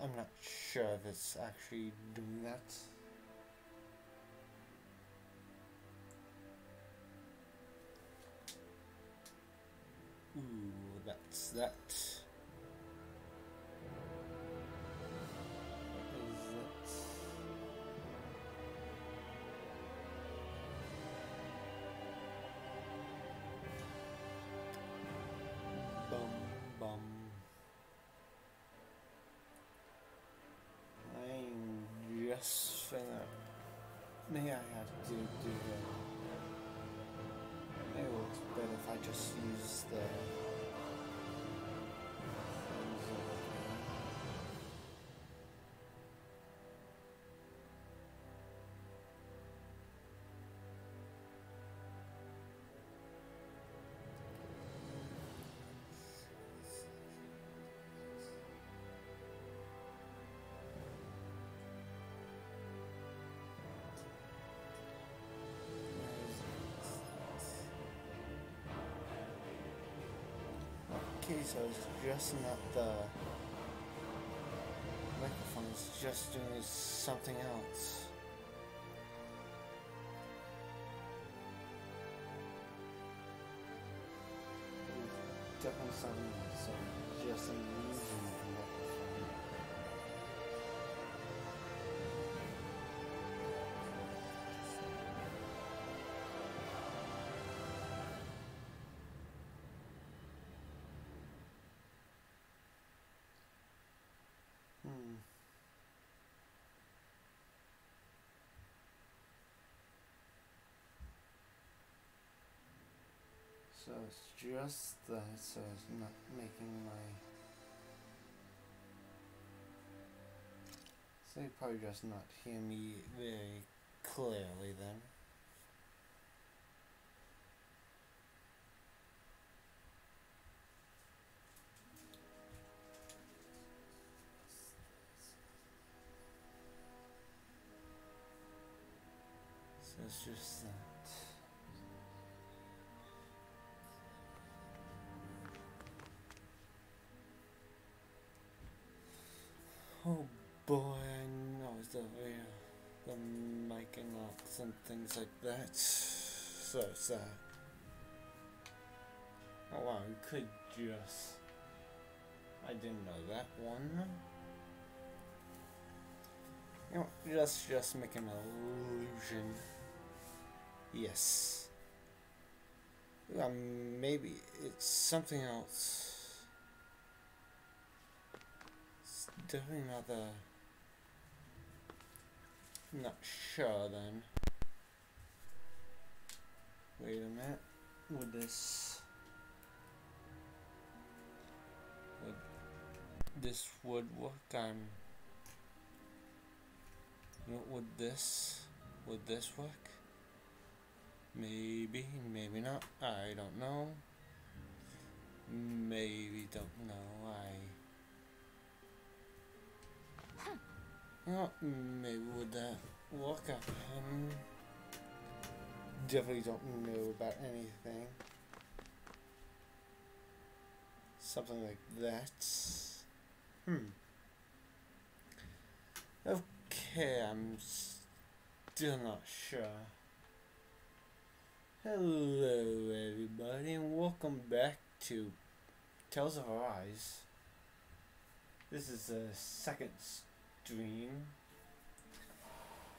I'm not sure if it's actually doing that. Ooh, that's that. I'm just thinking maybe I have to do the. Maybe it works better if I just use the. Okay, so it's just not the microphone, it's just doing something else. Definitely something else, so just using the microphone. So it's just that, so it's not making my. So you probably just not hear me very clearly then. So it's just that. Oh boy, I know the mic and locks and things like that. So it's oh wow, you could just. I didn't know that one. You know, just make an illusion. Yes. Maybe it's something else. It's definitely not the. I'm not sure then. Wait a minute. Would this would work? Would this work? Maybe, maybe not. I don't know. Maybe don't know. You know, maybe would that work? Definitely don't know about anything. Something like that. Okay, I'm still not sure. Hello everybody and welcome back to Tales of Arise. This is the second stream.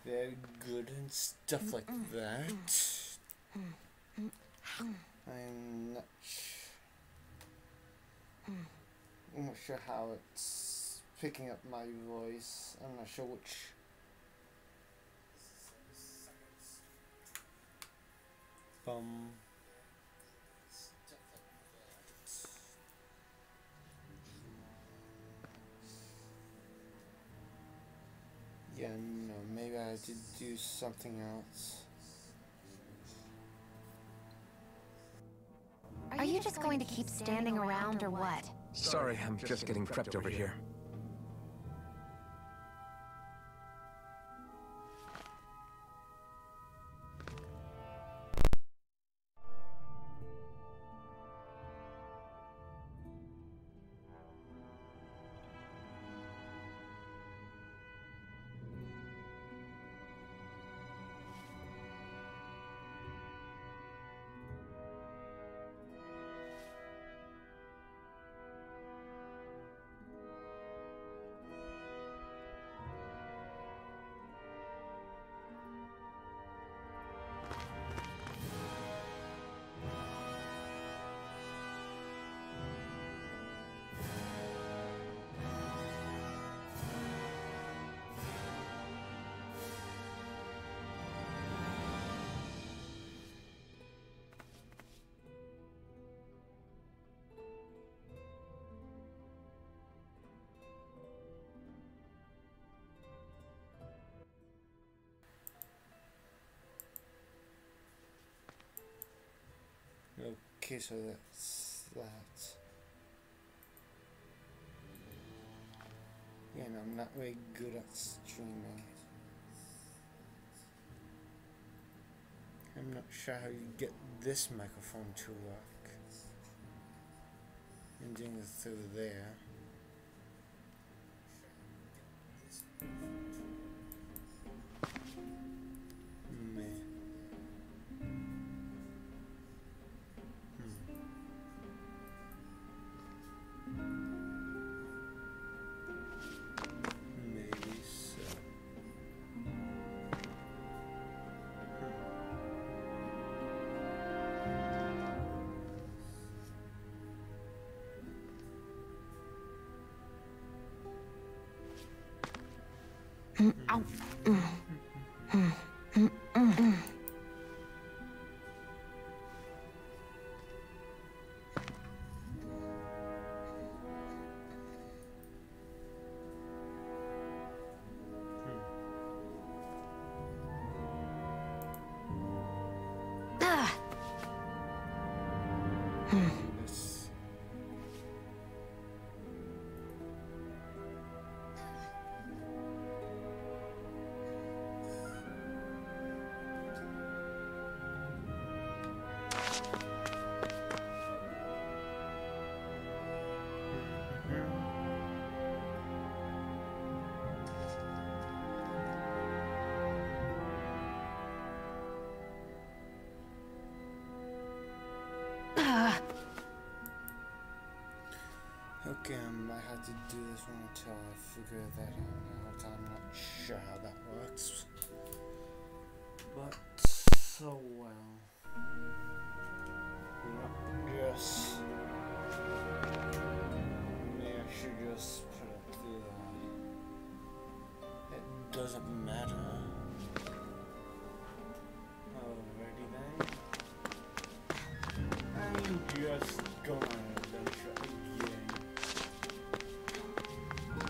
Very good and stuff like that. I'm not sure how it's picking up my voice. I'm not sure which. Yeah, no, maybe I did do something else. Are you just going to keep standing around or what? Sorry, I'm just getting prepped over here. Okay, so that's that. Yeah, no, I'm not very good at streaming. I'm not sure how you get this microphone to work. And doing it through there. Okay, I might have to do this one until I figure that out. I'm not sure how that works. But, so well. Yes. Maybe I should just put it through that. It doesn't matter. Alrighty then. I'm just going on an adventure again.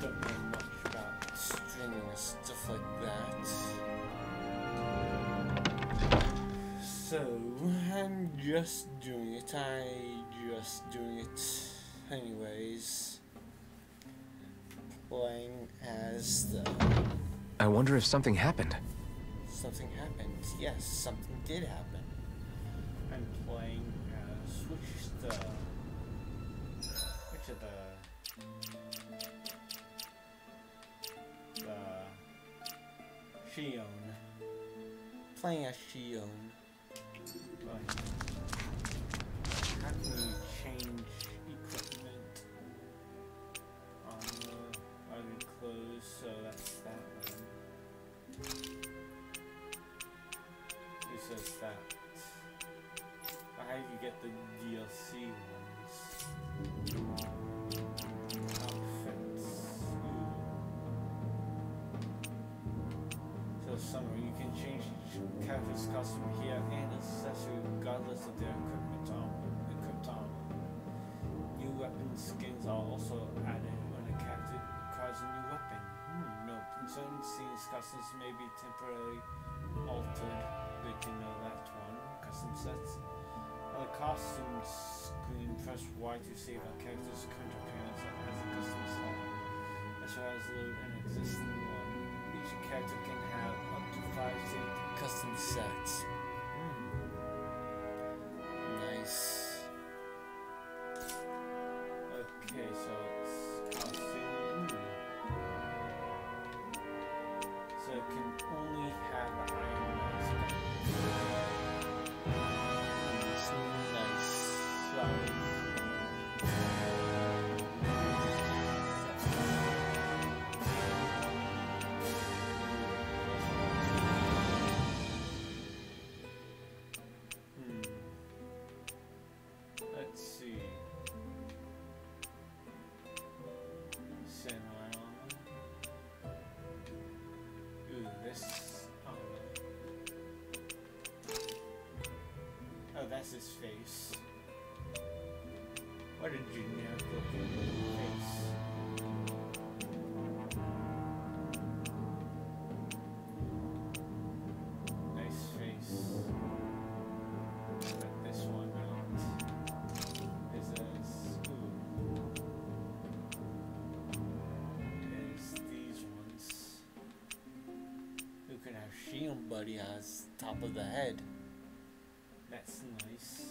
Don't know much about streaming or stuff like that. So, I'm just doing it. Anyways. Playing as the... I wonder if something happened. Something happened. Yes, something did happen. I'm playing as... Which of the... Xion. Playing as Xion. But how can you change equipment on the clothes? So that's that one. It says that. How do you get the DLC ones? Outfits. So summary, you can change each character's costume here and accessory regardless of their equipment armor. New weapon skins are also added when a character acquires a new weapon. Note, in certain scenes, costumes may be temporarily altered. Good to know that one. Custom sets. On the costume screen, press Y to save a character's current appearance as a custom set, as well as load an existing one. Each character can have up to 5 saved custom sets. Nice. Okay, so it's costume. So it can only have Iron Mask. Nice. Let's see. Samurai armor. Ooh, this armor. Oh, that's his face. What a generic looking face. Nice face. Let this one out. Shield Buddy has top of the head. That's nice.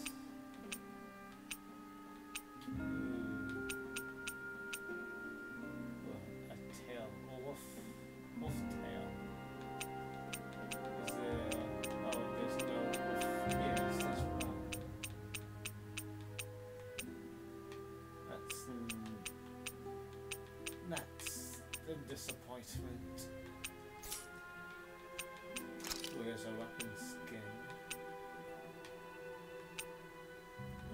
A tail. A wolf tail. Is there... Oh, there's no wolf ears as well. That's the disappointment. Where's a weapon skin?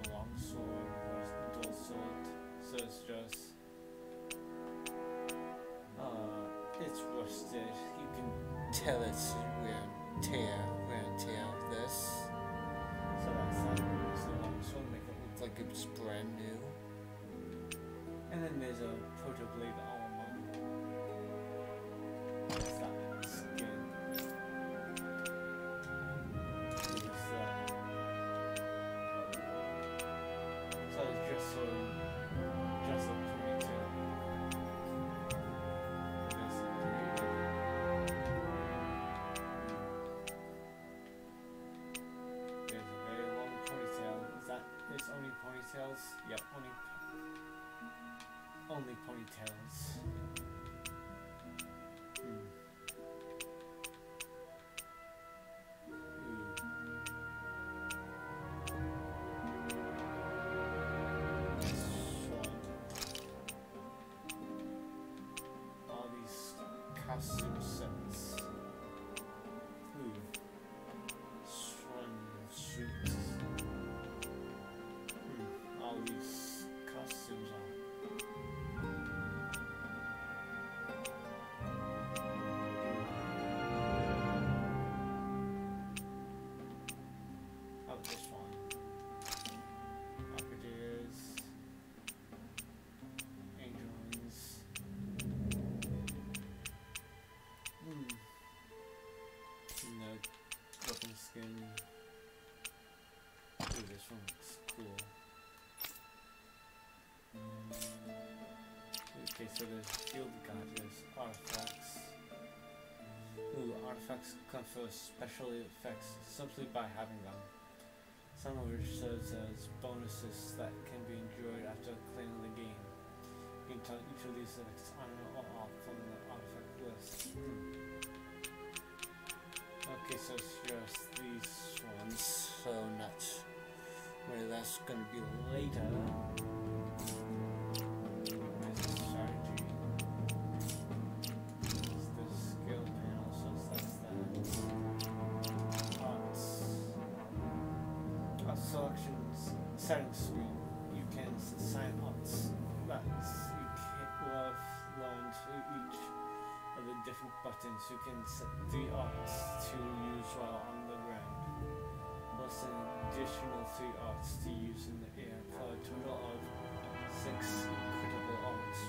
A long sword, where's the dual sword? So it's just it's rusted. You can Tell it's wear and tear of this. so that's that. So the long sword make it look Like it's brand new. and then there's a proto blade armor. What's that skin? What's that? So it's just a ponytail. There's a very long ponytail. Is that it's only ponytails? Yep, only ponytails. All these costume sets. Swan suits. All these costumes are. Oh, this one. Rocketeers. Angel wings. No weapon skin. Ooh, this one looks cool. Okay, so there's shield guard, there's artifacts. Artifacts confer special effects simply by having them. Some of which serves as bonuses that can be enjoyed after clearing the game. You can tell each of these effects on or off from the artifact list. Okay, so it's just these ones. So not really, that's gonna be Later, there's a strategy. There's the skill panel, so that's that. Arts. Selections settings screen. You can assign arts that you will have learned each of the different buttons. You can set 3 arts to use while on the ground, plus an additional 3 arts to use in the air for a total of 6 critical arts.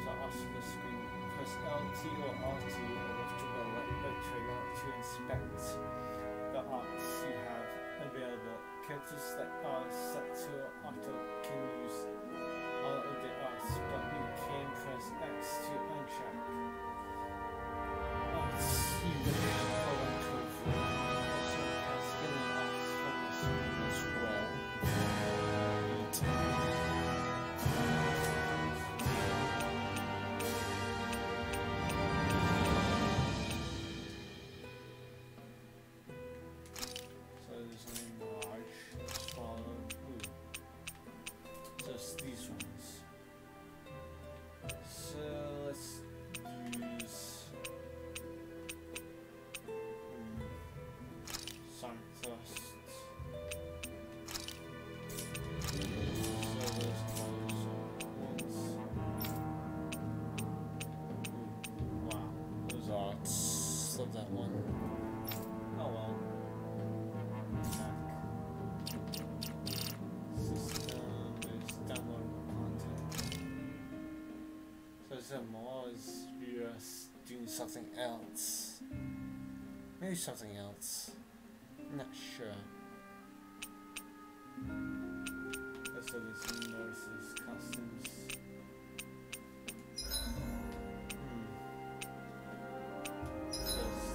So arts on the screen. Press LT or RT or left to the right trigger to inspect the arts you have available. Characters that are set to auto can use all of the arts, but you can press X to uncheck arts you can program to avoid. Also has hidden arts from the screen as well. So there's only large, smaller, just these ones. So let's use Sonic Thrust. So those colors ones. Wow, those are arts. Love that one. oh well. System is downloadable content. So is there more? Is just Doing something else. Maybe something else. I'm not sure. so there's notices, customs. There's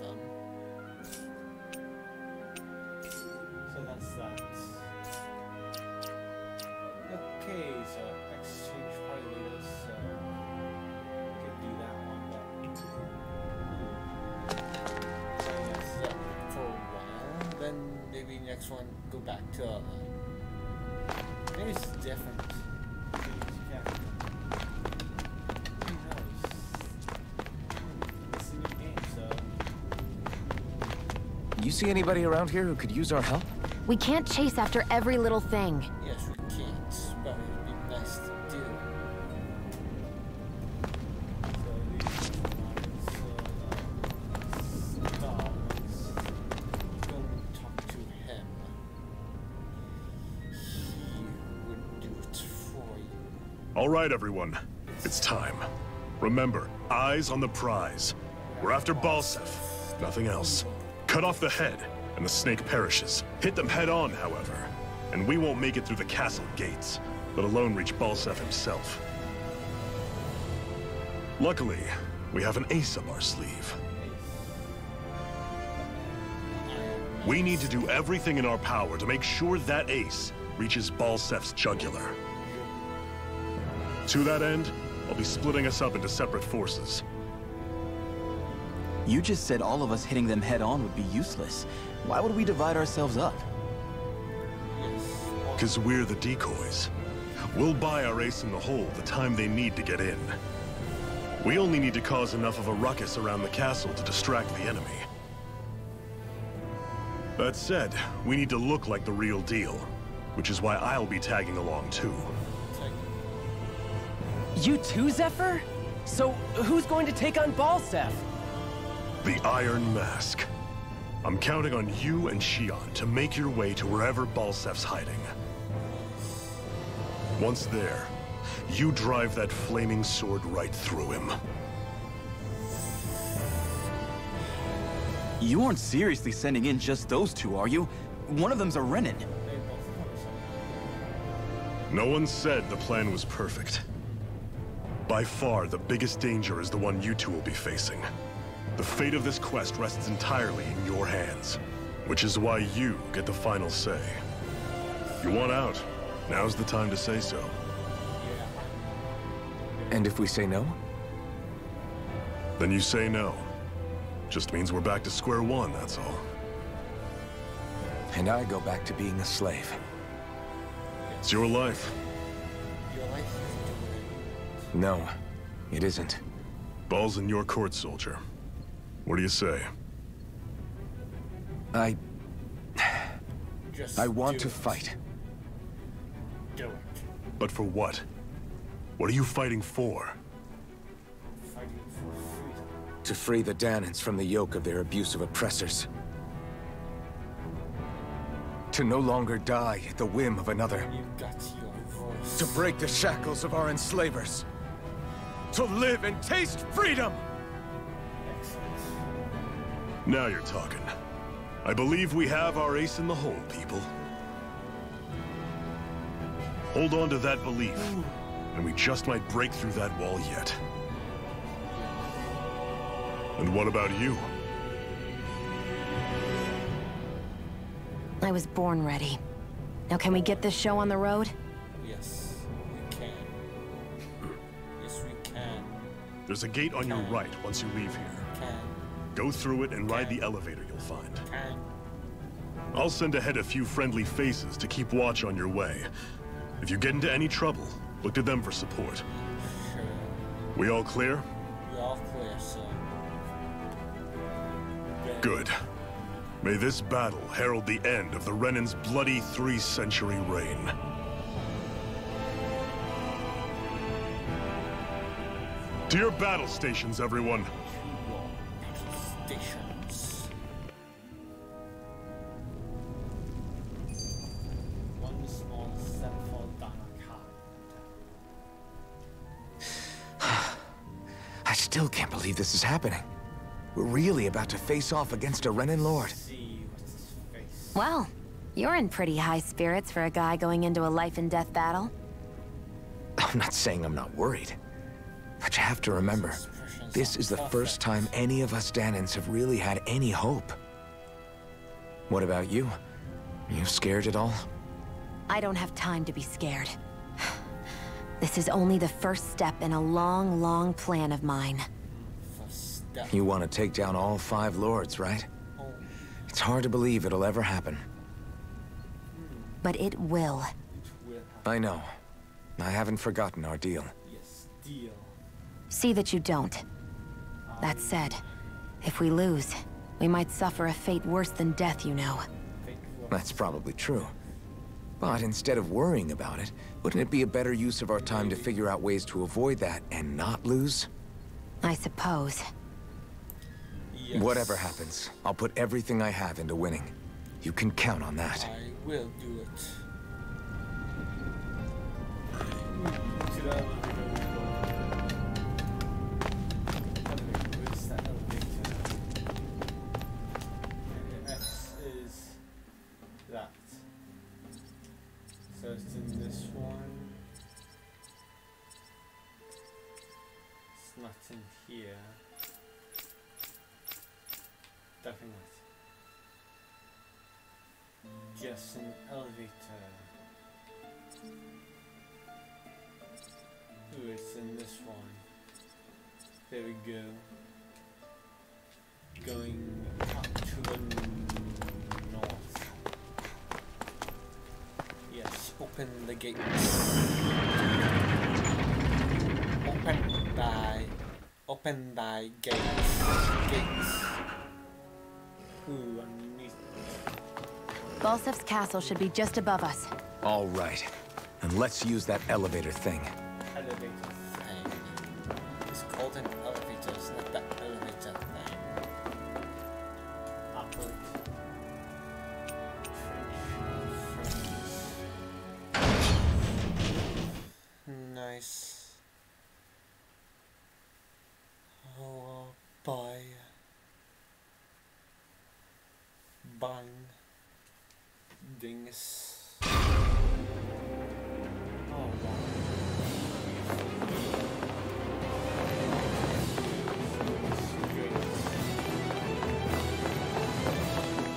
them. So that's that. Okay, so exchange party leaders, so could do that one, but So that's it for a while. Then maybe next one go back to maybe it's different. yeah. Who knows? It's a new game, so You see anybody around here who could use our help? We can't chase after every little thing. Yes, we can't, but it'd be nice to do. so these dogs. Go talk to him. He would do it for you. All right, everyone. It's time. Remember, eyes on the prize. We're after Balseph. Nothing else. Cut off the head, and the snake perishes. Hit them head on, however, and we won't make it through the castle gates, let alone reach Balseph himself. Luckily, we have an ace up our sleeve. We need to do everything in our power to make sure that ace reaches Balseph's jugular. To that end, I'll be splitting us up into separate forces. You just said all of us hitting them head-on would be useless. Why would we divide ourselves up? Because we're the decoys. We'll buy our ace in the hole the time they need to get in. We only need to cause enough of a ruckus around the castle to distract the enemy. That said, we need to look like the real deal, which is why I'll be tagging along too. You too, Zephyr? So, who's going to take on Balseph? The Iron Mask. I'm counting on you and Xion to make your way to wherever Balseph's hiding. Once there, you drive that flaming sword right through him. You aren't seriously sending in just those two, are you? One of them's a Renin. No one said the plan was perfect. By far, the biggest danger is the one you two will be facing. The fate of this quest rests entirely in your hands, which is why you get the final say. You want out, now's the time to say so. And if we say no? Then you say no. Just means we're back to square one, that's all. And I go back to being a slave. It's your life. Your life is doing No, it isn't. Ball's in your court, soldier. What do you say? I Just want do to it. fight. Do it. But for what? What are you fighting for? fighting for freedom. To free the Dahnans from the yoke of their abusive oppressors. To no longer die at the whim of another. You got your voice. To break the shackles of our enslavers. To live and taste freedom! Excellent. Now you're talking. I believe we have our ace in the hole, people. Hold on to that belief, and we just might break through that wall yet. And what about you? I was born ready. Now can we get this show on the road? Yes, we can. Yes, we can. There's a gate on your right once you leave here. Can. Go through it and ride the elevator you'll find. Can. I'll send ahead a few friendly faces to keep watch on your way. If you get into any trouble, look to them for support. Sure. We all clear? We're all clear, sir. Good. May this battle herald the end of the Renan's bloody 3-century reign. To your battle stations, everyone. Stations. One small step for Danakai. I still can't believe this is happening. We're really about to face off against a Renin Lord. See what's his face. Well, you're in pretty high spirits for a guy going into a life and death battle. I'm not saying I'm not worried. But you have to remember, This is the first time any of us Dahnans have really had any hope. What about you? Are you scared at all? I don't have time to be scared. This is only the first step in a long, long plan of mine. First step. You want to take down all 5 lords, right? Oh, It's hard to believe it'll ever happen. But it will. It will happen. I know. I haven't forgotten our deal. Yes, deal. See that you don't. That said, if we lose, we might suffer a fate worse than death, you know. That's probably true. But instead of worrying about it, wouldn't it be a better use of our time to figure out ways to avoid that and not lose? I suppose. yes. Whatever happens, I'll put everything I have into winning. You can count on that. I will do it. To the where's that elevator? X is that. So it's in this one. It's not in here. Definitely not. Just an elevator. Ooh, it's in this one. There we go. Going up to the north. Yes, open the gates. Open thy gates. Gates. Ooh, I need. Balsef's castle should be just above us. All right. And let's use that elevator thing. Elevator. Thing. It's called an elevator, it's not the elevator thing. Upward. Nice. Oh, bye. Bang. Dings. Oh, wow.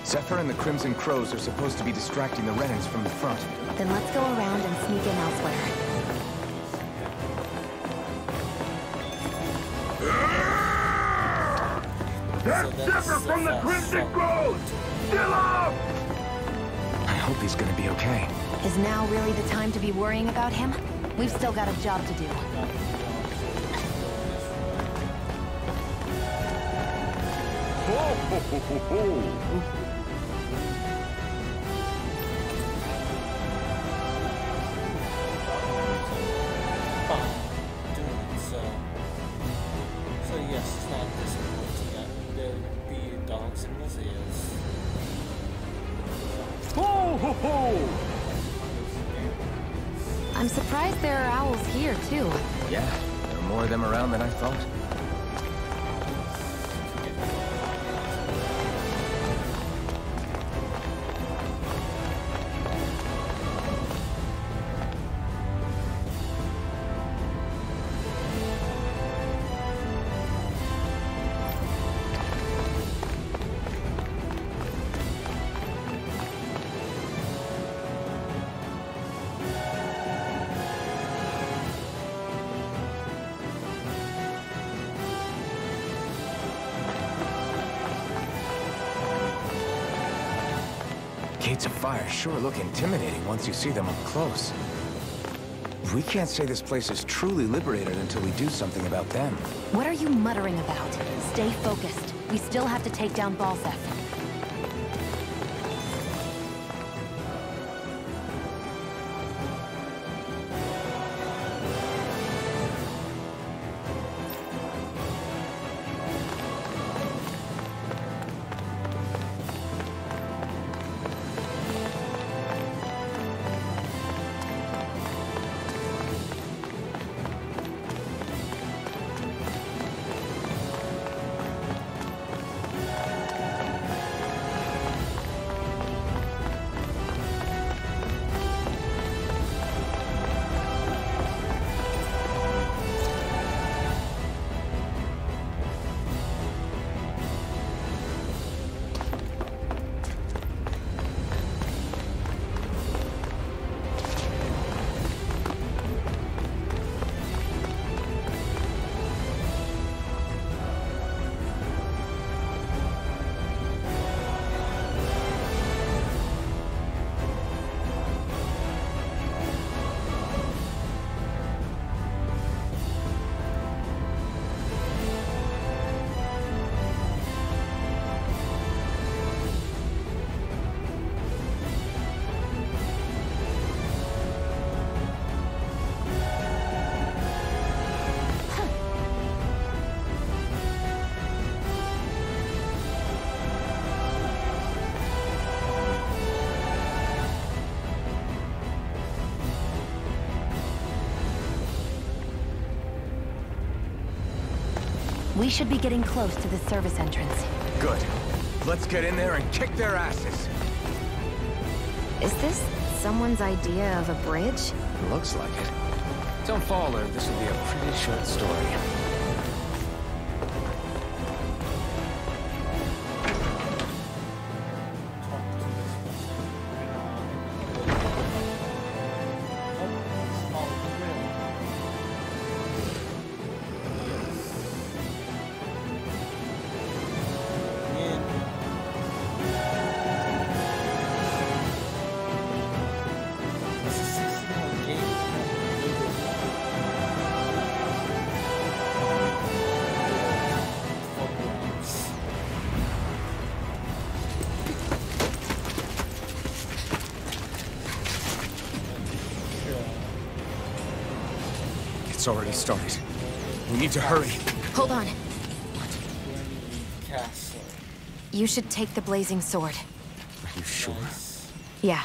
Zephyr and the Crimson Crows are supposed to be distracting the Renans from the front. Then let's go around and sneak in elsewhere. Zephyr from the Crimson Crows! I hope he's gonna be okay. Is now really the time to be worrying about him? We've still got a job to do. Doing so. So yes, it's not disappointing. And there would be dogs in museums. I'm surprised there are owls here, too. Yeah, there are more of them around than I thought. Gates of fire sure look intimidating once you see them up close. We can't say this place is truly liberated until we do something about them. What are you muttering about? Stay focused. We still have to take down Balsef. We should be getting close to the service entrance. Good. Let's get in there and kick their asses. Is this someone's idea of a bridge? Looks like it. Don't fall, or this will be a pretty short story. It's already started. We need to hurry. Hold on. Castle. You should take the blazing sword. Are you sure? Yeah.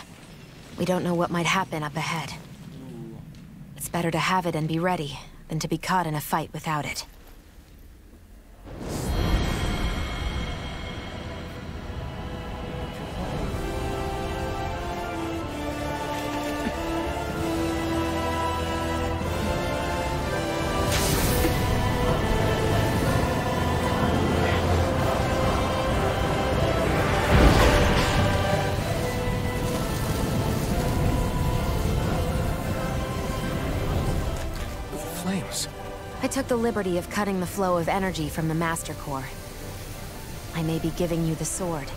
We don't know what might happen up ahead. It's better to have it and be ready than to be caught in a fight without it. Flames. I took the liberty of cutting the flow of energy from the Master Core. I may be giving you the sword,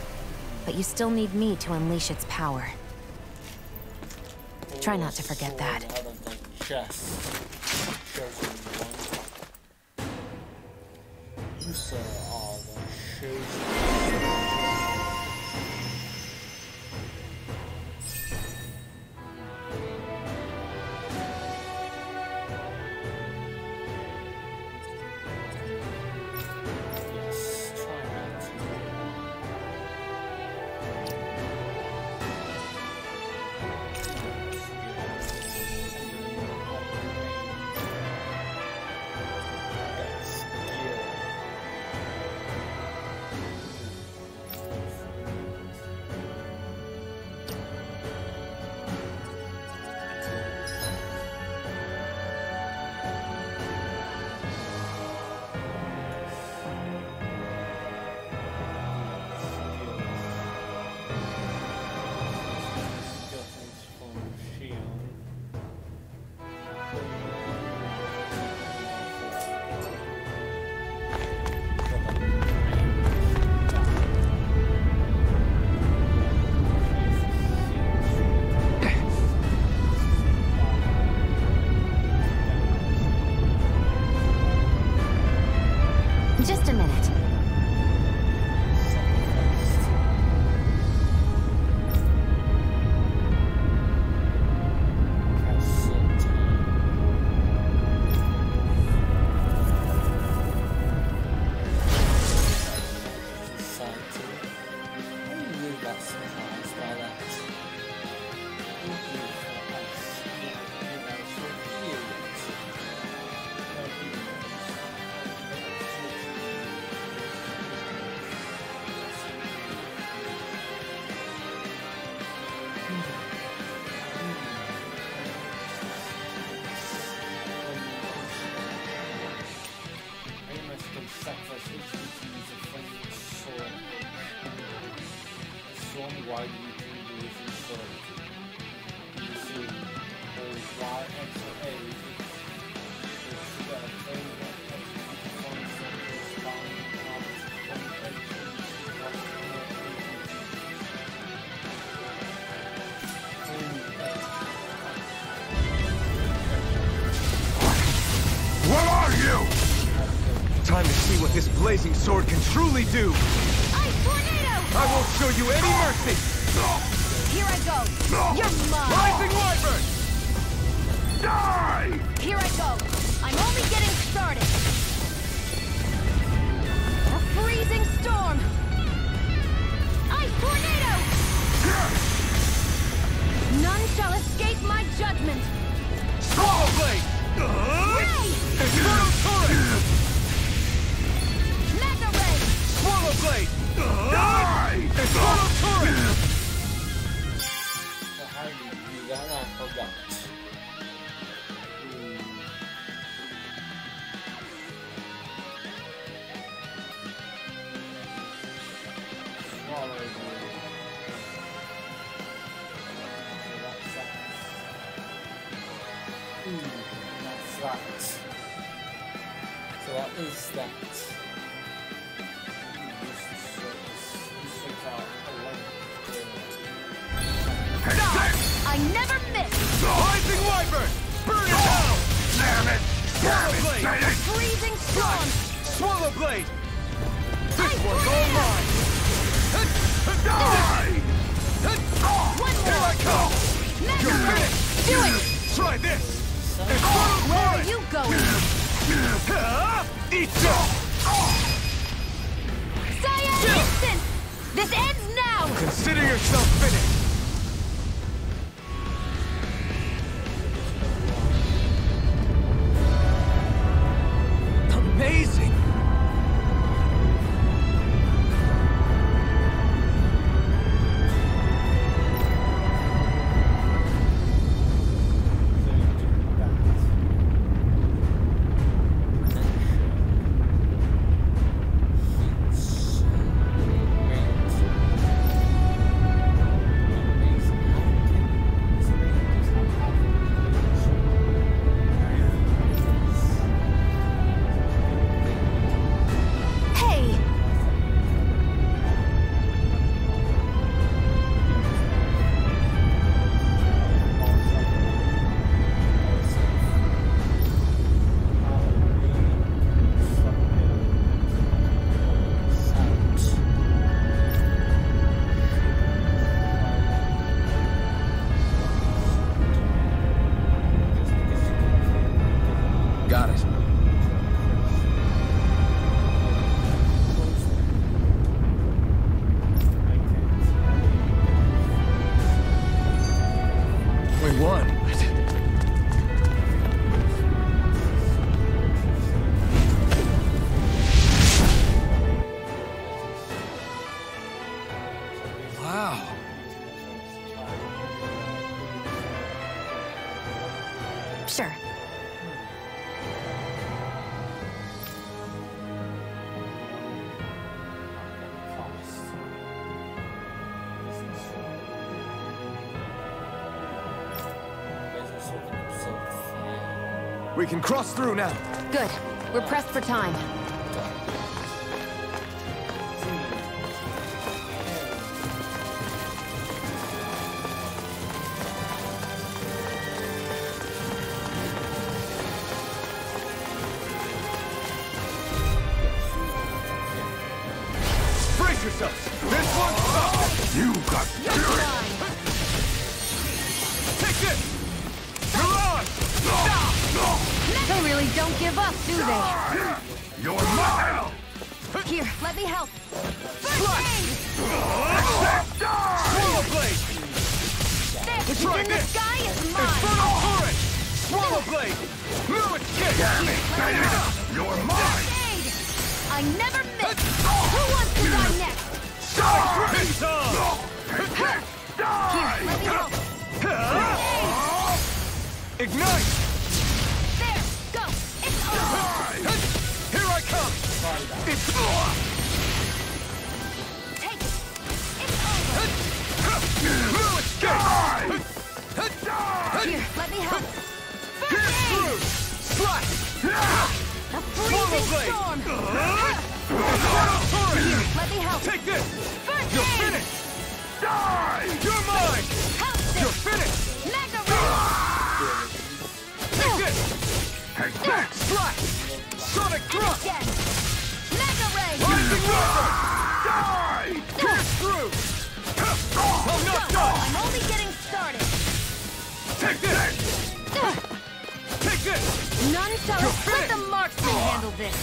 but you still need me to unleash its power. Try not to forget that. Out of the chest. Chosen one. These are the chosen. Yes, try not to. That's gear. Just a minute. Why do you think you use this sword? You see, there's Y, X, or A. It's got a thing that performs the What are you? Time to see what this blazing sword can truly do. Ice tornado! I won't show you any mercy! Here I go! You're mine! Rising Wyvern! Die! Here I go! I'm only getting started! A freezing storm! Ice tornado! None shall escape my judgment! Swallow Blade! Ray! Infernal Torrent! is that? I never miss! Rising Wyvern! Burn it down! Damn it! Swallow Blade! Freezing storm! Swallow Blade! This one's all mine! Die! One Here more! I come! You're finished! Do it! Try this! Infernal Where are Torrent! you going? Eat this! Cyan instant! This ends now! Consider yourself finished! Amazing! Hey! Got it. We won. Wow. Sure. We can cross through now. Good. We're pressed for time. Brace yourselves! This one's up! You got fury! Take this! Mirage! They really don't give up, do they? You're mine! Here, let me help. Slash! Swallow Blade! There, Let's it's try in the this! sky is mine. Infernal Torrent! Swallow Blade! No escape! Damn it! You're mine! Aid! I never miss. Who wants to die next? It's on! Here, let me help. Ignite! There, go. It's over. Here I come! It's Take it. It's over. no escape! Here, let me help. Pierce First through! aid. Slash! A freezing Blade. storm. Infernal Torrent! Here, let me help. Take this! First You're aid. finished! Die! You're mine! Help You're this. finished! Mega ray. Take this! Take that! Slash! Sonic And Thrust! again. Mega ray. Rising Wyvern! Die! Pierce through! I'm not done! I'm only getting started. Take this! Take this! None shall You're let the finished. marksman handle this.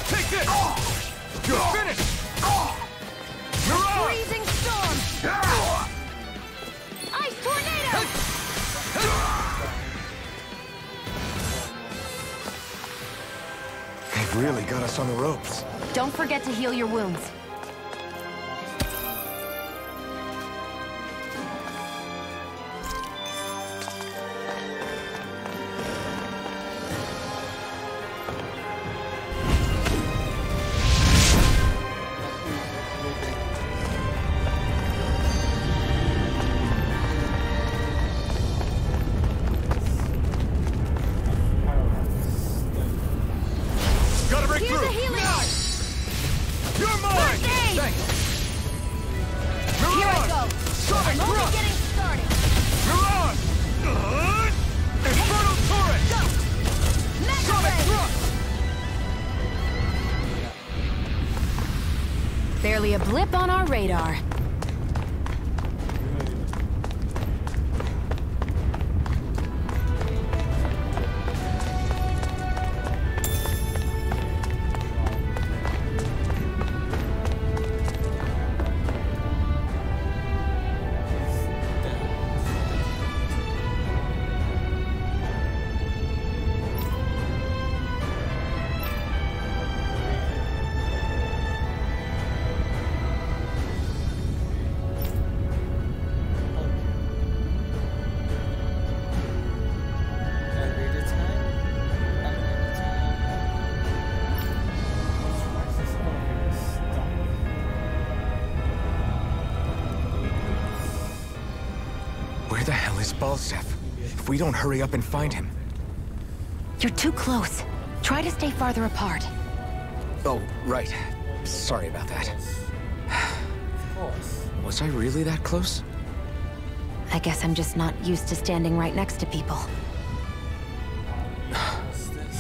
Take this! You're finished! Mirage! Freezing storm. Ice tornado. They've really got us on the ropes. Don't forget to heal your wounds. You're mine! Thanks! Here I go! Sonic I'm only thrust! getting started! Mirage! Infernal turret! Go! Mega Sonic Ray! thrust! Barely a blip on our radar. Where the hell is Balsef? If we don't hurry up and find him... You're too close. Try to stay farther apart. Oh, right. Sorry about that. Of course. Was I really that close? I guess I'm just not used to standing right next to people.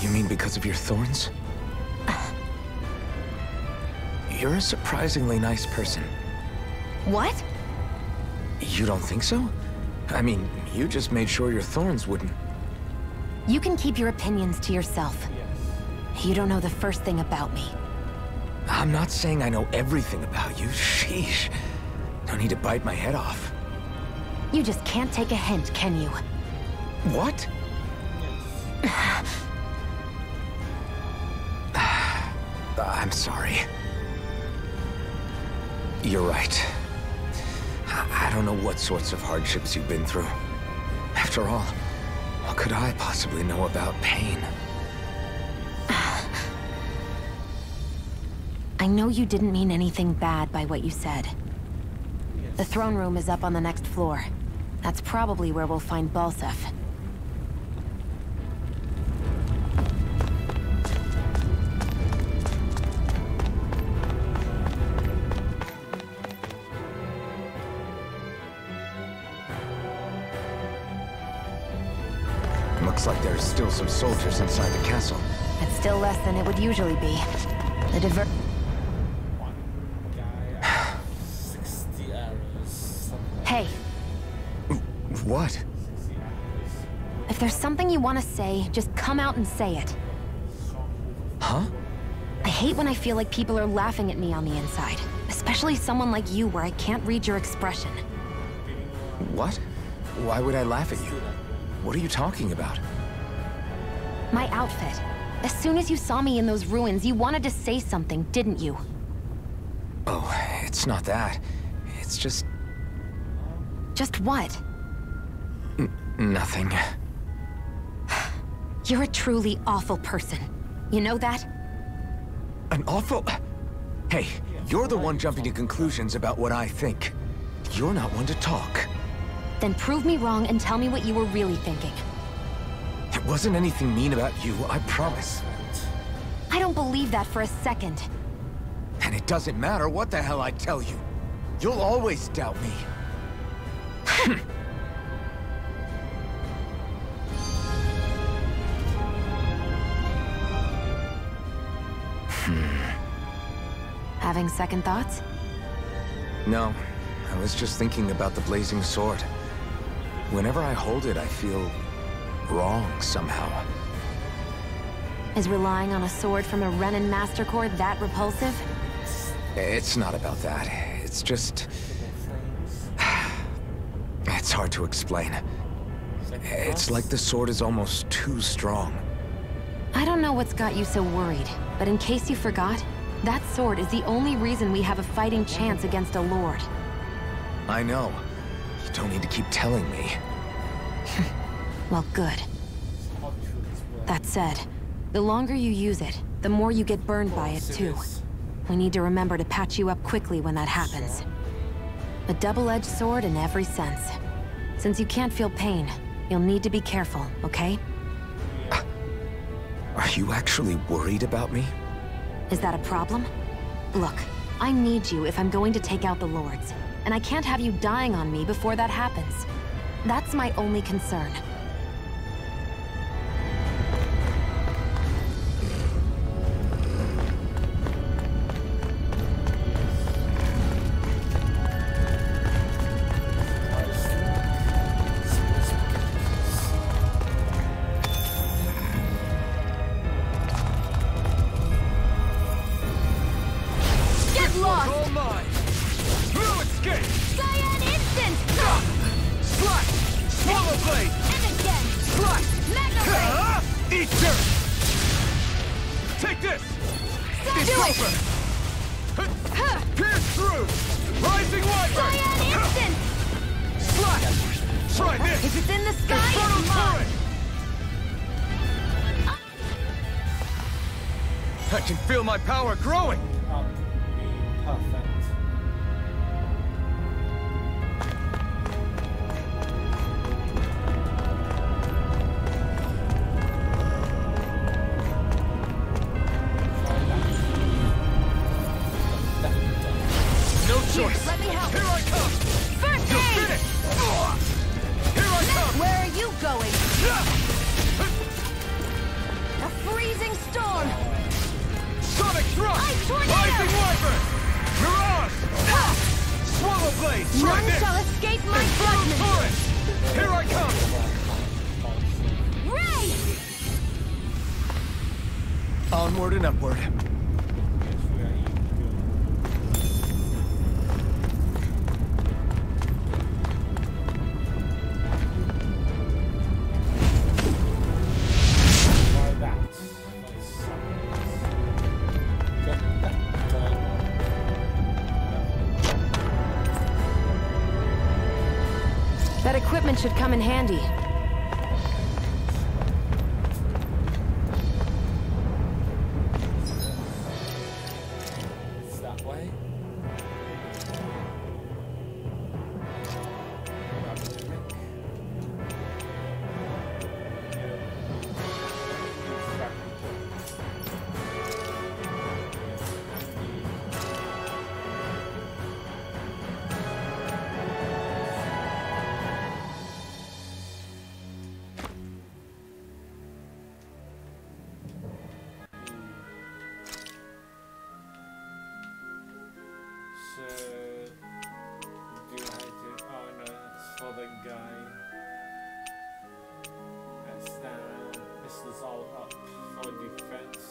You mean because of your thorns? You're a surprisingly nice person. What? You don't think so? I mean, you just made sure your thorns wouldn't... You can keep your opinions to yourself. You don't know the first thing about me. I'm not saying I know everything about you. Sheesh. No need to bite my head off. You just can't take a hint, can you? What? I'm sorry. You're right. I don't know what sorts of hardships you've been through. After all, what could I possibly know about pain? I know you didn't mean anything bad by what you said. The throne room is up on the next floor. That's probably where we'll find Balsef. Looks like there's still some soldiers inside the castle. It's still less than it would usually be. The 60 arrows. Hey, What? if there's something you want to say, just come out and say it. Huh? I hate when I feel like people are laughing at me on the inside. Especially someone like you where I can't read your expression. What? Why would I laugh at you? What are you talking about? My outfit. As soon as you saw me in those ruins, you wanted to say something, didn't you? Oh, it's not that. It's just... Just what? nothing. You're a truly awful person. You know that? An awful... Hey, you're the one jumping to conclusions about what I think. You're not one to talk. Then prove me wrong and tell me what you were really thinking. It wasn't anything mean about you, I promise. I don't believe that for a second. And it doesn't matter what the hell I tell you. You'll always doubt me. Having second thoughts? No, I was just thinking about the blazing sword. Whenever I hold it, I feel wrong somehow. Is relying on a sword from a Renan Master Core that repulsive? It's not about that. It's just... It's hard to explain. It's like the sword is almost too strong. I don't know what's got you so worried, but in case you forgot, that sword is the only reason we have a fighting chance against a lord. I know. You don't need to keep telling me. Well, good. That said, the longer you use it, the more you get burned by it, too. We need to remember to patch you up quickly when that happens. A double-edged sword in every sense. Since you can't feel pain, you'll need to be careful, okay? Are you actually worried about me? Is that a problem? Look, I need you if I'm going to take out the Lords, and I can't have you dying on me before that happens. That's my only concern. I can feel my power growing! Perfect. No choice! Let me help. Here I come! First You'll aid! finish! Here I come! Where are you going? A freezing storm! Sonic thrust! Ice tornado! Rising Wyvern! Mirage! Swallow blade! Try None this! shall escape my Infernal judgment! torrent! Here I come! Ray! Onward and upward. That equipment should come in handy. It's that way. So, do I do? Oh no, that's for the guy. That's down. This is all up for defense.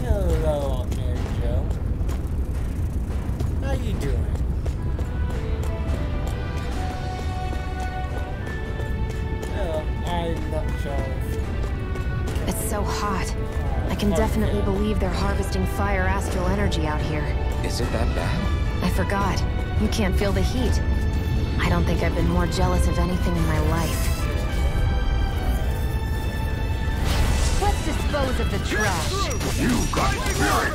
Hello, Mary Jo. How you doing? Well, I'm not sure. It's so hot. I can definitely believe they're harvesting fire astral energy out here. Is it that bad? I forgot. You can't feel the heat. I don't think I've been more jealous of anything in my life. Let's dispose of the trash. You got spirit!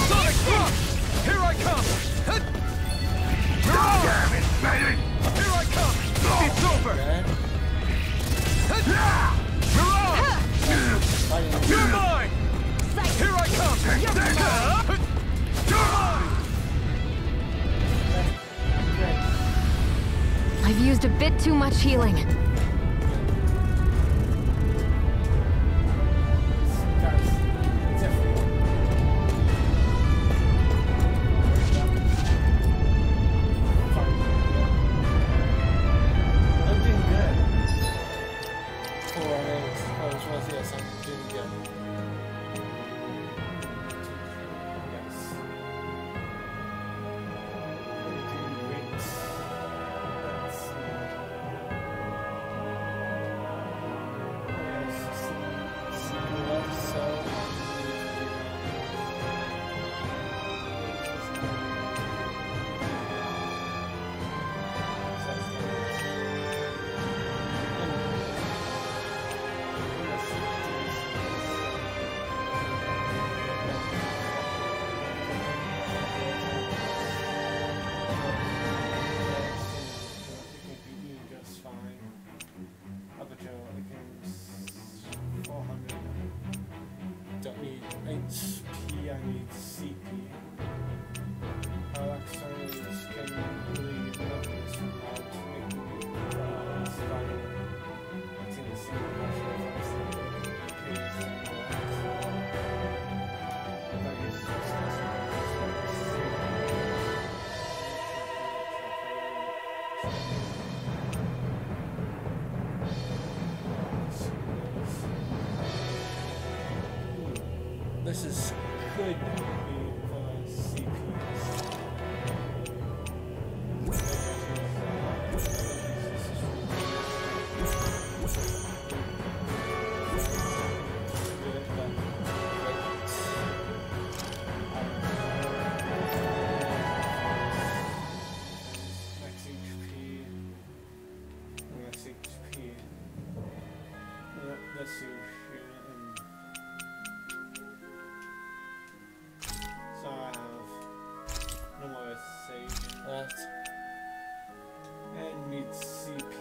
Sonic Thrust! Here I come! Damn it, baby! Here I come! It's over! Mirage! You're mine! Here I come! You're mine! I've used a bit too much healing. HP, I need CP. Accelerators can really weapons from that to make me stronger. I think the same This is good for CPs. Let's see here. So I have no more save left. And meet CP.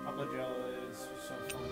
Abigail is so fun.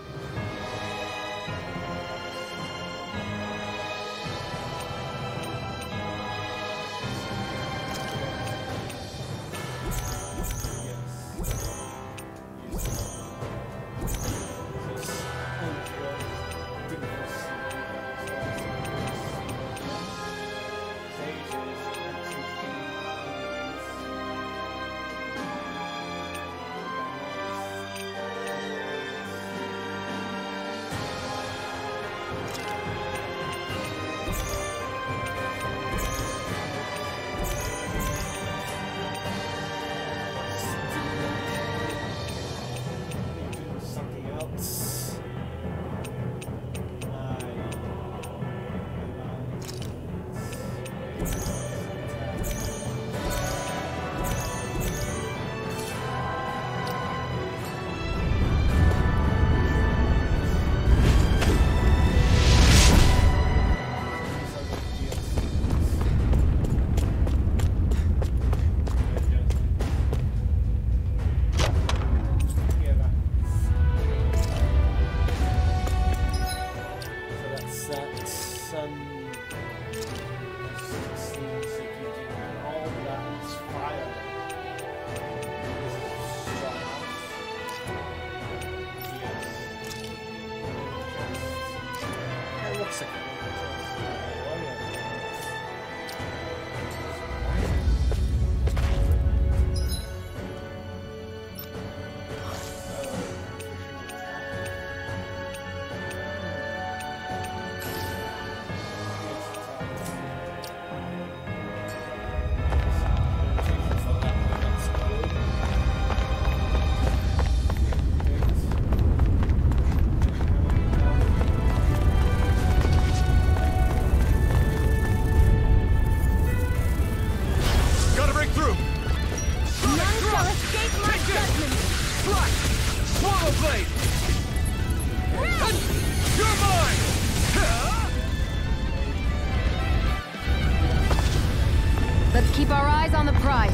Let's keep our eyes on the prize.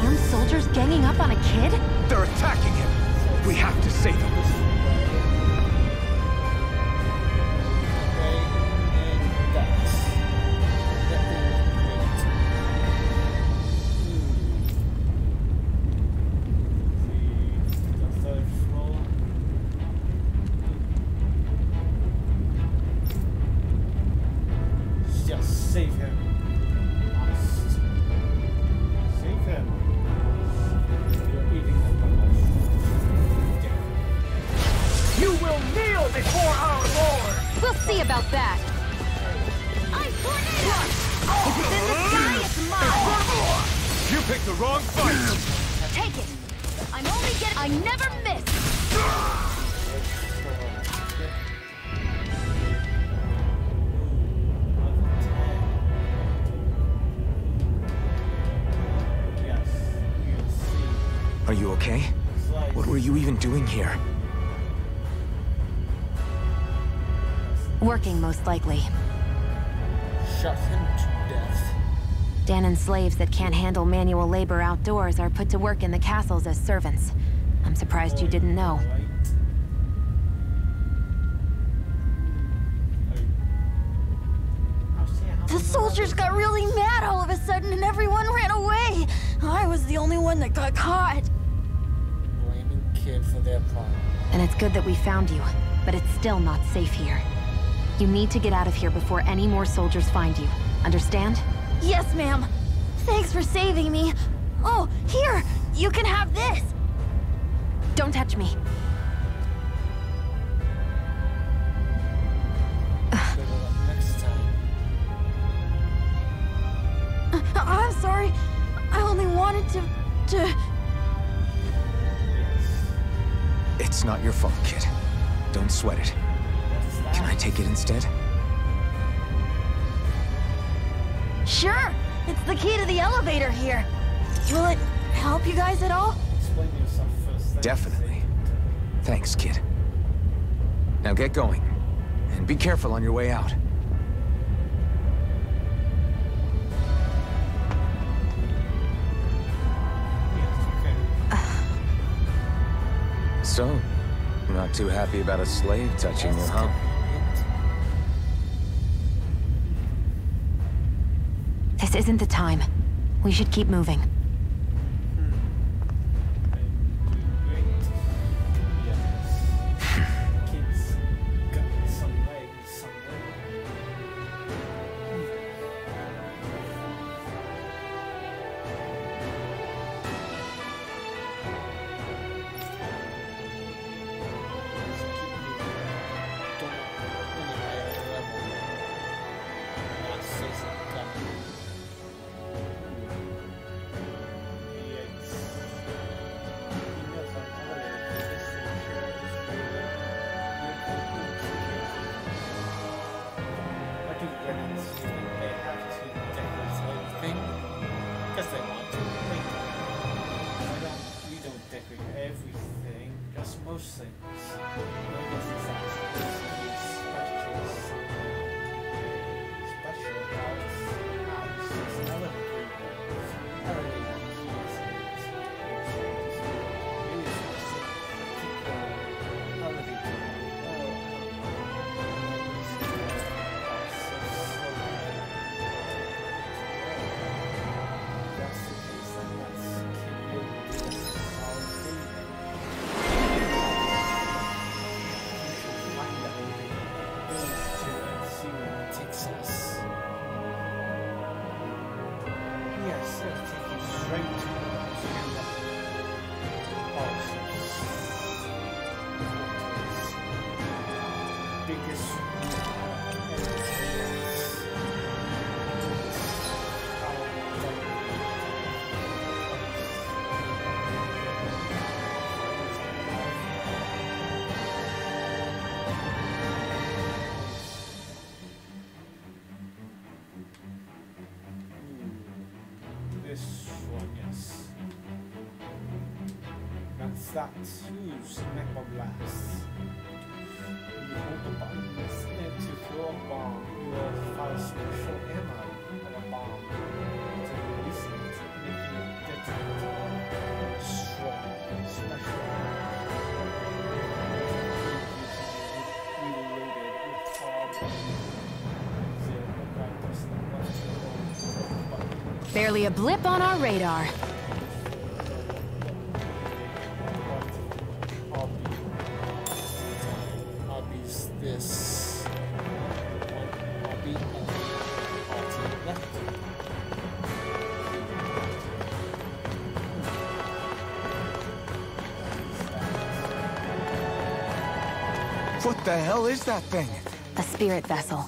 armed soldiers ganging up on a kid? They're attacking him! We have to save him! Save him. Must. Save him. You're eating the bubbles. You will kneel before our Lord! We'll see about that. I'm tornado! If it's in the sky, it's mine! You picked the wrong fight! Take it! I'm only getting— I never miss! Are you okay? What were you even doing here? Working, most likely. Shot him to death. Danan's slaves that can't handle manual labor outdoors are put to work in the castles as servants. I'm surprised you didn't know. The soldiers got really mad all of a sudden and everyone ran away! I was the only one that got caught. Blaming kid for their crime. And it's good that we found you, but it's still not safe here. You need to get out of here before any more soldiers find you. Understand? Yes, ma'am. Thanks for saving me. Oh, here! You can have this! Don't touch me. Next time. I'm sorry. I only wanted to... It's not your fault, kid. Don't sweat it. Can I take it instead? Sure! It's the key to the elevator here. Will it help you guys at all? Explain yourself first. Definitely. Thanks, kid. Now get going. And be careful on your way out. So, not too happy about a slave touching you, huh? This isn't the time. We should keep moving. Kids got some legs somewhere. Most things. Special That huge magma blast. You hold the buttons to throw a bomb. You will fire special ammo on a bomb to release it, making it detonate. Barely a blip on our radar. Hobbies this. Hobby alternate left. What the hell is that thing? A spirit vessel.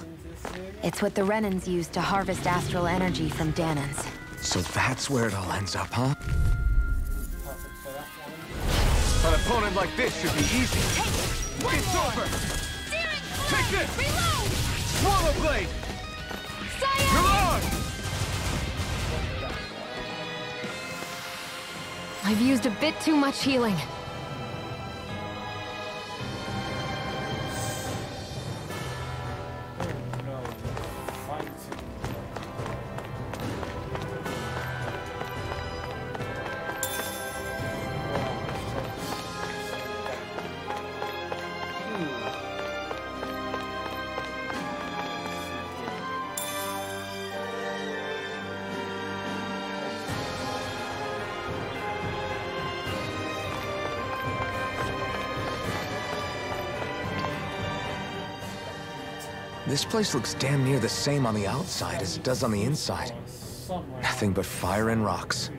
It's what the Renans use to harvest astral energy from Dahnans. So that's where it all ends up, huh? Perfect for that one. An opponent like this should be easy. It's over! Take this! Reload! Swallow Blade! Cyan! Come on! I've used a bit too much healing. No, fighting. This place looks damn near the same on the outside as it does on the inside. Nothing but fire and rocks.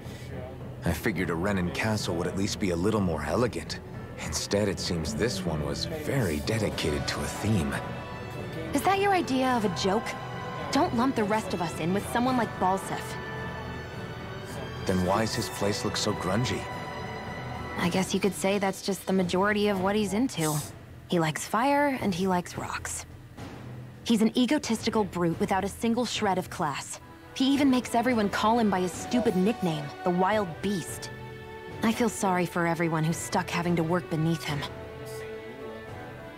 I figured a Renan castle would at least be a little more elegant. Instead, it seems this one was very dedicated to a theme. Is that your idea of a joke? Don't lump the rest of us in with someone like Balseph. Then why's his place look so grungy? I guess you could say that's just the majority of what he's into. He likes fire and he likes rocks. He's an egotistical brute without a single shred of class. He even makes everyone call him by his stupid nickname, the Wild Beast. I feel sorry for everyone who's stuck having to work beneath him.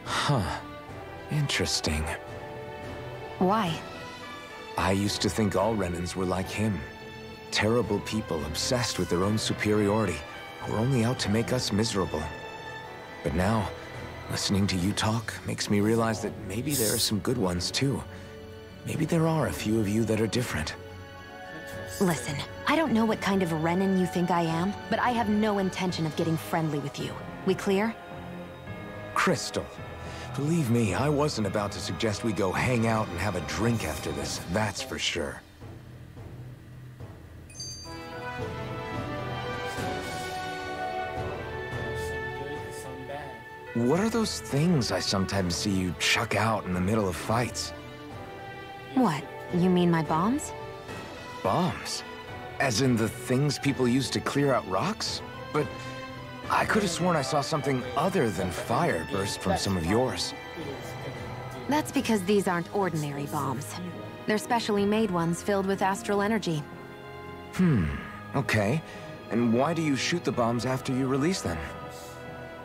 Huh. Interesting. Why? I used to think all Renans were like him. Terrible people obsessed with their own superiority, who are only out to make us miserable. But now, listening to you talk makes me realize that maybe there are some good ones too. Maybe there are a few of you that are different. Listen, I don't know what kind of Renan you think I am, but I have no intention of getting friendly with you. We clear? Crystal, believe me, I wasn't about to suggest we go hang out and have a drink after this, that's for sure. What are those things I sometimes see you chuck out in the middle of fights? What? You mean my bombs? Bombs? As in the things people use to clear out rocks? But I could have sworn I saw something other than fire burst from some of yours. That's because these aren't ordinary bombs. They're specially made ones filled with astral energy. Okay. And why do you shoot the bombs after you release them?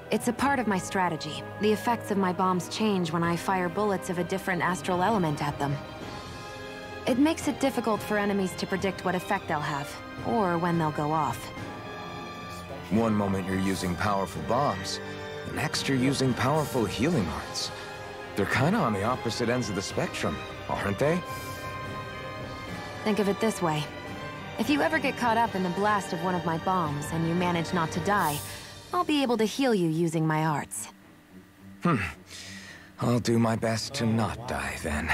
It's a part of my strategy. The effects of my bombs change when I fire bullets of a different astral element at them. It makes it difficult for enemies to predict what effect they'll have, or when they'll go off. One moment you're using powerful bombs, the next you're using powerful healing arts. They're kinda on the opposite ends of the spectrum, aren't they? Think of it this way. If you ever get caught up in the blast of one of my bombs and you manage not to die, I'll be able to heal you using my arts. I'll do my best to not die then.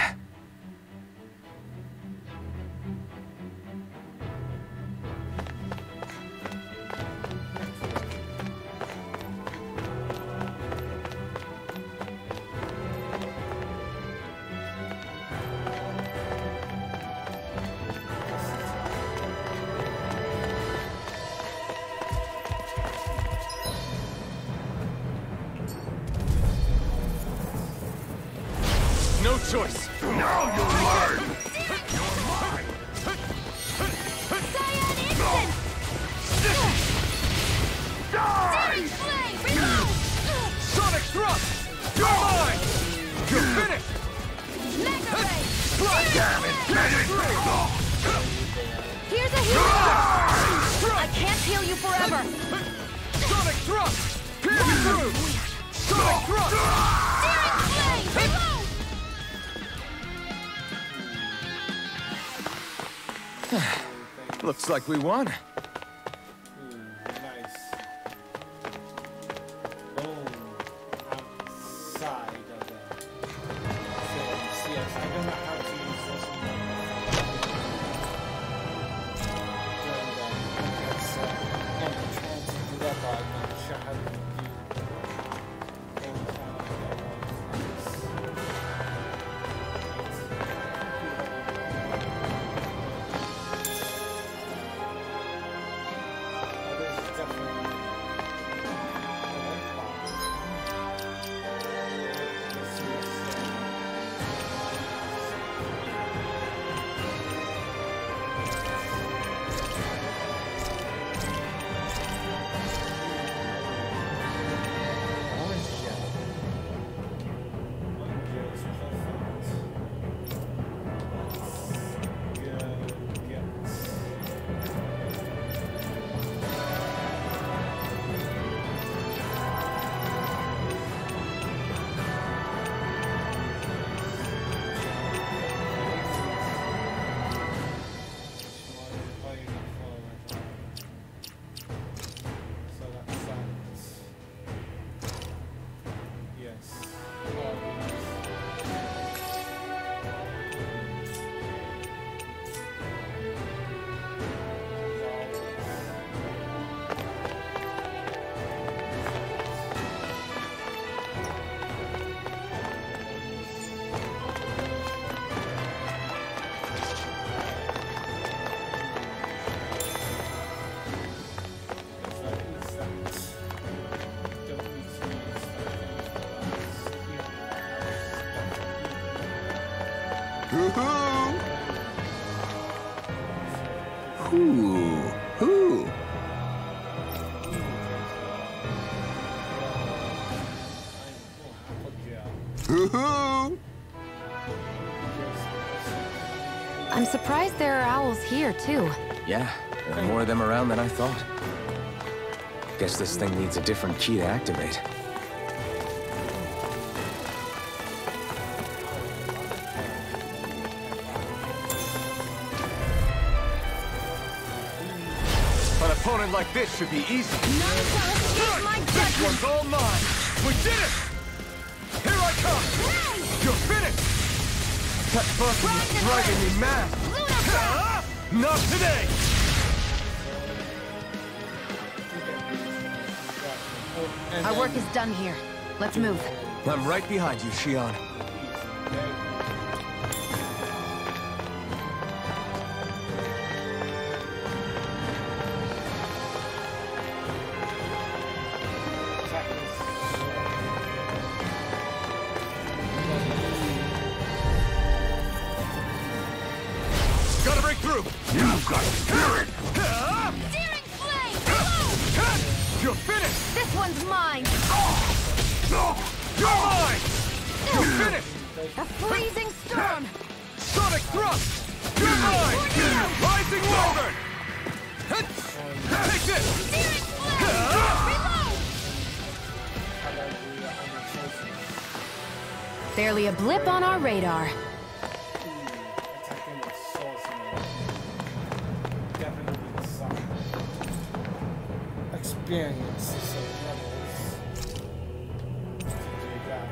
No choice. Now you'll learn! Die! Sonic thrust! You're mine! You're finished! Damn it! Get it! Here's a healer! I can't heal you forever! Sonic thrust! Pierce through! Sonic thrust! Reload! Looks like we won. Ooh, nice. Boom. Outside of that. So, yes, I don't know how to use this one. And the transit to that bar, I'm not sure how to do any kind of I'm surprised there are owls here, too. Yeah, there are more of them around than I thought. Guess this thing needs a different key to activate. An opponent like this should be easy. This one's all mine! We did it! Here I come! You're finished! That button is driving me mad! Not today! Our work is done here. Let's move. I'm right behind you, Xion. Gotta break through! You've got spirit! Searing flame! You're finished! This one's mine! You're mine! You're finished! A freezing storm! Sonic thrust! You're mine! Rising Wyvern! Take this! Searing flame! Reload! Barely a blip on our radar. Experiences of levels to do that.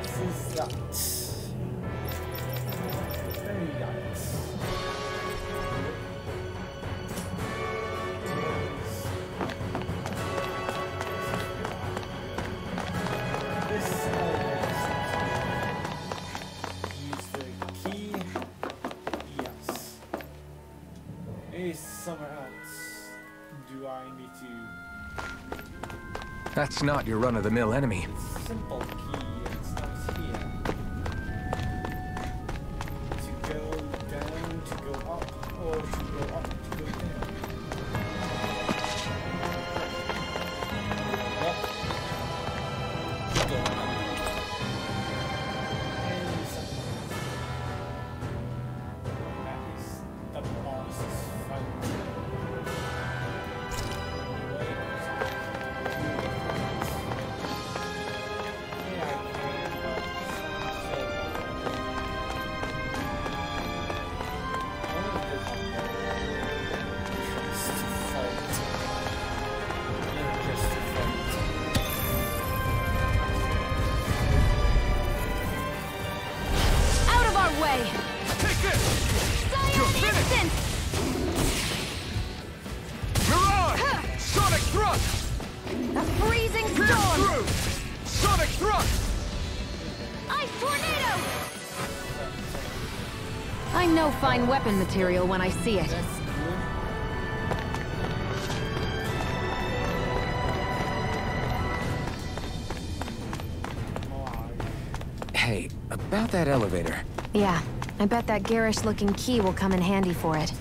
That's that. Very nice. This use the key. Yes. Is somewhere else. Do I need to... That's not your run-of-the-mill enemy. Simple key, it's not here. To go down, to go up, or to go up, to go down. Up. To go up. And something else. That is the boss's fight. I know fine weapon material when I see it. That's good. Hey, about that elevator. Yeah, I bet that garish-looking key will come in handy for it.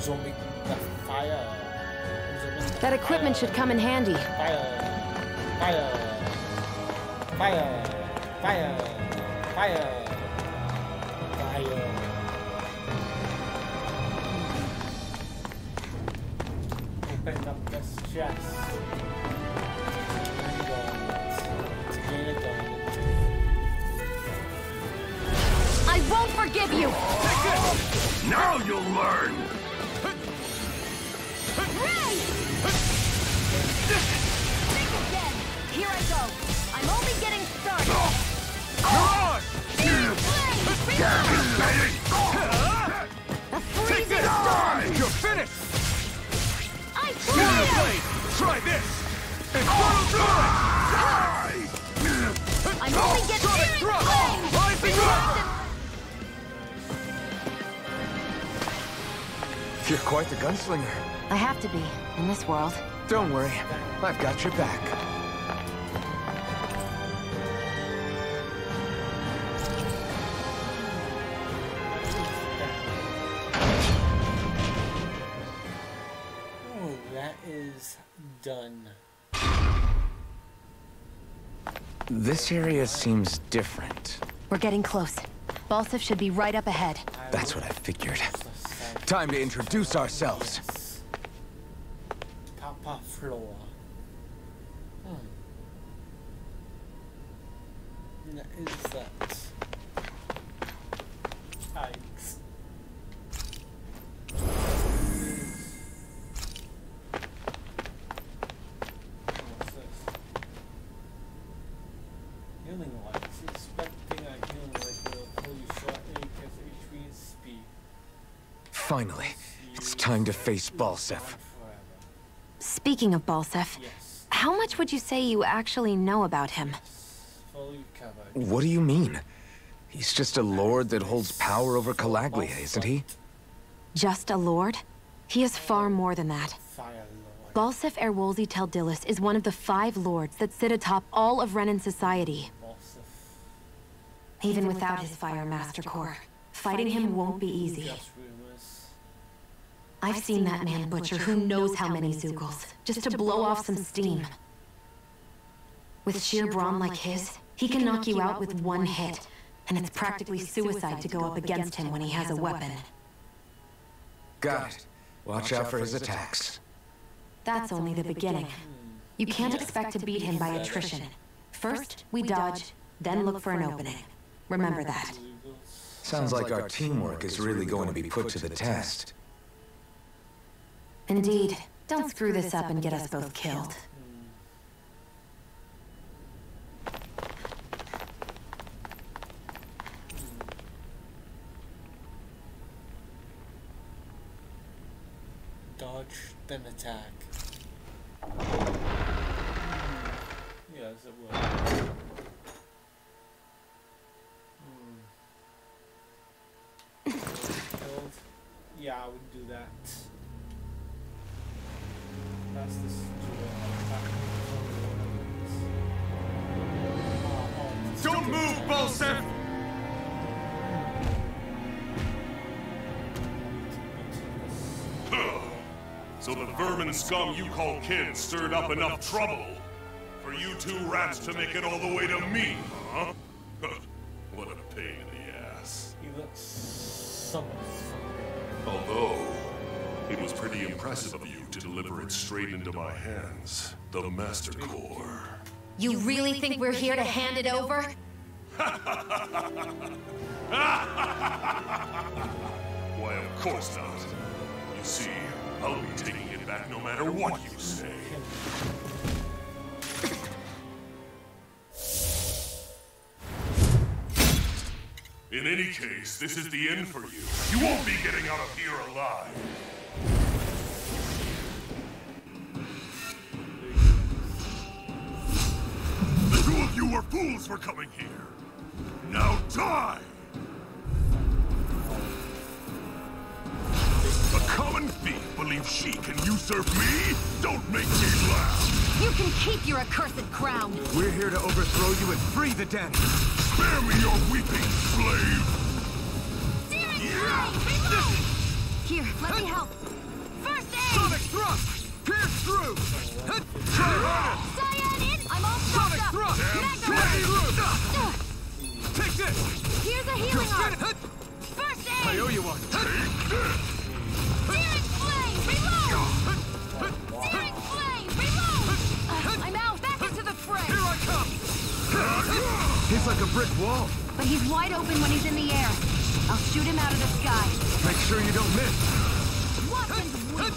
Zombie, the fire. That equipment should come in handy. Fire, fire, fire, fire, fire, fire. Open up this chest. I won't forgive you! Now you'll learn! Think again! Here I go! I'm only getting started! A freezing storm! You're finished! I tried! Try this! Infernal Druid! I'm only getting You're quite the gunslinger. I have to be, in this world. Don't worry, I've got your back. Oh, that is done. This area seems different. We're getting close. Balsif should be right up ahead. That's what I figured. Time to introduce ourselves. Papa Floor. That is that. Yikes. What's this? Healing lights. Expecting a healing light will pull you short and gives HP and speed. Finally, it's time to face Balsif. Speaking of Balsif, Yes. how much would you say you actually know about him? Fully covered. What do you mean? He's just a lord that holds power over Calaglia, isn't he? Just a lord? He is far more than that. Fire Lord. Balsif Erwolzi Teldilis is one of the 5 lords that sit atop all of Renan society. Balsif. Even without his Fire Master Core, fighting him won't be easy. Just rumors. I've seen that man butcher who knows how many Zeugles, just to blow off some steam. With sheer brawn like his, he can knock you out with one hit, and it's practically suicide to go up against him when he has a weapon. Got it. Watch out for his attacks. That's only the beginning. You can't expect to beat him by attrition. First, we dodge, then look for an opening. Remember that. Sounds like our teamwork is really going to be put to the test. Indeed. Don't screw this up and get us both killed. Dodge, then attack. Yes, it will. Killed. Yeah, I would do that. That's this Don't move, Balsif! So the vermin scum you call kin stirred up enough trouble for you 2 rats to make it all the way to me, huh? What a pain in the ass. He looks somewhat Although, it was pretty impressive of you to deliver it straight into my hands. The Master Core. You really think we're here to hand it over? Why, of course not. You see, I'll be taking it back no matter what you say. In any case, this is the end for you. You won't be getting out of here alive. The two of you were fools for coming here. Now die! A common thief believes she can usurp me? Don't make me laugh! You can keep your accursed crown! We're here to overthrow you and free the den. Spare me your weeping, slave! Here, let me help. First aid! Sonic thrust! Pierce through! Try harder! Cyan in! I'm all Sonic stopped up! thrust! Mega Ray! Take this! Here's a healing arm! First aid! I owe you one. Take this! Searing flame! Reload! Searing flame! Reload! I'm out! Back into the fray! Here I come! He's like a brick wall. But he's wide open when he's in the air. I'll shoot him out of the sky. Make sure you don't miss. Watson's weak!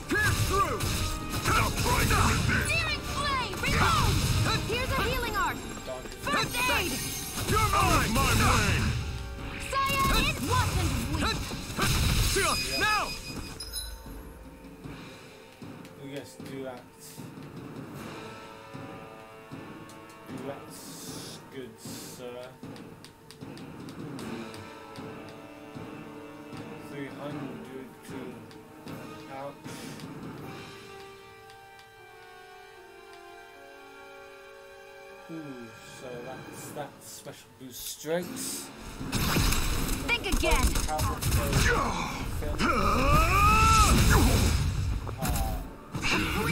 Pierce through! Stop trying to resist! Searing flame! Reload! Here's a healing art! First aid! You're Out of my way! Cyan in! Watson's weak! Now! Yes, do that. Do that, good sir. 300 to ouch. Ooh, so that's that special boost strength. Think again!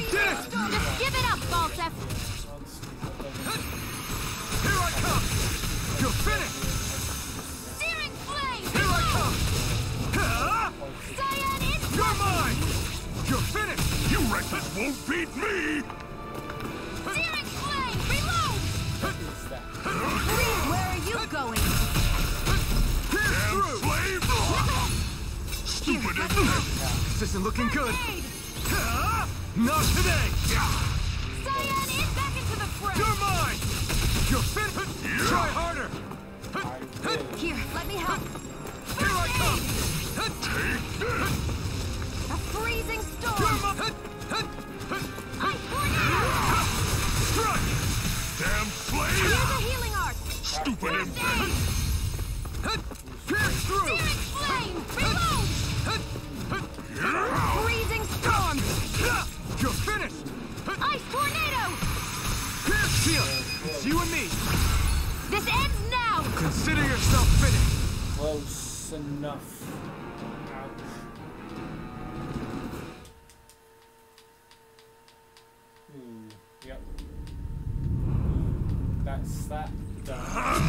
Just give it up, Balsef! Here I come! You're finished! Searing flame! Here I come! Cyan in! You're mine! You're finished! You wretches won't beat me! Searing flame! Reload! Where are you going? Pierce through! Slave! Stupid idiot! This isn't looking good. Aid! Not today! Cyan in! Back into the fray! You're mine! You're finished! Try harder! Here, let me help! Here I come! Take this! A freezing storm! You're mine! Ice tornado! Strike! Damn slave! Here's a healing art! Stupid First imbecile! aid! Pierce through! Searing flame! Reload! Freezing storm! You're finished! Ice tornado! Pierce shield! It's you and me! This ends now! Consider yourself finished! Close enough. Ouch. Ooh, yep. That's that done.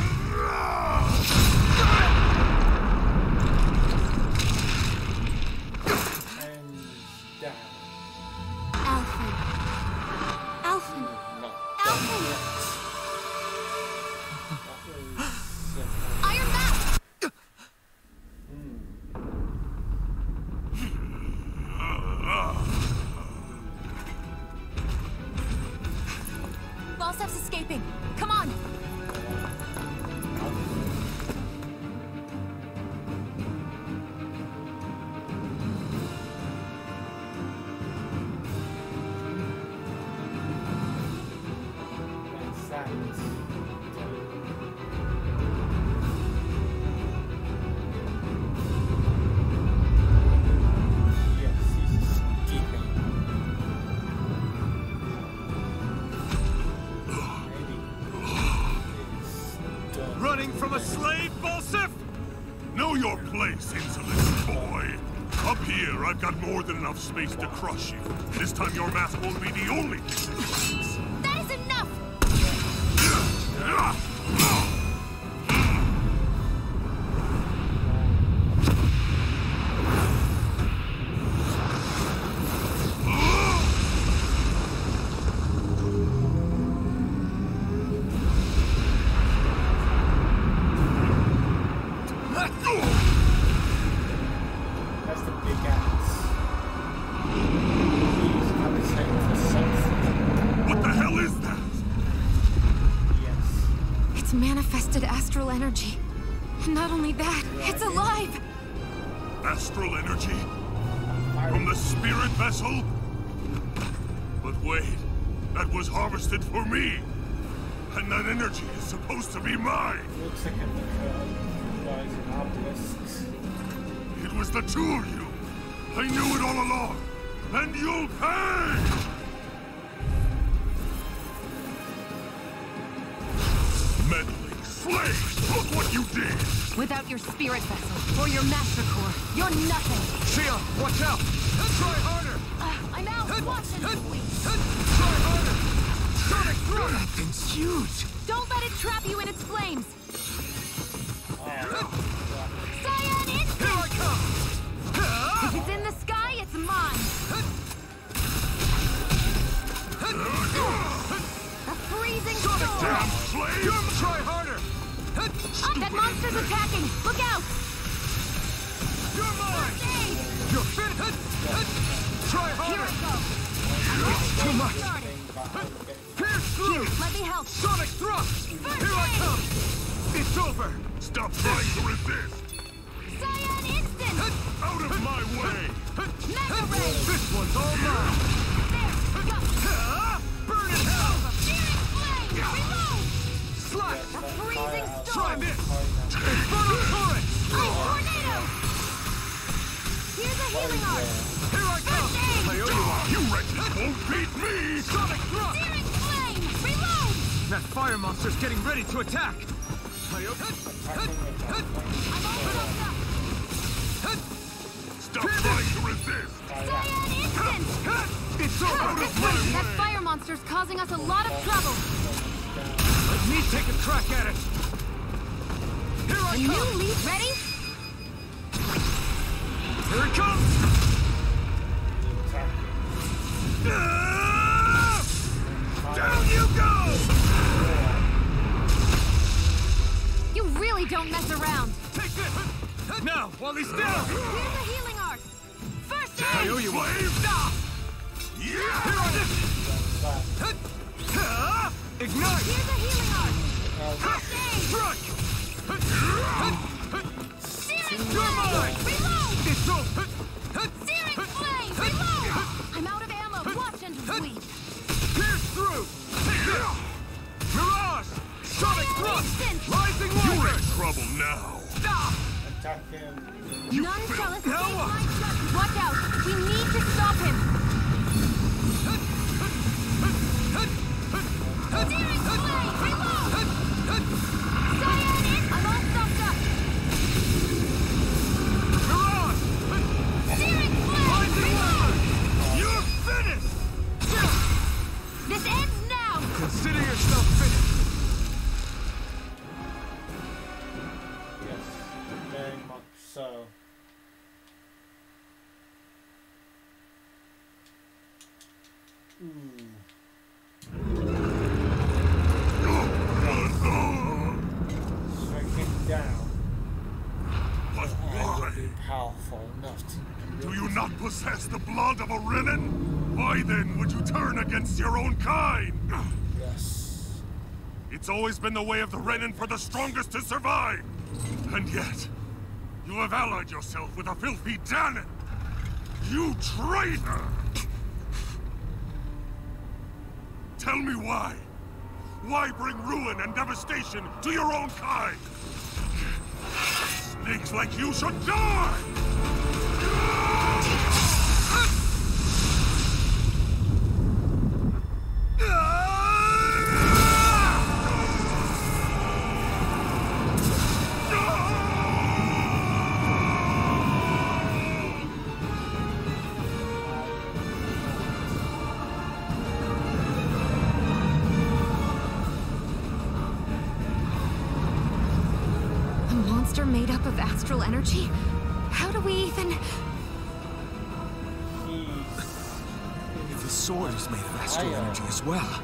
And down. Alfred. Alfred. Not Alfred. done yet. That was Iron Mask! Balsef's escaping. Come on! that's that. Yes, he's escaping. Running from a slave, Balsef? Know your place, insolent boy! Up here, I've got more than enough space to crush you. This time your mask won't be the only thing that shakes. That is enough! Let go! It's manifested astral energy. And not only that, it's alive! Astral energy? From the spirit vessel? But wait, that was harvested for me! And that energy is supposed to be mine! Looks like an obelisk. It was the two of you! I knew it all along! And you'll pay! Meddling slaves! Look what you did! Without your spirit vessel, or your master core, you're nothing! Shia, watch out! Try harder! I'm out! Watch and please! Try harder! Sonic throw! That thing's huge! Don't let it trap you in its flames! Cyan instant! Here I come! If it's in the sky, it's mine! A freezing storm! Damn slave! Try harder! That monster's attacking! Look out! You're mine! First aid! You're finished! Try Here harder! I go! Too much! Started. Pierce through! Let me help! Sonic thrust! Here I come! It's over! Stop trying to resist! Cyan instant! Out of my way! Mega ray! This one's all mine! There! Go! Burn in hell! Searing flame! Reload! Slash! A freezing Try storm! this! Inferno torrent! Ice tornado! Here's a healing art! Here I come! First aid! I owe you one! You wretches won't beat me! Sonic thrust! Searing flame! Reload! That fire monster's getting ready to attack! I'm all crossed up! Stop trying to resist! Cyan instant! It's over! This way! That fire monster's causing us a lot of trouble! Let me take a crack at it! Here I A new come! leaf ready? Here it comes! Down you go! You really don't mess around! Take this! Now, while he's down! Here's a healing art! First I aid! owe you one! Here it is! Ignite! Here's a healing art! First aid! Strike! Searing You're flame! mine! Reload! It's over! Searing flame! Reload! I'm out of ammo! Watch and bleed! Pierce through! Mirage! Sonic thrust! Instant! Rising You're wonder! in trouble now! Attack him. None shall escape my judgment! Watch out! We need to stop him! Searing flame! Reload! Cyan in! I'm all stopped up! Mirage! Searing flame! Rising Reload! wonder! You're finished! This ends now! Consider yourself finished! Yes, very much so. Striking down. But I will why? be powerful enough to... Do you not possess the blood of a Renan? Why then would you turn against your own kind? Yes. It's always been the way of the Renan for the strongest to survive! And yet, you have allied yourself with a filthy Danon! You traitor! Tell me why? Why bring ruin and devastation to your own kind? Snakes like you should die! A monster made up of astral energy? How do we even... If the sword is made of astral Fire. energy as well.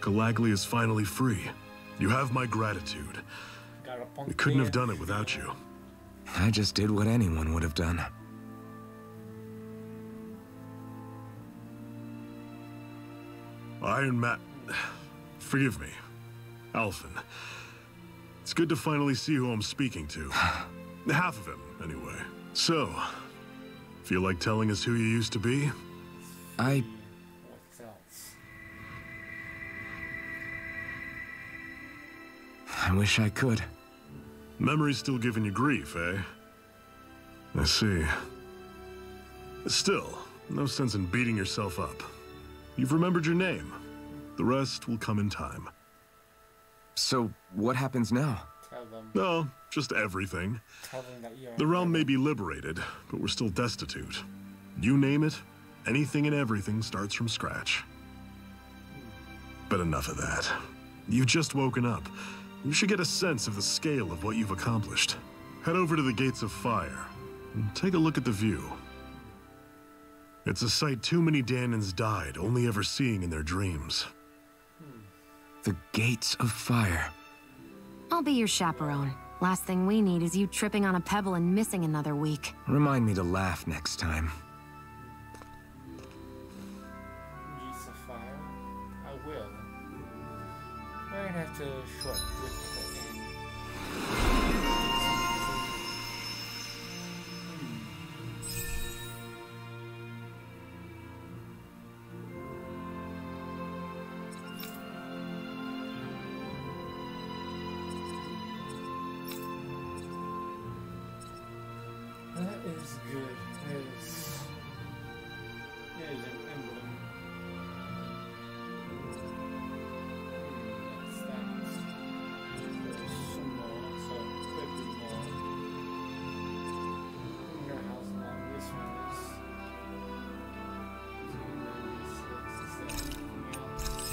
Galagly is finally free. You have my gratitude. We couldn't have done it without you. I just did what anyone would have done. Iron Man... Forgive me. Alphen. It's good to finally see who I'm speaking to. Half of him, anyway. So, feel like telling us who you used to be? I wish I could. Memory's still giving you grief, eh? I see. Still, no sense in beating yourself up. You've remembered your name. The rest will come in time. So, what happens now? Tell them. No, just everything. Tell them that you're The realm may be liberated, but we're still destitute. You name it, anything and everything starts from scratch. But enough of that. You've just woken up. You should get a sense of the scale of what you've accomplished. Head over to the Gates of Fire and take a look at the view. It's a sight too many Dahnans died only ever seeing in their dreams. The Gates of Fire. I'll be your chaperone. Last thing we need is you tripping on a pebble and missing another week. Remind me to laugh next time. Gates of Fire? I will. Might have to short with the end. That is good. That is an emblem. What's that? There's some more, so could be more. I wonder how long this one is. 296. Is there anything else?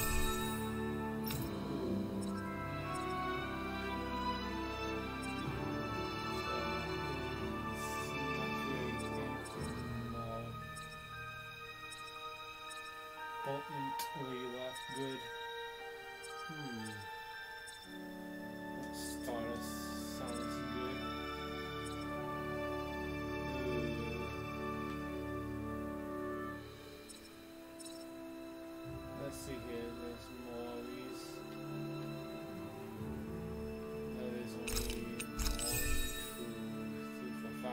Leela, good. Stardust sounds good. Let's see here, there's more of these. There's only 1, 2, 3, 4, 5.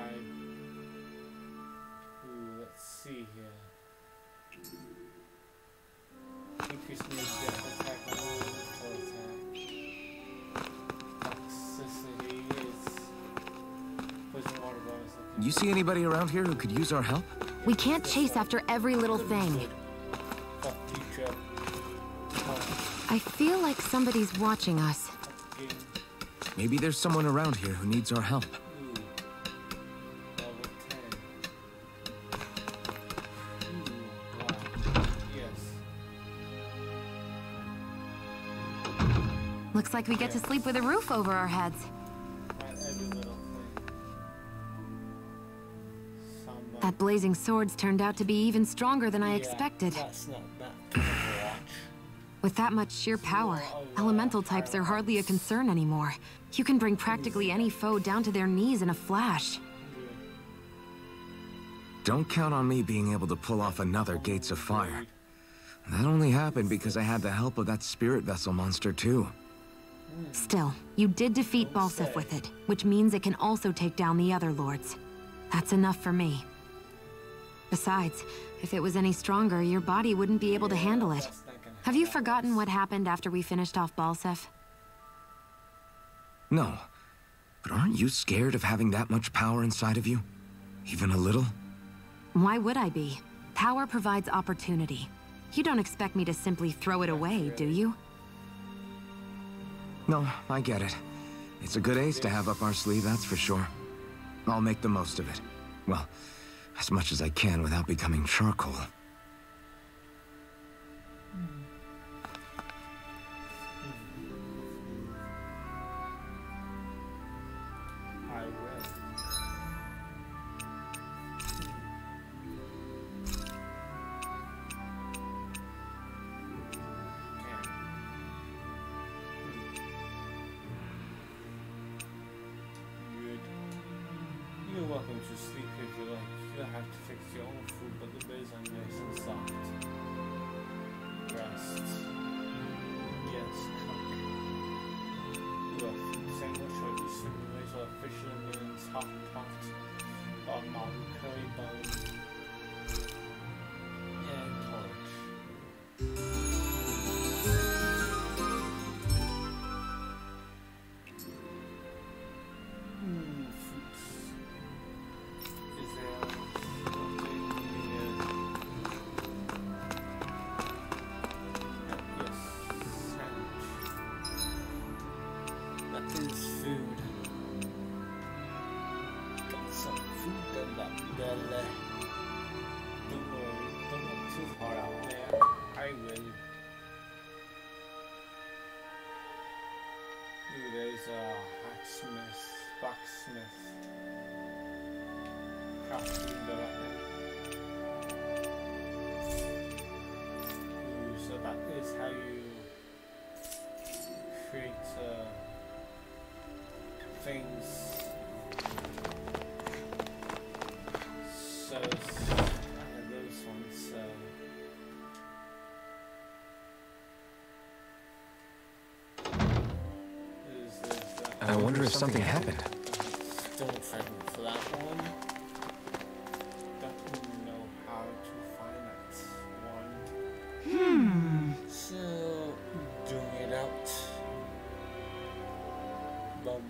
Let's see here. Increase new death attack on all attack. Toxicity is poison water bonus. You see anybody around here who could use our help? We can't chase after every little thing. Fuck you, Trip. I feel like somebody's watching us. Maybe there's someone around here who needs our help. Looks like we get to sleep with a roof over our heads. That blazing sword's turned out to be even stronger than I expected. That's not bad. With that much sheer power, elemental types are hardly a concern anymore. You can bring practically any foe down to their knees in a flash. Don't count on me being able to pull off another Gates of Fire. That only happened because I had the help of that spirit vessel monster too. Still, you did defeat Balseph with it, which means it can also take down the other lords. That's enough for me. Besides, if it was any stronger, your body wouldn't be able to handle it. Have you forgotten what happened after we finished off Balseph? No. But aren't you scared of having that much power inside of you? Even a little? Why would I be? Power provides opportunity. You don't expect me to simply throw it away, do you? No, I get it. It's a good ace to have up our sleeve, that's for sure. I'll make the most of it. Well, as much as I can without becoming charcoal. I will. welcome to sleep if you like. You'll have to fix your own food, but the beds are nice and soft. Rest. Yes, cook. You have sandwich or you simulate or fish in hot pot or mountain curry bun and porridge. Fruits. Is there something here? Yes, sandwich. That is food. Got some food in that belly. Don't worry, don't look too far out there. I will. Ooh, there's a hacksmith, blacksmith. Craft window right there. Ooh, so that is how you create things. So those ones. I wonder if something happened. Still excited for that one. Don't know how to find that one. So doing it out. Bum.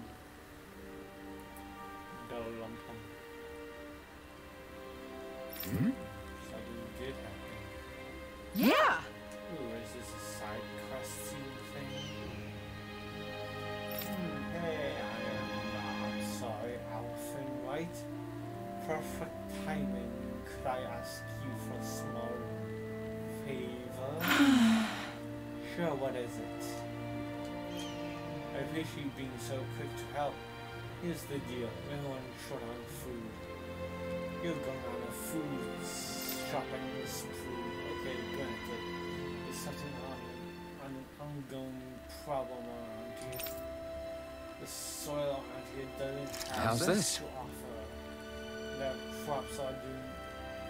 Something did happen. Yeah! Ooh, is this a side questing thing? Hey, I'm sorry, Alphen, right? Perfect timing. Could I ask you for a small favor? Sure, what is it? I appreciate you being so quick to help. Here's the deal, we're running short on food. You're going on a food shopping spree. Okay, granted. There's something on an ongoing problem around here. The soil around here doesn't have How's this? to offer. Their crops are doing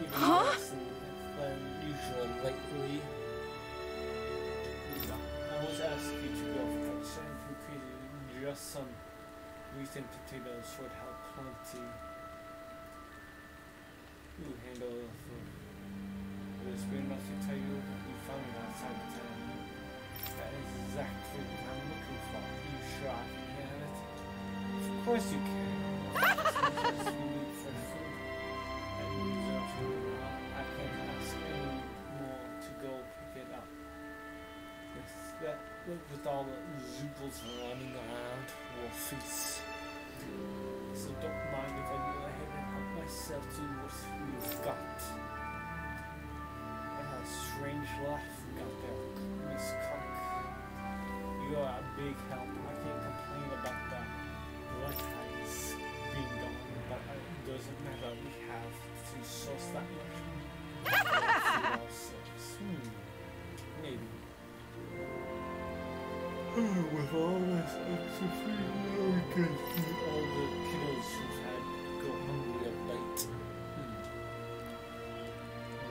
even worse than usual lately. I was asking you to go for some food, just some wheat and potatoes would help plenty. You handle the food. There's been enough to tell you we found it outside the town. That is exactly what I'm looking for. Are you sure I can handle it? Of course you can. As we need for food. And we deserve to do well. I can't ask any more to go pick it up. With all the zooples running around, we'll feast. So don't mind if I go ahead and help myself to what we've got. What a strange laugh we got there, Miss Cook. You are a big help. I can't complain about that. Blood heights being gone, but it doesn't matter. We have to source that much. Maybe. With all this extra food, we can feed all the kiddos who've had go hungry of late.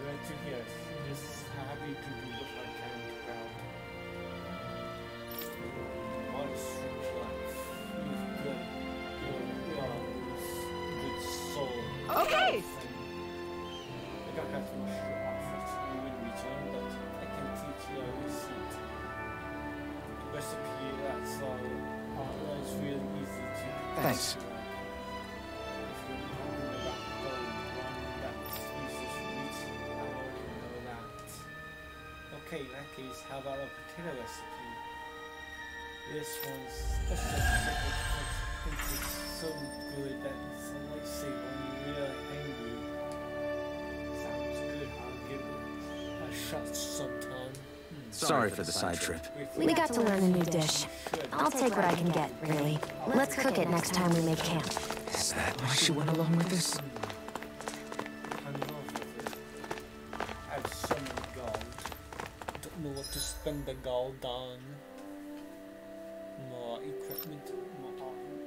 Glad to hear it. Just happy to do what I can to help. What a strange life. You've got good soul. Okay! I don't have much to offer to you in return, but I can teach you a receipt. Recipe, that's all. That's really easy to. Thanks. If you're talking about the one that uses wheat, I already know that. Okay, in that case, how about a potato recipe? This one's it's so good that it's a lifesaver when you're really hungry. Sounds good. I'll give it a shot sometime. Sorry for the side trip. We got to learn a new dish. I'll take what I can get, really. Let's cook it next time we make camp. Is that why she went along with this? I've summoned gold. Don't know what to spend the gold on. More equipment, more armor.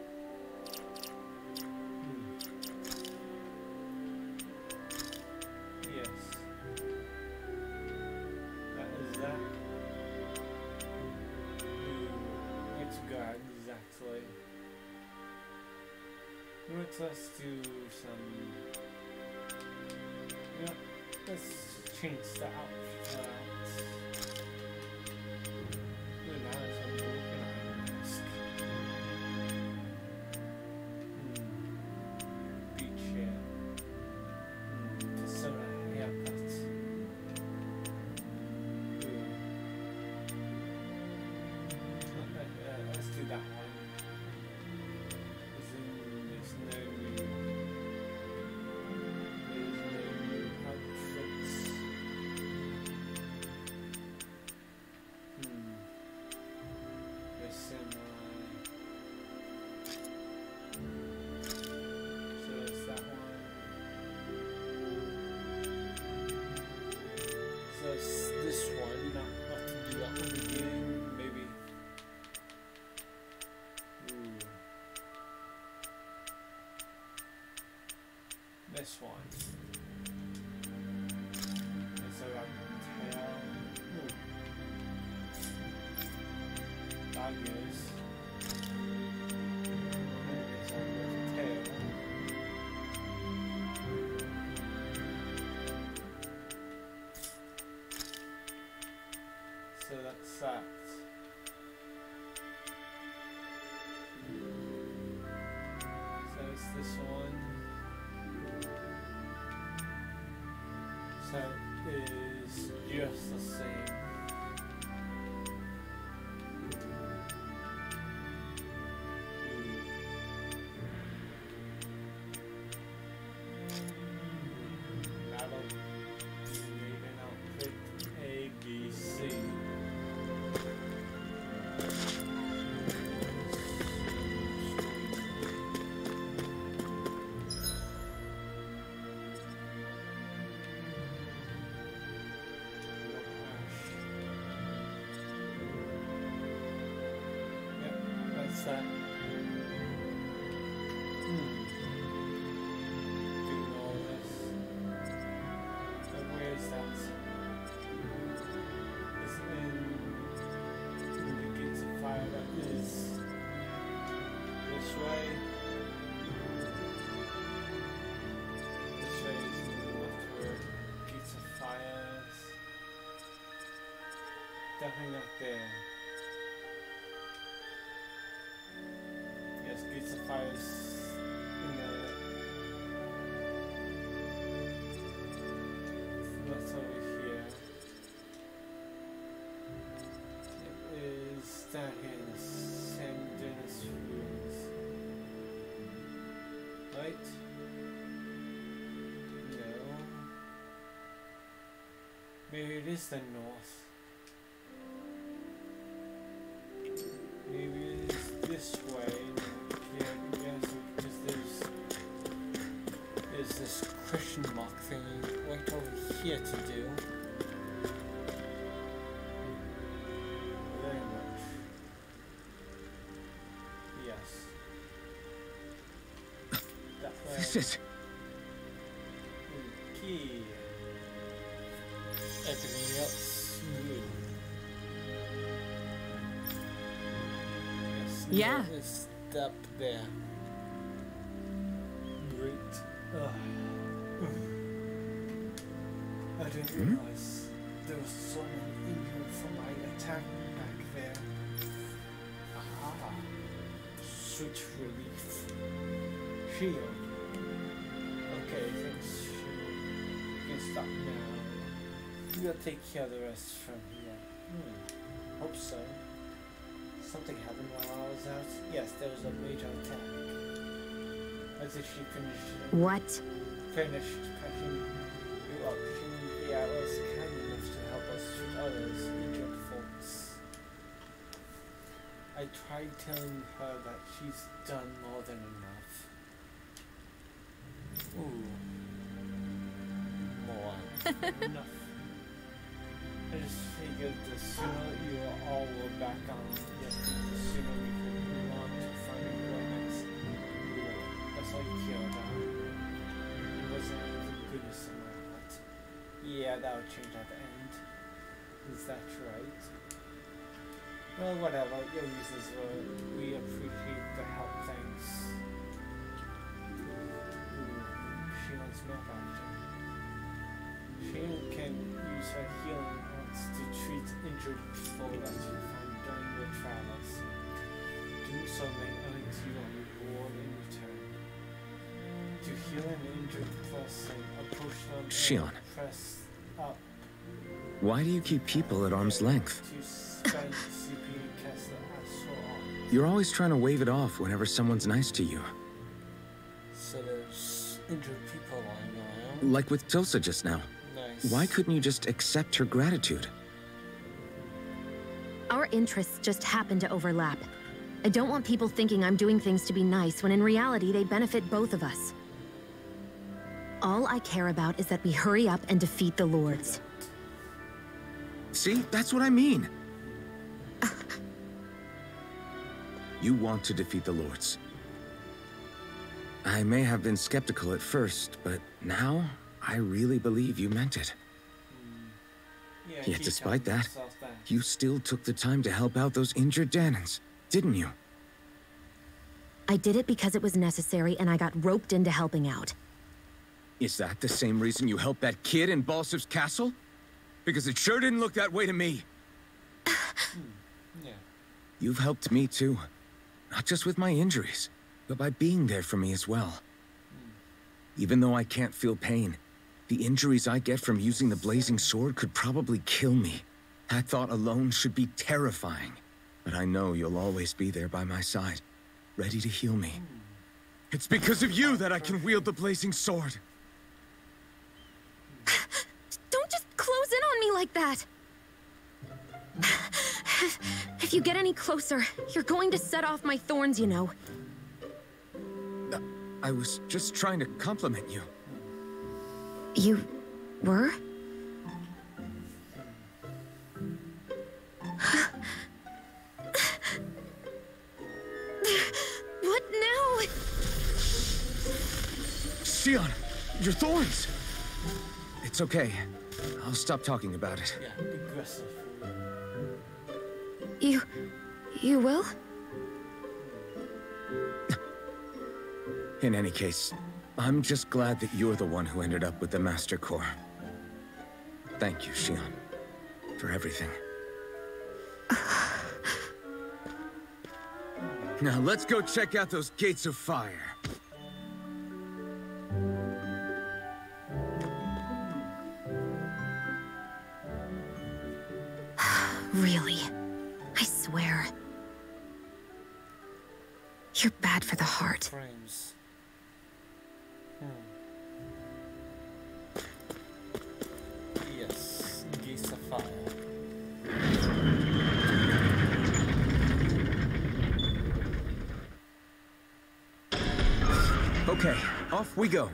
Let's do some. Yeah, let's change the outfit. Now it's a broken iron mask. Beach hair. Persona haircut. Let's do that one. There's no new outfits. They're semi. So there's that one. So it's this one, not to do that one again, maybe. This one. And so like tail. Daggers. It's on the tail. So that's that. So it's this one. So it is just the same. That'll need an outfit A, B, C. That doing all this. So where is that? It's in the Gates of Fire. That is this way. This way is north where Gates of Fire is. Definitely not there. Yes, Gates of Fire is in the. That's over here. It is down here in the San Dennis ruins. Right? No. Maybe it is the north. Maybe it is this way. Yeah, because there's this question mark thing right over here to do. Very much. Yes. That way. This is... Okay. Everything else smooth. Yeah. Step there. Great. I didn't realize there was someone injured from my attack back there. Aha. Sweet relief. Shield. Okay, thanks, Shield. You can stop now. We'll take care of the rest from here. Hope so. Something happened while I was out. Yes, there was a major attack. As if she finished. What? Finished patching you up. She was kind enough to help us treat others, injured folks. I tried telling her that she's done more than enough. Ooh. More. Enough. I just figured the sooner you all were back on yesterday, the sooner we could move on to finding your next war. That's all you care about. It wasn't the goodness of my heart. Yeah, that'll change at the end. Is that right? Well, whatever. Your reasons were. We appreciate the help, thanks. Shion's map acting. Shion can use her healing arts to treat injured people that you find during your travels. Doing so may earn you a reward in return. To heal an injured person, approach them Shion. and press up. Why do you keep people at arm's length? To spend CP and cast the astral arm. You're always trying to wave it off whenever someone's nice to you. So there's injured people lying around. Like with Tilsa just now. Nice. Why couldn't you just accept her gratitude? Our interests just happen to overlap. I don't want people thinking I'm doing things to be nice when in reality they benefit both of us. All I care about is that we hurry up and defeat the Lords. See, that's what I mean. You want to defeat the Lords. I may have been skeptical at first, but now I really believe you meant it. Yeah, Yet keep despite telling that, yourself that. you still took the time to help out those injured Dahnans, didn't you? I did it because it was necessary and I got roped into helping out. Is that the same reason you helped that kid in Balsev's castle? Because it sure didn't look that way to me. Yeah. You've helped me too. Not just with my injuries, but by being there for me as well. Even though I can't feel pain, the injuries I get from using the blazing sword could probably kill me. That thought alone should be terrifying. But I know you'll always be there by my side, ready to heal me. It's because of you that I can wield the blazing sword. Don't just close in on me like that! If you get any closer, you're going to set off my thorns, you know. I was just trying to compliment you. You were? What now? Shion, your thorns! It's okay. I'll stop talking about it. Yeah, aggressive. You will? In any case, I'm just glad that you're the one who ended up with the Master Core. Thank you, Shion, for everything. Now let's go check out those gates of fire. Really? I swear. You're bad for the heart. Frames. Yes, gates of fire. Okay, off we go.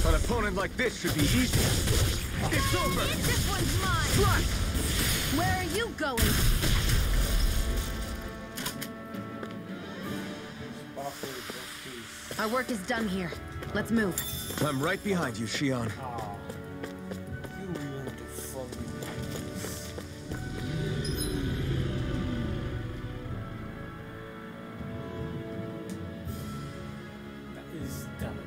An opponent like this should be easy. It's over! This one's mine! Run! Where are you going? Our work is done here. Let's move. I'm right behind you, Shion. You ruined it for me. That is done.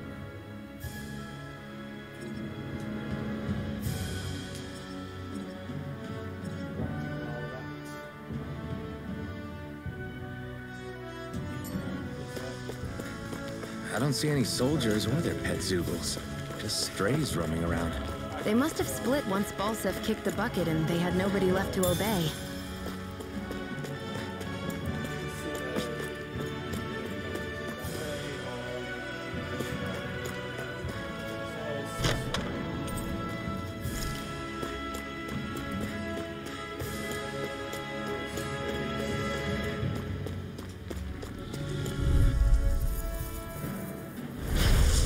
I don't see any soldiers or their pet Zoogles. Just strays roaming around. They must have split once Balsev kicked the bucket and they had nobody left to obey.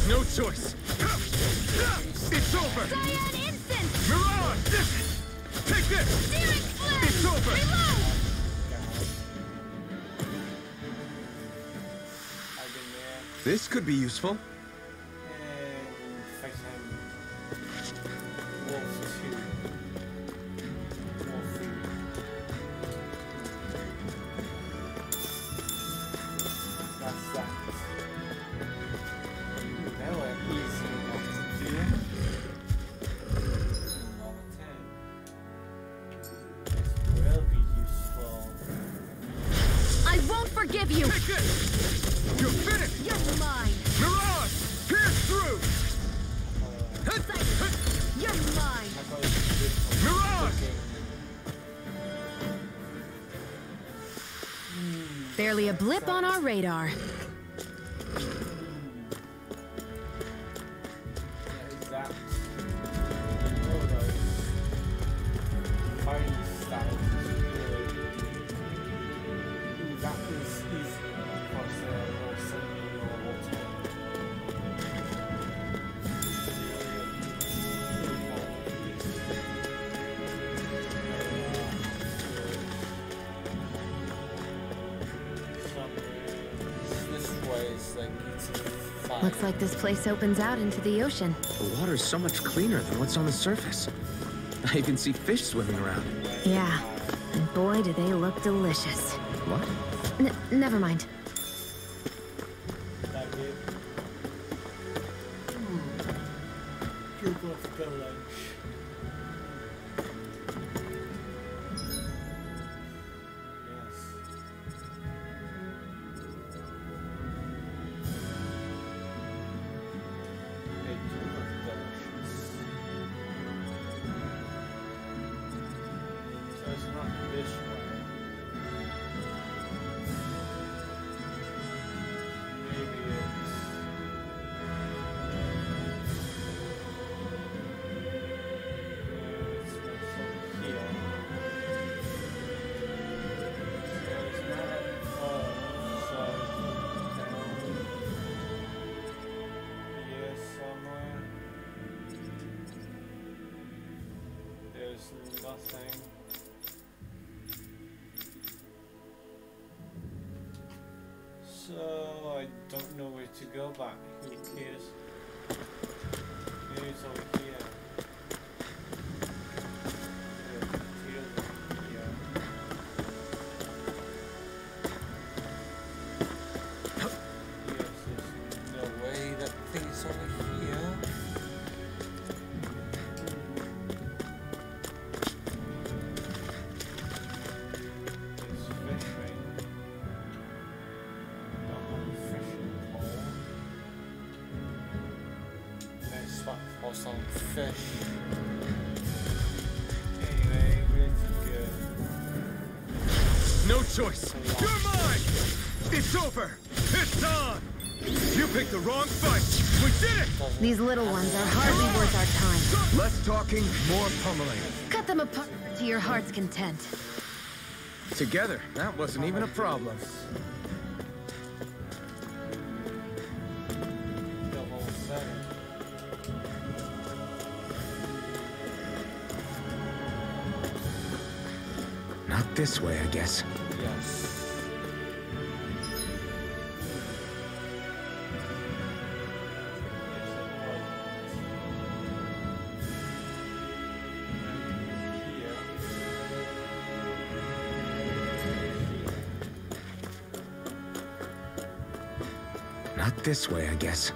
No choice. It's over. Cyan Instant! Mirage! Take this! Searing Flame! It's over. Reload! I've been there. This could be useful. forgive you! Take this! You're finished! You're mine! Mirage! Pierce through! You're mine! Mirage! Barely a blip on our radar. Looks like this place opens out into the ocean. The water's so much cleaner than what's on the surface. I even see fish swimming around. Yeah, and boy do they look delicious. What? Never mind. Nothing. So I don't know where to go back. Who cares? Maybe it's over here. Or some fish. Anyway, where to go? No choice. You're mine! It's over! It's on! You picked the wrong fight! We did it! These little ones are hardly worth our time. Less talking, more pummeling. Cut them apart to your heart's content. Together, that wasn't even a problem. Not this way, I guess. Yes. Not this way, I guess.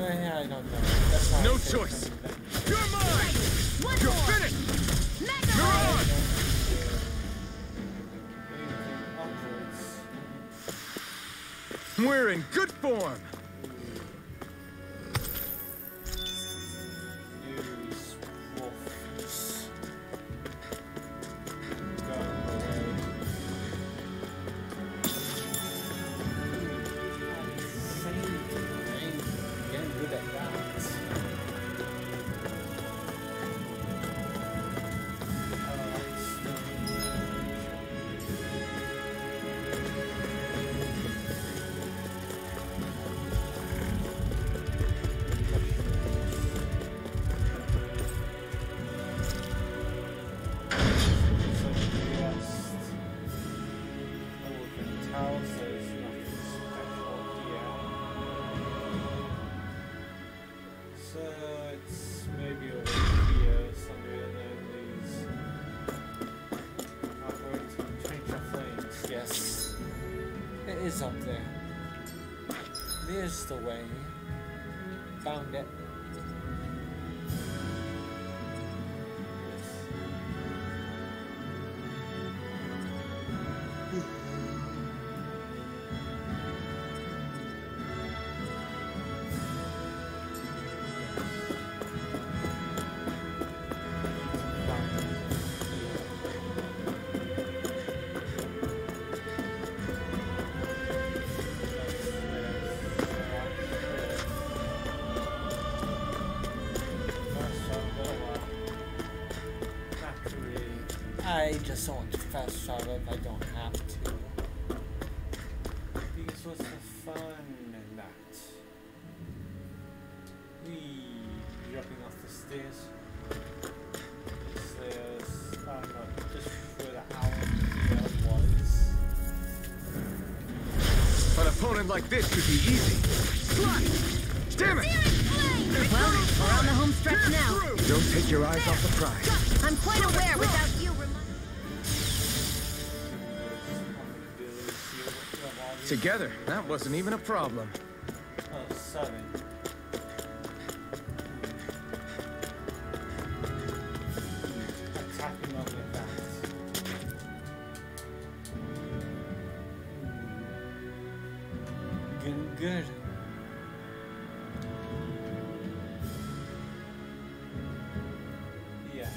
I don't know. No choice. You're mine. You're finished. Mirage. We're in good form. So it's maybe over. is up there. There's the way. Found it. I just don't want to fast travel if I don't have to. Because what's the fun in that? Jumping off the stairs. I don't know, just where the owl was. An opponent like this should be easy. Slide! Damn it! Well, we're on the home stretch now. Don't take your eyes off the prize. I'm quite aware without you Together, that wasn't even a problem. Oh, 7. Attacking on with that. Good. Yes.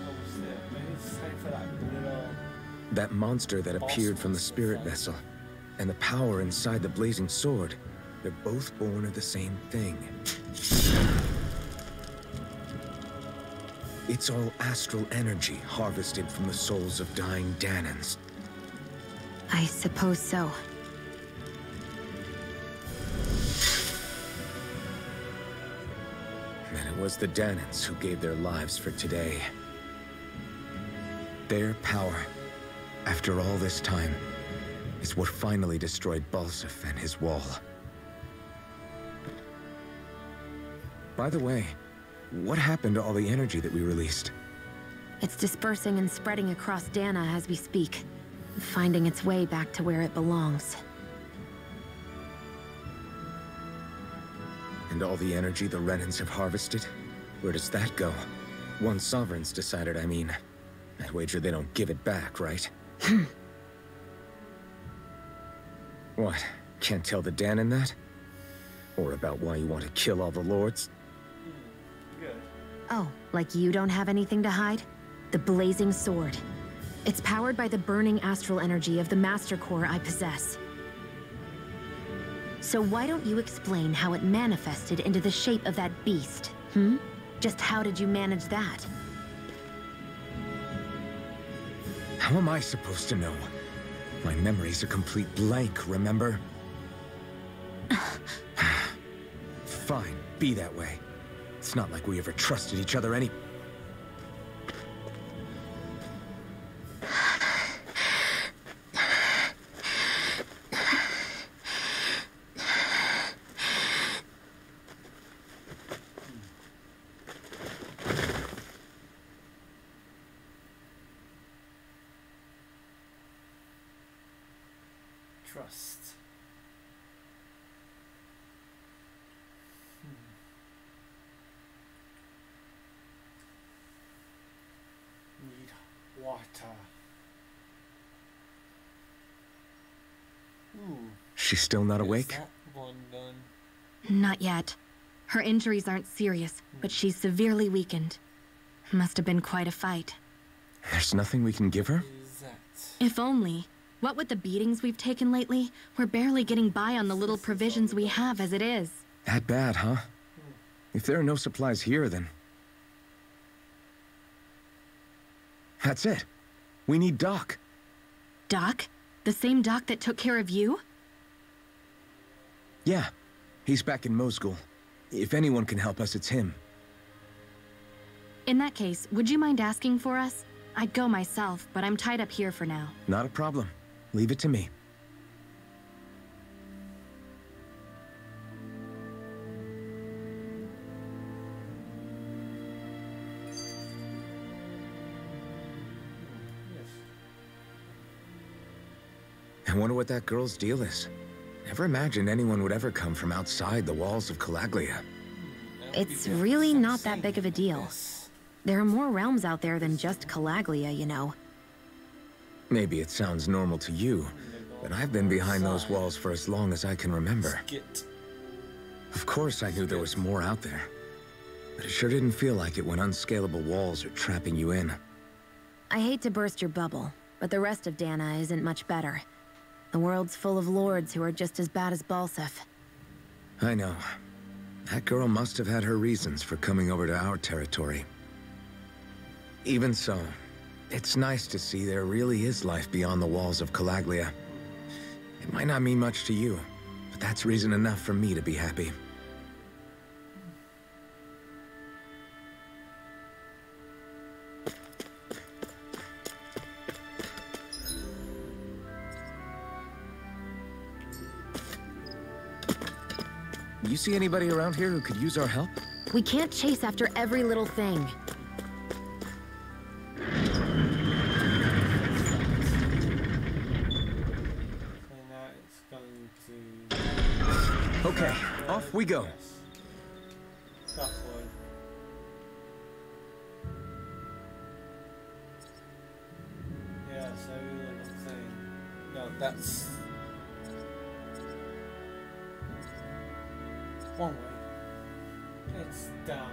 Almost there. Maybe it's time for that little... That monster that appeared from the spirit vessel, and the power inside the blazing sword, they're both born of the same thing. It's all astral energy harvested from the souls of dying Dahnans. I suppose so. And it was the Dahnans who gave their lives for today. Their power, after all this time, is what finally destroyed Balseph and his wall. By the way, what happened to all the energy that we released? It's dispersing and spreading across Dahna as we speak, finding its way back to where it belongs. And all the energy the Renans have harvested? Where does that go? Once Sovereign's decided, I mean. I wager they don't give it back, right? What? Can't tell the Dahnan that? Or about why you want to kill all the lords? Good. Oh, like you don't have anything to hide? The Blazing Sword. It's powered by the burning astral energy of the Master Core I possess. So why don't you explain how it manifested into the shape of that beast, Just how did you manage that? How am I supposed to know? My memory's a complete blank, remember? Fine, be that way. It's not like we ever trusted each other any... Trust. Need water. Ooh. She's still not awake? That one done? Not yet. Her injuries aren't serious, but she's severely weakened. Must have been quite a fight. There's nothing we can give her? Is that? If only. What with the beatings we've taken lately, we're barely getting by on the little provisions we have as it is. That bad, huh? If there are no supplies here, then... That's it. We need Doc. Doc? The same Doc that took care of you? Yeah. He's back in Mosgul. If anyone can help us, it's him. In that case, would you mind asking for us? I'd go myself, but I'm tied up here for now. Not a problem. Leave it to me. Yes. I wonder what that girl's deal is. Never imagined anyone would ever come from outside the walls of Calaglia. It's really not that big of a deal. There are more realms out there than just Calaglia, you know. Maybe it sounds normal to you, but I've been behind those walls for as long as I can remember. Of course I knew there was more out there, but it sure didn't feel like it when unscalable walls are trapping you in. I hate to burst your bubble, but the rest of Dana isn't much better. The world's full of lords who are just as bad as Balseph. I know. That girl must have had her reasons for coming over to our territory. Even so, it's nice to see there really is life beyond the walls of Calaglia. It might not mean much to you, but that's reason enough for me to be happy. You see anybody around here who could use our help? We can't chase after every little thing. Okay, off we go. Yeah, so little thing. No, that's one way. It's down.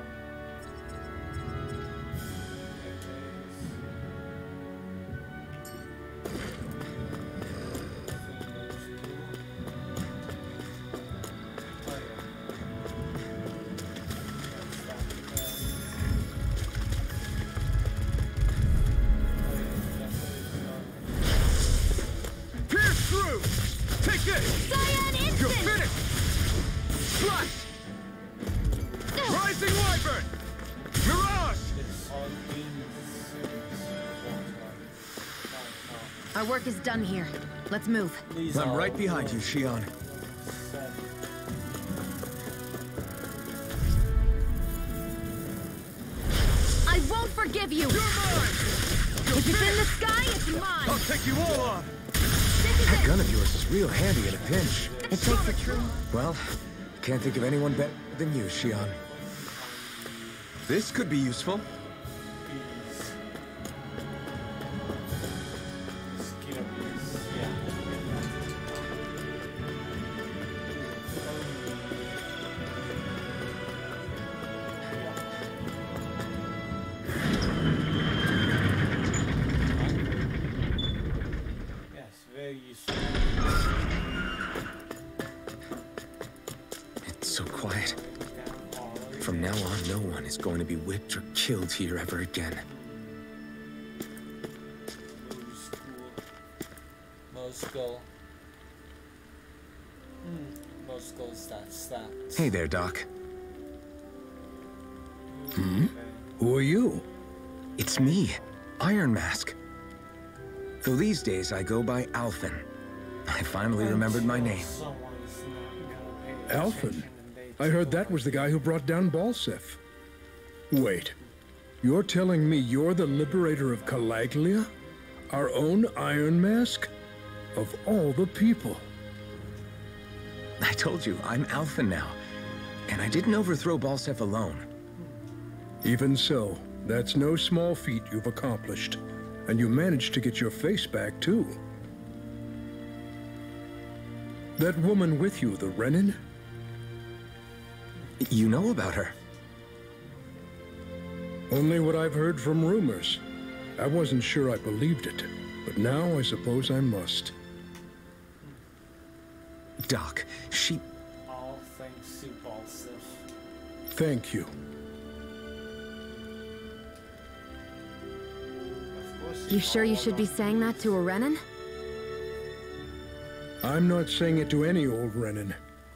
Our work is done here. Let's move. I'm right behind you, Shionne. I won't forgive you! You're mine! If it's in the sky, it's mine! I'll take you all on! That gun of yours is real handy at a pinch. It takes a true... Well, can't think of anyone better than you, Shionne. This could be useful. From now on, no one is going to be whipped or killed here ever again. Moscow. Moscow's that. Hey there, Doc. Who are you? It's me, Iron Mask. Though these days I go by Alphen. I finally remembered my name. Alphen? I heard that was the guy who brought down Balseph. Wait, you're telling me you're the liberator of Calaglia? Our own Iron Mask? Of all the people. I told you, I'm Alphen now. And I didn't overthrow Balseph alone. Even so, that's no small feat you've accomplished. And you managed to get your face back, too. That woman with you, the Renin? You know about her? Only what I've heard from rumors. I wasn't sure I believed it, but now I suppose I must. Doc, she... All thanks to Balseph. Thank you. You sure you should be saying that to a Renin? I'm not saying it to any old Renin.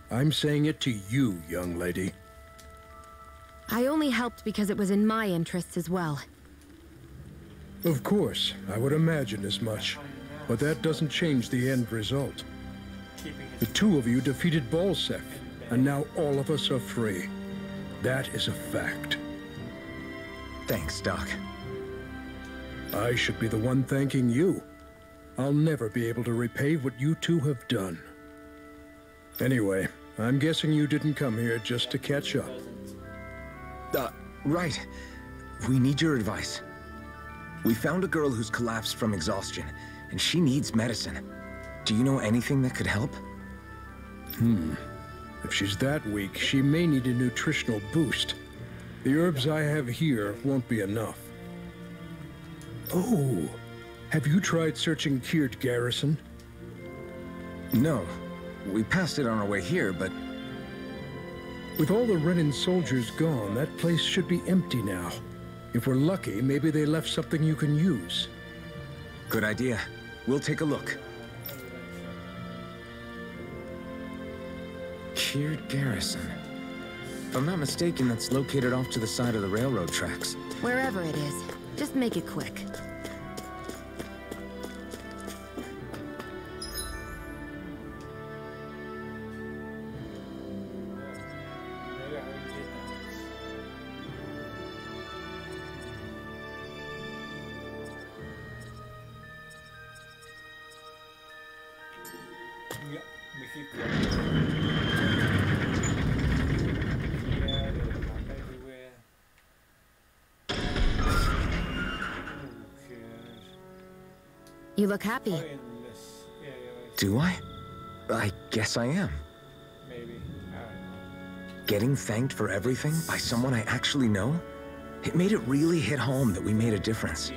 I'm saying it to you, young lady. I only helped because it was in my interests as well. Of course, I would imagine as much. But that doesn't change the end result. The two of you defeated Balseph, and now all of us are free. That is a fact. Thanks, Doc. I should be the one thanking you. I'll never be able to repay what you two have done. Anyway, I'm guessing you didn't come here just to catch up. Right. We need your advice. We found a girl who's collapsed from exhaustion, and she needs medicine. Do you know anything that could help? If she's that weak, she may need a nutritional boost. The herbs I have here won't be enough. Oh, have you tried searching Kirt Garrison? No. We passed it on our way here, but... With all the Renan soldiers gone, that place should be empty now. If we're lucky, maybe they left something you can use. Good idea. We'll take a look. Kirt Garrison. If I'm not mistaken, that's located off to the side of the railroad tracks. Wherever it is, just make it quick. You look happy. Do I? I guess I am. Maybe. Getting thanked for everything by someone I actually know? It made it really hit home that we made a difference.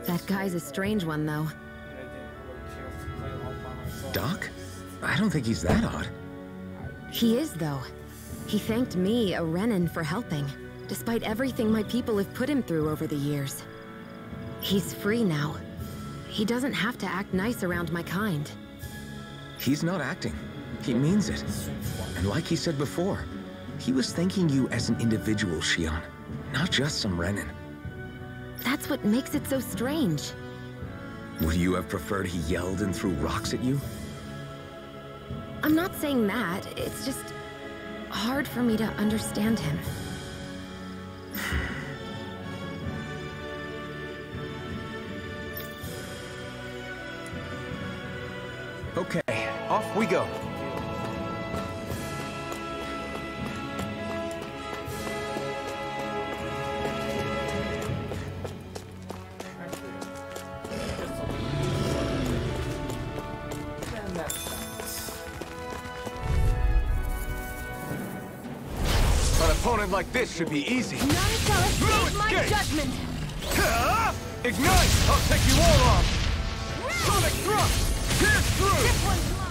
That guy's a strange one, though. Doc? I don't think he's that odd. He is, though. He thanked me, a Renan, for helping, despite everything my people have put him through over the years. He's free now. He doesn't have to act nice around my kind. He's not acting. He means it. And like he said before, he was thanking you as an individual, Shionne, not just some Renan. That's what makes it so strange. Would you have preferred he yelled and threw rocks at you? I'm not saying that. It's just hard for me to understand him. Okay, off we go. An opponent like this should be easy. None shall escape my escape. judgment! Ignite! I'll take you all off! Sonic thrust! Pierce through! This one's mine!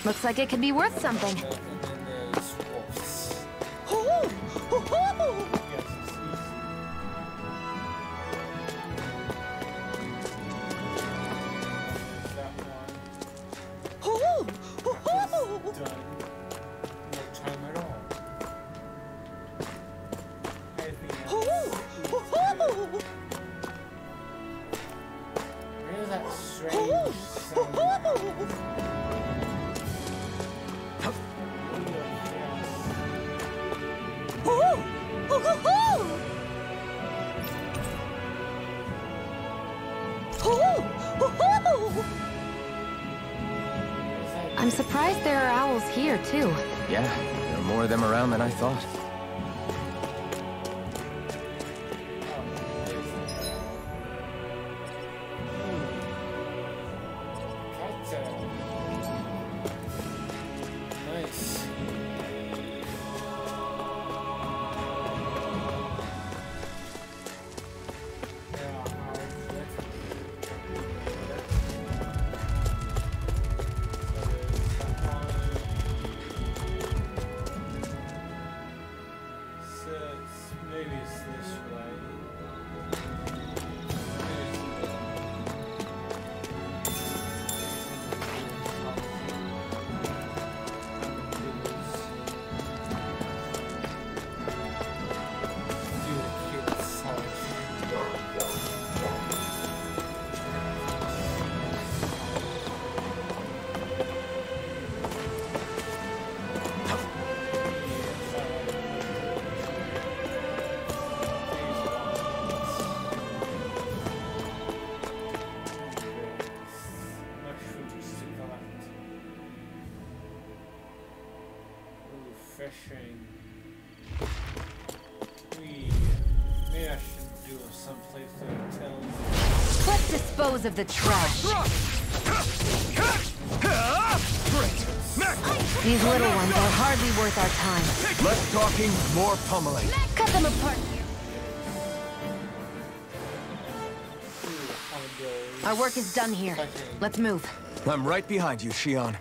Looks like it could be worth something. I'm surprised there are owls here, too. Yeah, there are more of them around than I thought. Nice. fishing. Maybe I should do someplace to tell. Let's dispose of the trash. These little ones are hardly worth our time. Less talking, more pummeling. Cut them apart. Our work is done here. Let's move. I'm right behind you, Shion.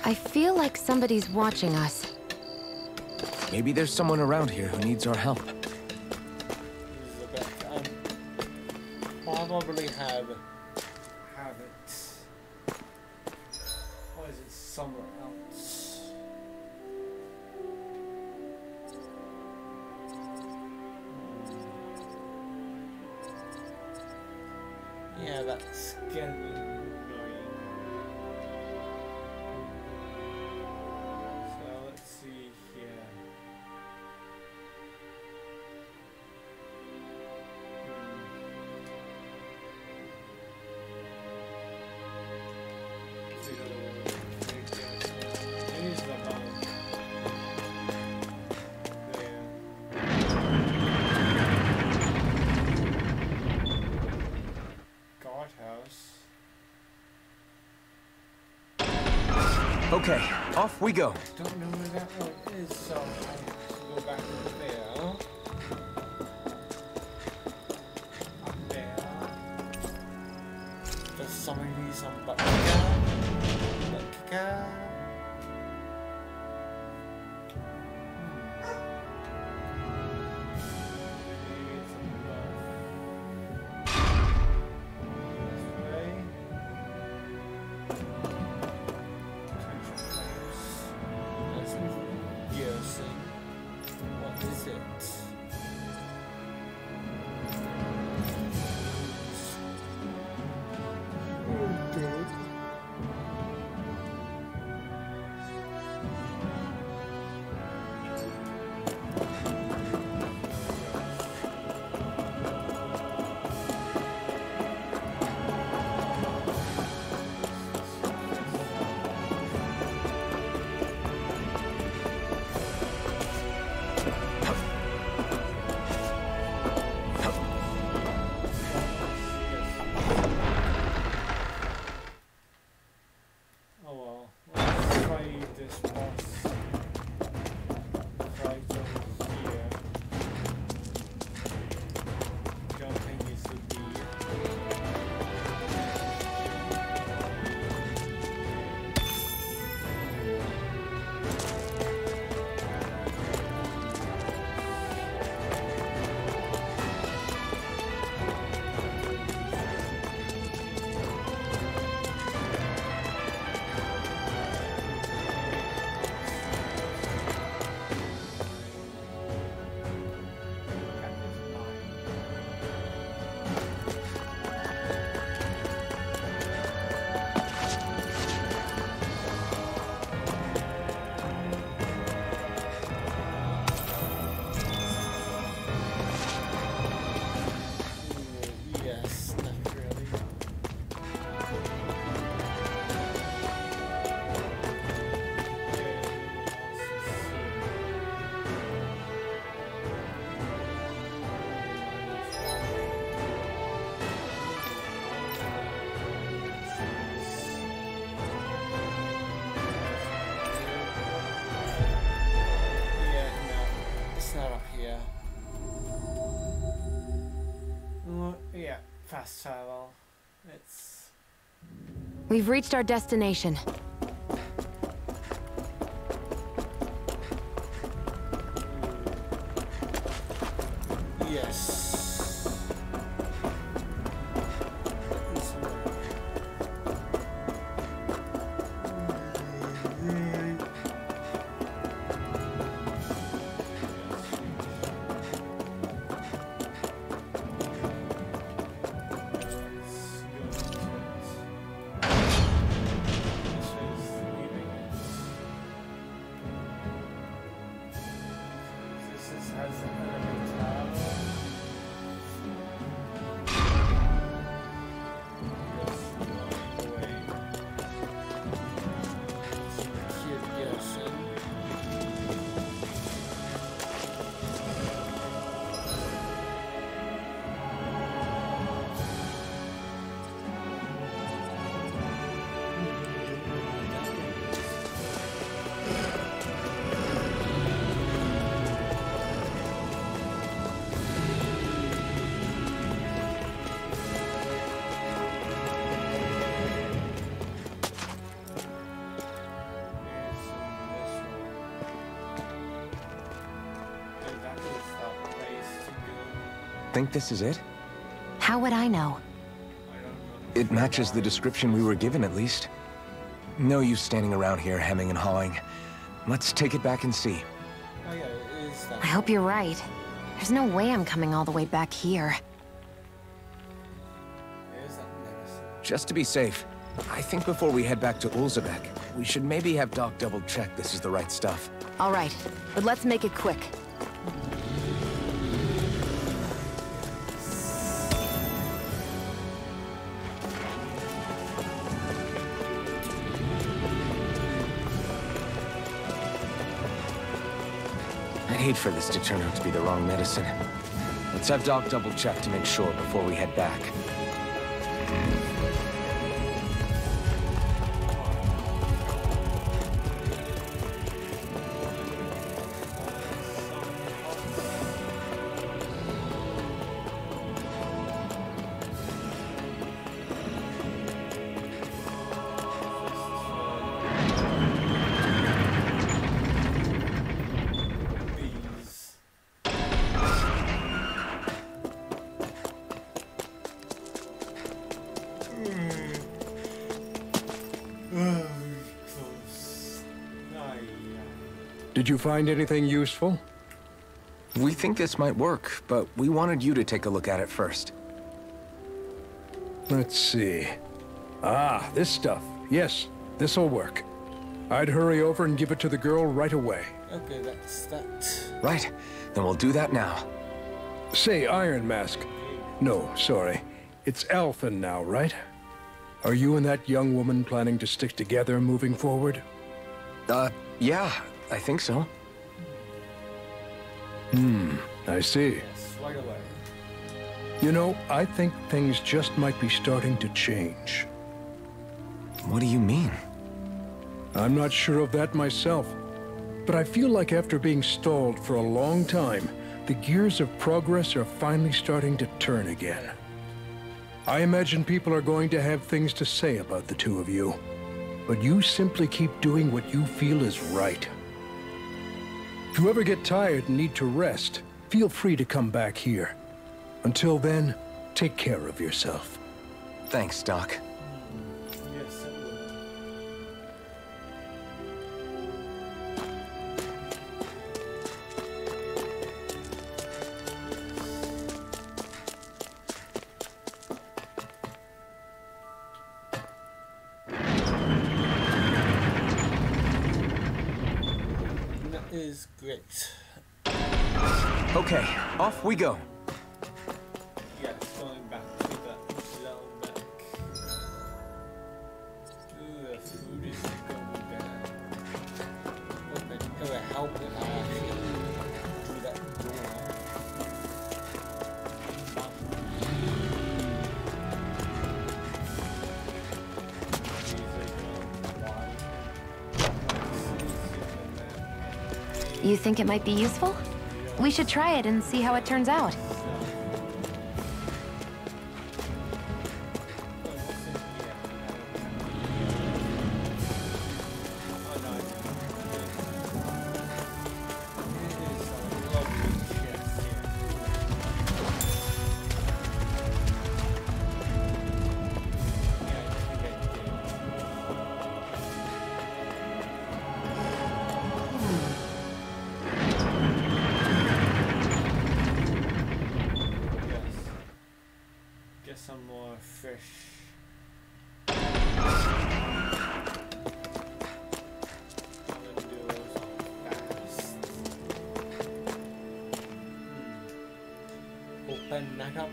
I feel like somebody's watching us. Maybe there's someone around here who needs our help. Probably have it. Or is it somewhere else? Yeah, that's getting annoying. So let's see here. Here's the bomb. There. Guardhouse. Okay, off we go. Don't know where that one is, so I have to go back over there. Up there. There's somebody, some Bucka. What is it? Yeah, fast travel. It's... We've reached our destination. Yes. Think this is it? How would I know? It matches the description we were given, at least. No use standing around here hemming and hawing. Let's take it back and see. Oh yeah, it is that. I hope you're right. There's no way I'm coming all the way back here. It is that medicine. Just to be safe, I think before we head back to Ulzebek, we should maybe have Doc double-check this is the right stuff. All right, but let's make it quick. I'd hate for this to turn out to be the wrong medicine. Let's have Doc double-check to make sure before we head back. Did you find anything useful? We think this might work, but we wanted you to take a look at it first. Let's see. Ah, this stuff. Yes, this'll work. I'd hurry over and give it to the girl right away. Okay, that's that. Right, then we'll do that now. Say, Iron Mask. No, sorry. It's Alphen now, right? Are you and that young woman planning to stick together moving forward? Yeah, I think so. I see. Yes, right away. You know, I think things just might be starting to change. What do you mean? I'm not sure of that myself, but I feel like after being stalled for a long time, the gears of progress are finally starting to turn again. I imagine people are going to have things to say about the two of you, but you simply keep doing what you feel is right. If you ever get tired and need to rest, feel free to come back here. Until then, take care of yourself. Thanks, Doc. Yes, it will. That is great. Okay, off we go. Yeah, going back to the Zelbeck. Ooh, the food is going bad. It would help if I actually do that door. You think it might be useful? We should try it and see how it turns out. open that up.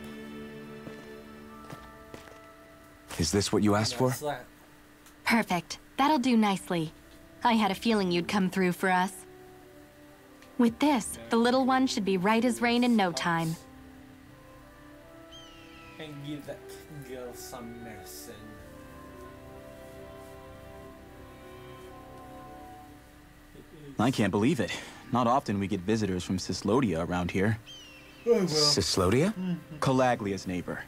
Is this what you asked for? That's that. Perfect. That'll do nicely. I had a feeling you'd come through for us. With this, the little one should be right as rain in no time. And give that girl some medicine. I can't believe it. Not often we get visitors from Cyslodia around here. Cyslodia? Calaglia's neighbor.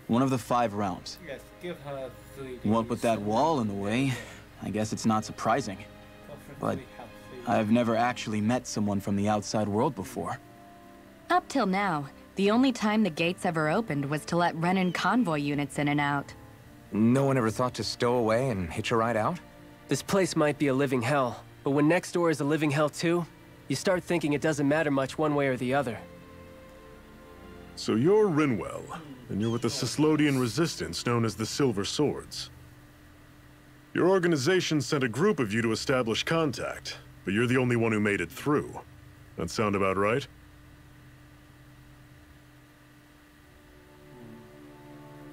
One of the 5 realms. Yes, give her 3 What with that wall in the way, I guess it's not surprising. But I've never actually met someone from the outside world before. Up till now, the only time the gates ever opened was to let Renan convoy units in and out. No one ever thought to stow away and hitch a ride out? This place might be a living hell, but when next door is a living hell too, you start thinking it doesn't matter much one way or the other. So you're Rinwell, and you're with the Cyslodian resistance known as the Silver Swords. Your organization sent a group of you to establish contact, but you're the only one who made it through. That sound about right?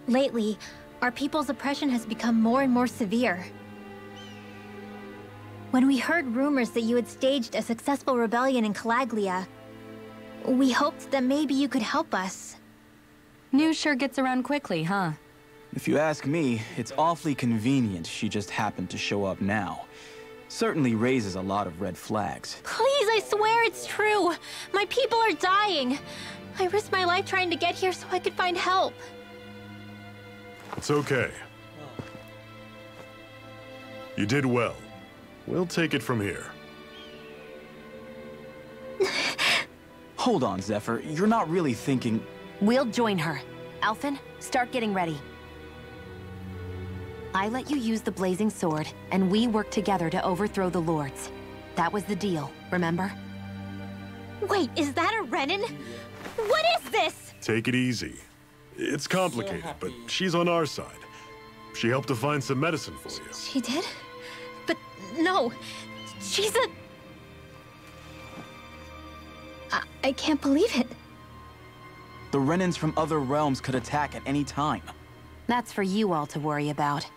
Lately, our people's oppression has become more and more severe. When we heard rumors that you had staged a successful rebellion in Calaglia, we hoped that maybe you could help us. News sure gets around quickly, huh? If you ask me, it's awfully convenient she just happened to show up now. Certainly raises a lot of red flags. Please, I swear it's true! My people are dying! I risked my life trying to get here so I could find help. It's okay. You did well. We'll take it from here. Hold on, Zephyr. You're not really thinking... We'll join her. Alphen, start getting ready. I let you use the blazing sword, and we worked together to overthrow the Lords. That was the deal, remember? Wait, is that a Renan? What is this? Take it easy. It's complicated, but she's on our side. She helped to find some medicine for you. She did? But no, she's a... I can't believe it. The Renans from other realms could attack at any time. That's for you all to worry about.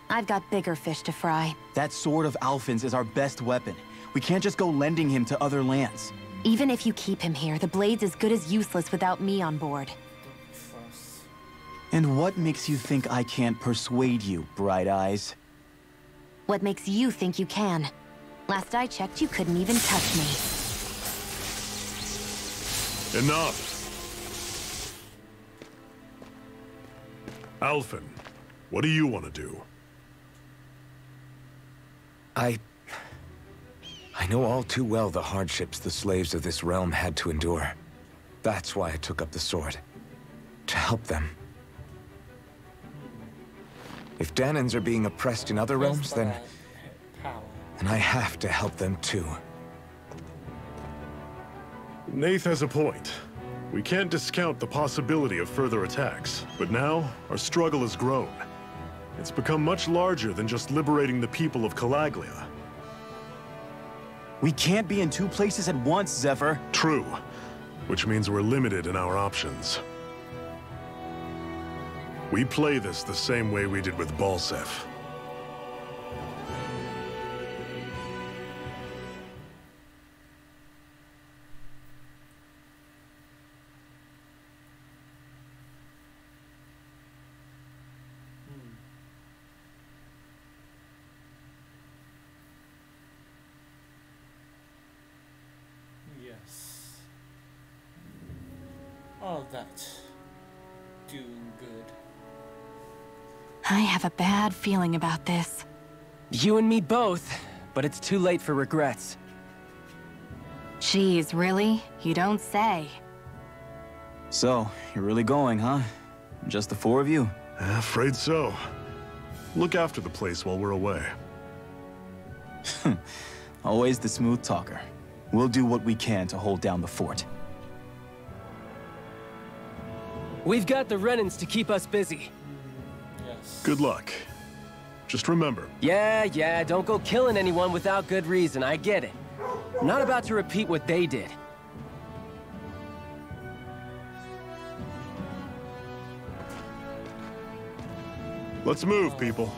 I've got bigger fish to fry. That sword of Alphen's is our best weapon. We can't just go lending him to other lands. Even if you keep him here, the blade's as good as useless without me on board. And what makes you think I can't persuade you, Bright Eyes? What makes you think you can? Last I checked, you couldn't even touch me. Enough! Alphen, what do you want to do? I know all too well the hardships the slaves of this realm had to endure. That's why I took up the sword. To help them. If Dahnans are being oppressed in other realms, then I have to help them too. Nath has a point. We can't discount the possibility of further attacks, but now our struggle has grown. It's become much larger than just liberating the people of Calaglia. We can't be in 2 places at once, Zephyr. True, which means we're limited in our options. We play this the same way we did with Balseph. Yes. All that. Doing good. I have a bad feeling about this. You and me both, but it's too late for regrets. Jeez, really? You don't say. So, you're really going, huh? Just the 4 of you? Afraid so. Look after the place while we're away. Always the smooth talker. We'll do what we can to hold down the fort. We've got the Renans to keep us busy. Yes. Good luck. Just remember. Yeah, don't go killing anyone without good reason, I get it. I'm not about to repeat what they did. Let's move, people.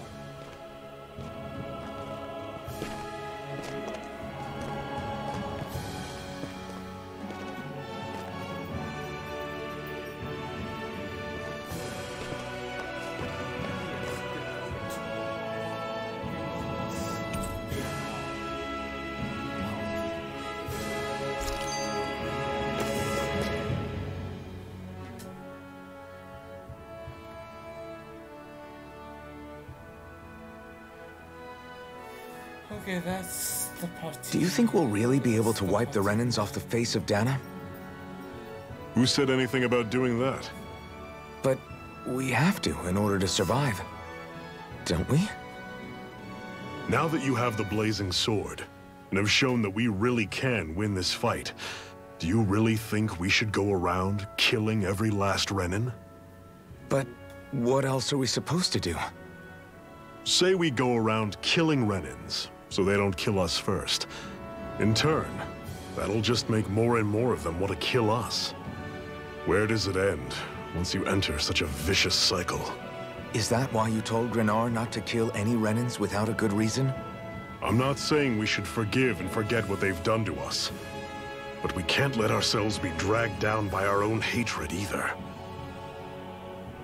Okay, that's the part. Do you think we'll really be able to wipe the Renans off the face of Dahna? Who said anything about doing that? But we have to in order to survive. Don't we? Now that you have the Blazing Sword, and have shown that we really can win this fight, do you really think we should go around killing every last Renan? But what else are we supposed to do? Say we go around killing Renans, so they don't kill us first. In turn, that'll just make more and more of them want to kill us. Where does it end, once you enter such a vicious cycle? Is that why you told Grenar not to kill any Renans without a good reason? I'm not saying we should forgive and forget what they've done to us. But we can't let ourselves be dragged down by our own hatred either.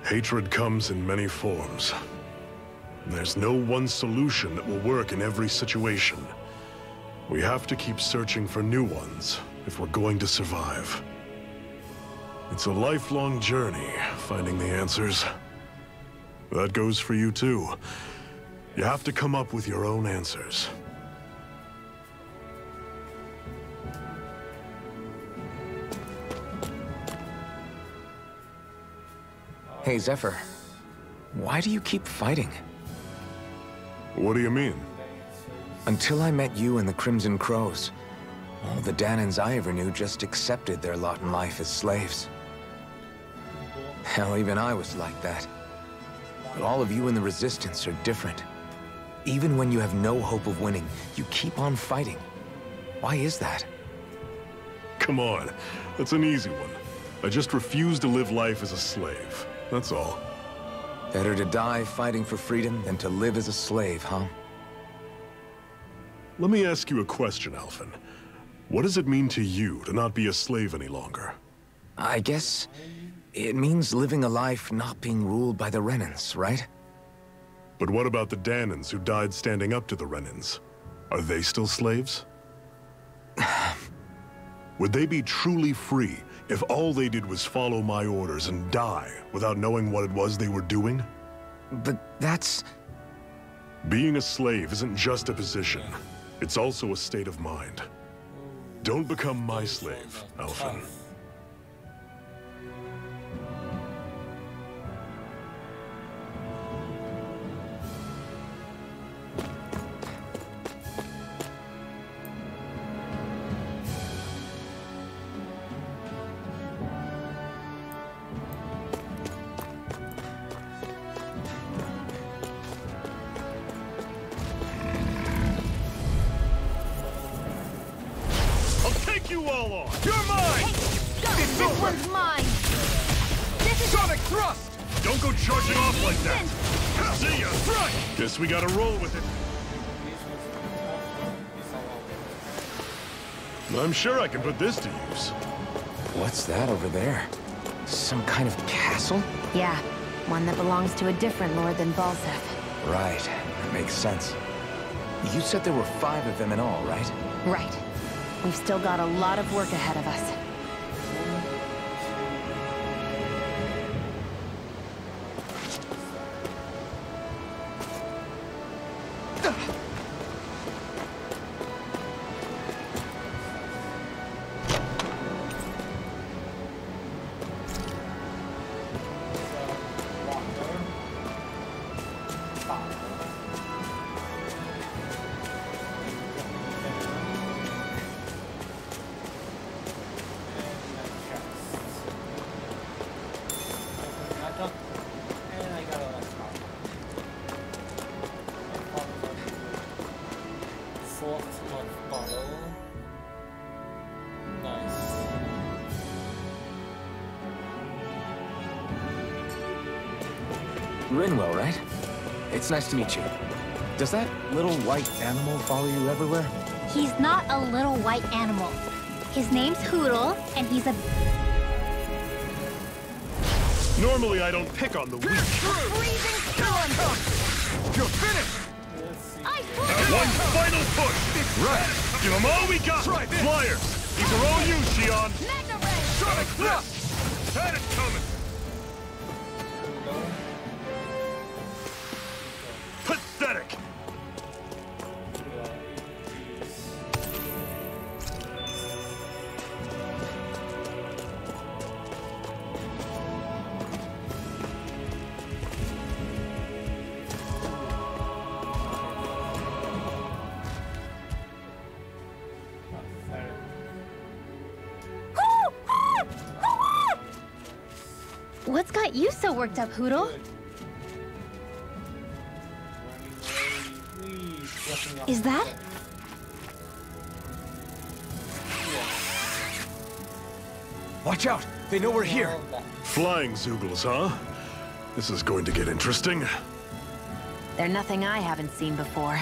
Hatred comes in many forms. There's no one solution that will work in every situation. We have to keep searching for new ones if we're going to survive. It's a lifelong journey, finding the answers. That goes for you too. You have to come up with your own answers. Hey, Zephyr. Why do you keep fighting? What do you mean? Until I met you and the Crimson Crows, all the Dahnans I ever knew just accepted their lot in life as slaves. Hell, even I was like that. But all of you in the Resistance are different. Even when you have no hope of winning, you keep on fighting. Why is that? Come on, that's an easy one. I just refuse to live life as a slave, that's all. Better to die fighting for freedom than to live as a slave, huh? Let me ask you a question, Alphen. What does it mean to you to not be a slave any longer? I guess it means living a life not being ruled by the Renans, right? But what about the Dahnans who died standing up to the Renans? Are they still slaves? Would they be truly free if all they did was follow my orders and die without knowing what it was they were doing? But that's... Being a slave isn't just a position. It's also a state of mind. Don't become my slave, Alphen. You all on! You're mine! Hey, this one's mine! This is Sonic Thrust! Don't go charging off like that! See ya! Right! Guess we gotta roll with it. I'm sure I can put this to use. What's that over there? Some kind of castle? Yeah, one that belongs to a different lord than Balseph. Right, that makes sense. You said there were 5 of them in all, right? Right. We've still got a lot of work ahead of us. Rinwell, right? It's nice to meet you. Does that little white animal follow you everywhere? He's not a little white animal. His name's Hootle, and he's a... Normally I don't pick on the weak. Freezing storm! You're finished! One final push! Right! Give them all we got! Flyers! These are all you, Shion! Mega Ray! Sonic Thrust! Had it coming! Pathetic! What's got you so worked up, Hootle? Is that? Watch out! They know we're here! Flying Zoogles, huh? This is going to get interesting. They're nothing I haven't seen before.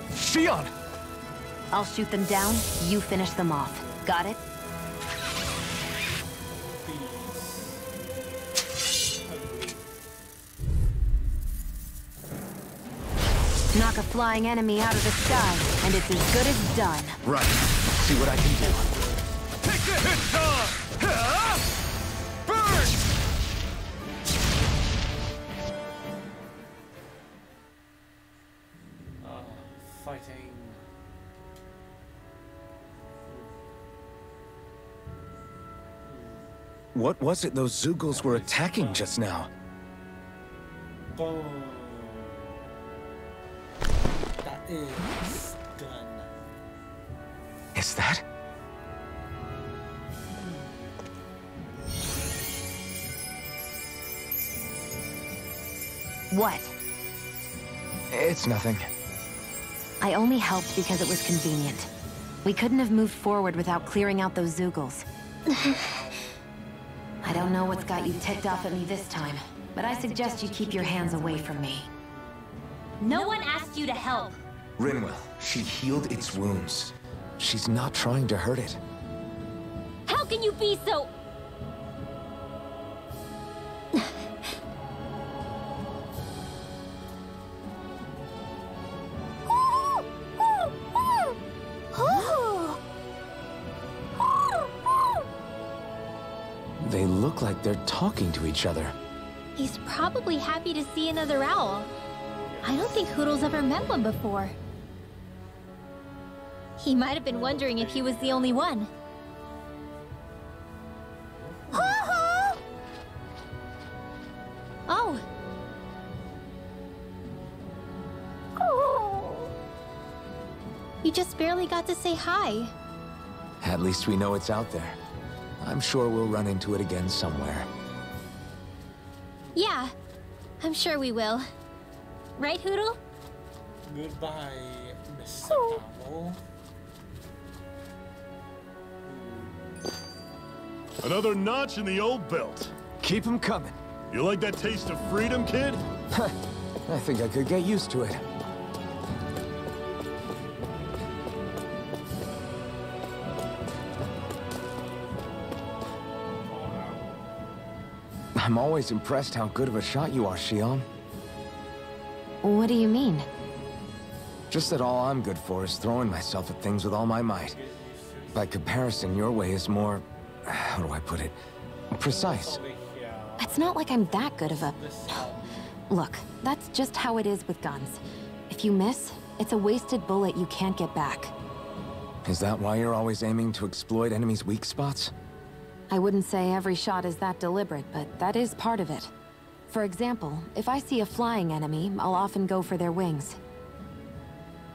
Shion! I'll shoot them down, you finish them off. Got it? Knock a flying enemy out of the sky, and it's as good as done. Right. See what I can do. Take the hit on! Burn! Fighting. What was it those Zoogles were attacking just now? Boom. That is done. Is that? What? It's nothing. I only helped because it was convenient. We couldn't have moved forward without clearing out those Zoogles. I don't know what's got you ticked off at me this time, but I suggest you keep your hands away from me. No one asked you to help. Rinwell, she healed its wounds. She's not trying to hurt it. How can you be so... They look like they're talking to each other. He's probably happy to see another owl. I don't think Hootle's ever met one before. He might have been wondering if he was the only one. Oh. You just barely got to say hi. At least we know it's out there. I'm sure we'll run into it again somewhere. Yeah, I'm sure we will. Right, Hootle? Goodbye, Mr. Owl. Another notch in the old belt. Keep 'em coming. You like that taste of freedom, kid? I think I could get used to it. I'm always impressed how good of a shot you are, Shion. What do you mean? Just that all I'm good for is throwing myself at things with all my might. By comparison, your way is more... how do I put it? Precise. It's not like I'm that good of a... Look, that's just how it is with guns. If you miss, it's a wasted bullet you can't get back. Is that why you're always aiming to exploit enemies' weak spots? I wouldn't say every shot is that deliberate, but that is part of it. For example, if I see a flying enemy, I'll often go for their wings.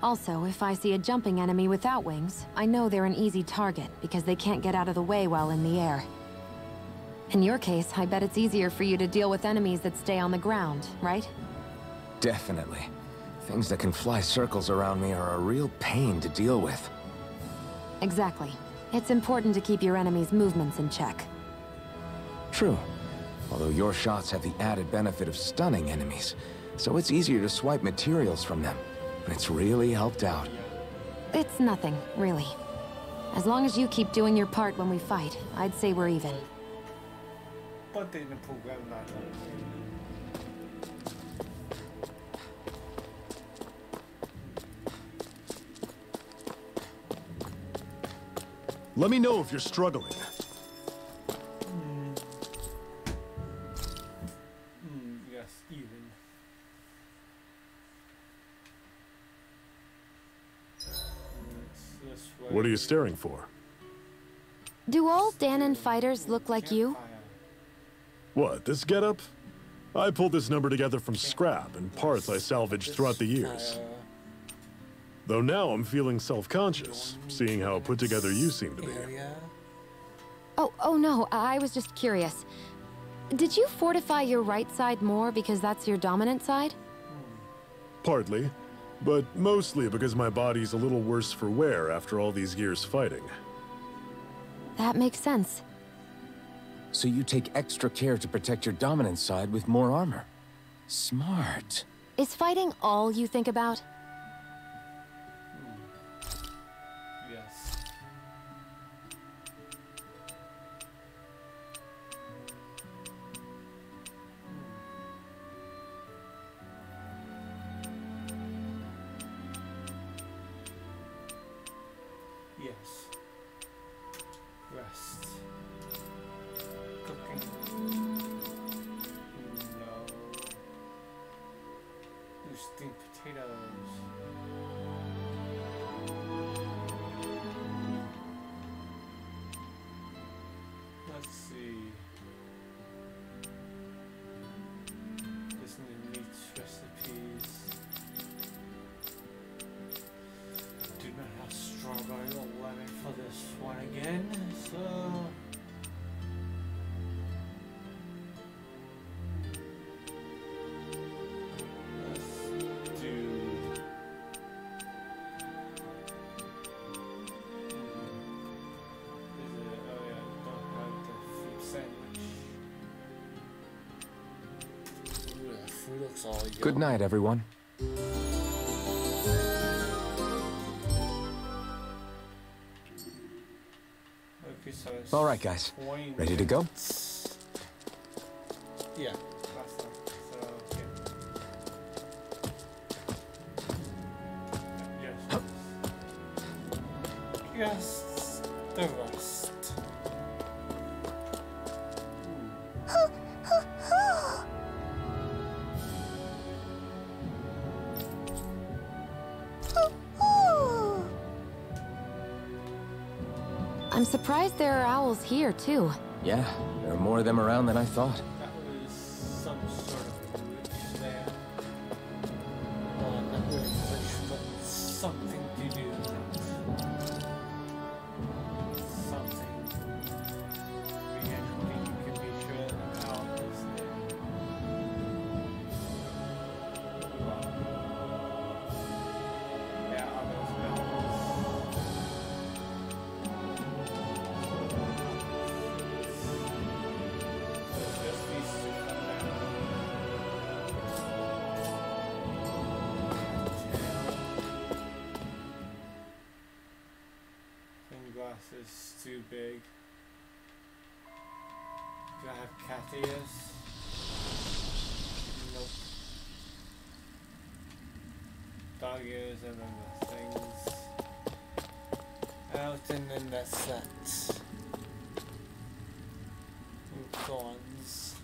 Also, if I see a jumping enemy without wings, I know they're an easy target because they can't get out of the way while in the air. In your case, I bet it's easier for you to deal with enemies that stay on the ground, right? Definitely. Things that can fly circles around me are a real pain to deal with. Exactly. It's important to keep your enemy's movements in check. True. Although your shots have the added benefit of stunning enemies, so it's easier to swipe materials from them. And it's really helped out. It's nothing, really. As long as you keep doing your part when we fight, I'd say we're even. Let me know if you're struggling. Yes, even. What are you staring for? Do all Dahnan fighters look like you? What, this getup? I pulled this number together from scrap and parts I salvaged throughout the years. Though now I'm feeling self-conscious, seeing how put together you seem to be. Oh no, I was just curious. Did you fortify your right side more because that's your dominant side? Partly, but mostly because my body's a little worse for wear after all these years fighting. That makes sense. So you take extra care to protect your dominant side with more armor. Smart. Is fighting all you think about? Yes. Yes. Rest. Cooking. No. Ooh, steamed potatoes. Let's see. Listen to meat recipes. Do not have strawberry or lemon for this one again, so... let's do... Is it? Oh yeah, don't have the fruit sandwich. Ooh, that food looks all yummy. Good night, everyone. Okay, so it's All right, guys. Ready to go? Yeah. That's not, so, okay. Yes. Yes, the rest. I'm surprised there are owls here, too. Yeah, there are more of them around than I thought. That was some sort of glitch there. Not really glitch, but Something to do with that. Something. We can be sure that the owl is there. Wow. Yeah, others owls. Just these two from now. Glass is too big. Do I have cat ears? Nope. Dog ears and then the things. Out and then the set. Ooh, thorns.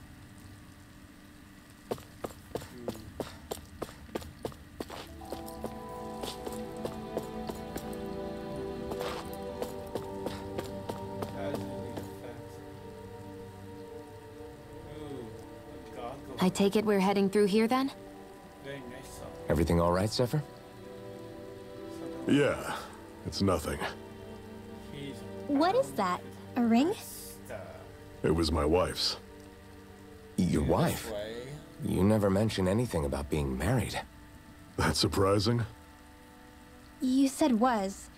Ooh. I take it we're heading through here, then? Very nice song. Everything all right, Zephyr? Yeah, it's nothing. What is that? A ring? It was my wife's. Your wife? way. You never mentioned anything about being married. That's surprising. You said was.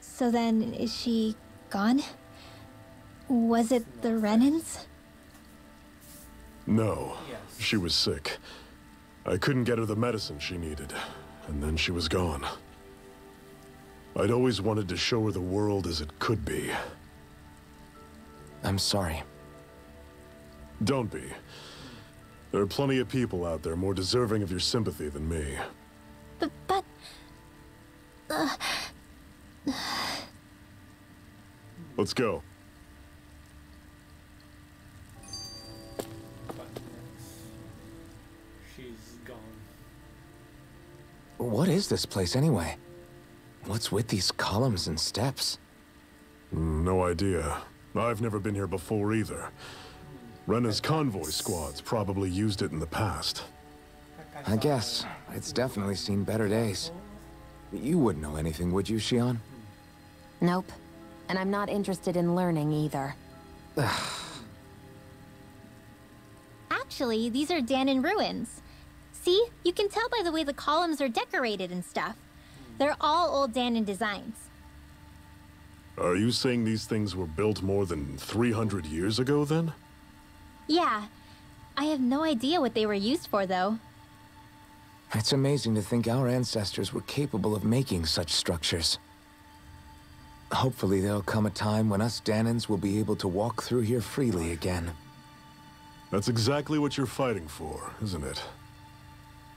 So then, is she gone? Was it the Renans? No, she was sick. I couldn't get her the medicine she needed, and then she was gone. I'd always wanted to show her the world as it could be. I'm sorry. Don't be. There are plenty of people out there more deserving of your sympathy than me. But... Let's go. She's gone. What is this place anyway? What's with these columns and steps? No idea. I've never been here before either. Rena's convoy squads probably used it in the past. I guess. It's definitely seen better days. You wouldn't know anything, would you, Xion? Nope. And I'm not interested in learning either. Actually, these are Dahnan ruins. See? You can tell by the way the columns are decorated and stuff. They're all old Dahnan designs. Are you saying these things were built more than 300 years ago, then? Yeah. I have no idea what they were used for, though. It's amazing to think our ancestors were capable of making such structures. Hopefully there'll come a time when us Dahnans will be able to walk through here freely again. That's exactly what you're fighting for, isn't it?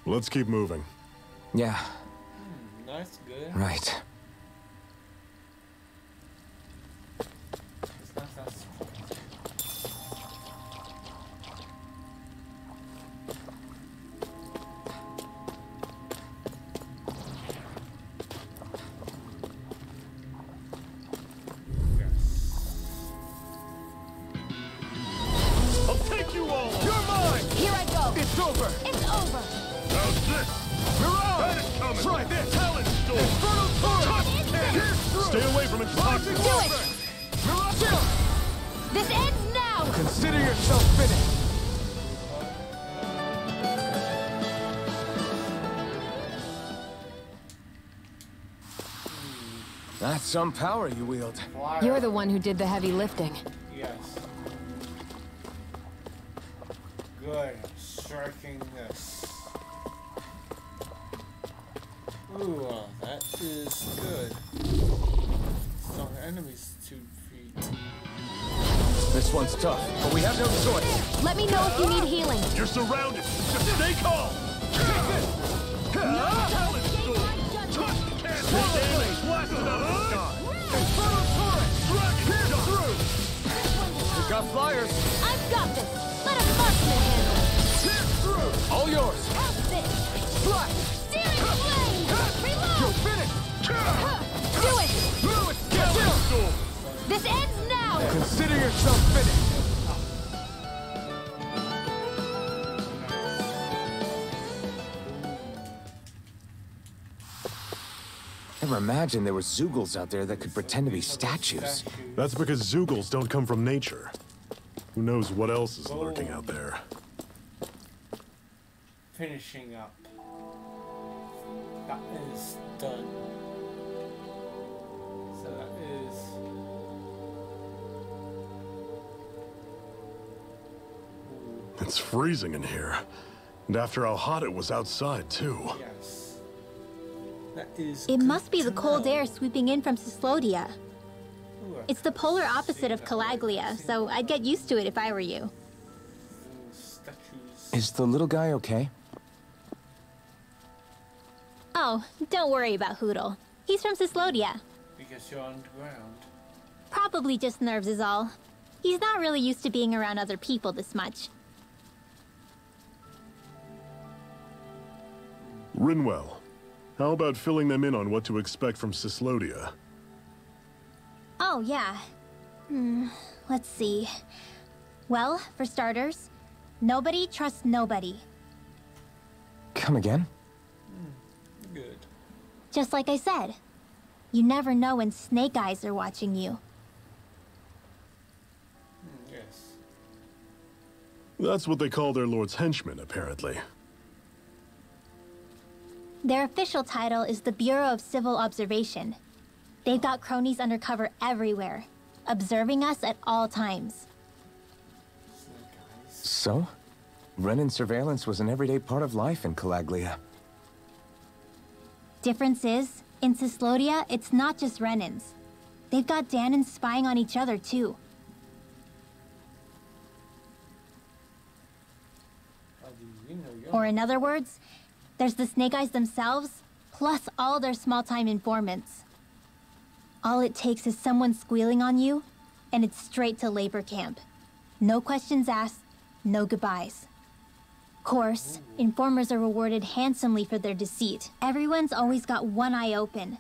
Let's keep moving. Yeah. That's good. Right. It's not that small. I'll take you all! You're mine! Here I go! It's over! It's over! How's this? Mirage! It's coming! Try this! Talon Storm! Infernal Torrent! Touch cannon! Stay away from its toxic Do it! This ends now! Consider yourself finished. That's some power you wield. You're the one who did the heavy lifting. Yes. Good. Striking this. Ooh, that is good. Some enemies 2 feet. This one's tough, but we have no choice. Let me know if you need healing. You're surrounded! Just stay calm! Talon Storm! Touch cannon! Damage blasted out of the sky! Infernal Torrent! Dragon Jump! We got flyers. I've got this! Let a marksman handle it! Pierce through! All yours. Have this! Slash! Searing flame! Reload! You're finished! Do it! Lewis, get down! This ends now! Consider yourself finished. Never imagined there were Zeugles out there that could pretend to be statues. That's because Zeugles don't come from nature. Who knows what else is lurking out there? Finishing up. That is done. So that is... It's freezing in here. And after how hot it was outside, too. Yes. That is It must be the good to cold know. air sweeping in from Cyslodia. Ooh, It's the polar opposite of Calaglia, so I'd get used to it if I were you. Statues. Is the little guy okay? Oh, don't worry about Hootle. He's from Cyslodia. Because you're underground. Probably just nerves is all. He's not really used to being around other people this much. Rinwell, how about filling them in on what to expect from Cyslodia? Oh, yeah. Let's see. Well, for starters, nobody trusts nobody. Come again? Good. Just like I said. You never know when Snake Eyes are watching you. Yes. That's what they call their lord's henchmen, apparently. Their official title is the Bureau of Civil Observation. They've got cronies undercover everywhere, observing us at all times. So? Renan surveillance was an everyday part of life in Calaglia. Difference is, in Cyslodia, it's not just Renans. They've got Dahnans spying on each other, too. Or in other words, there's the Snake Eyes themselves, plus all their small-time informants. All it takes is someone squealing on you, and it's straight to labor camp. No questions asked, no goodbyes. Of course, informers are rewarded handsomely for their deceit. Everyone's always got one eye open,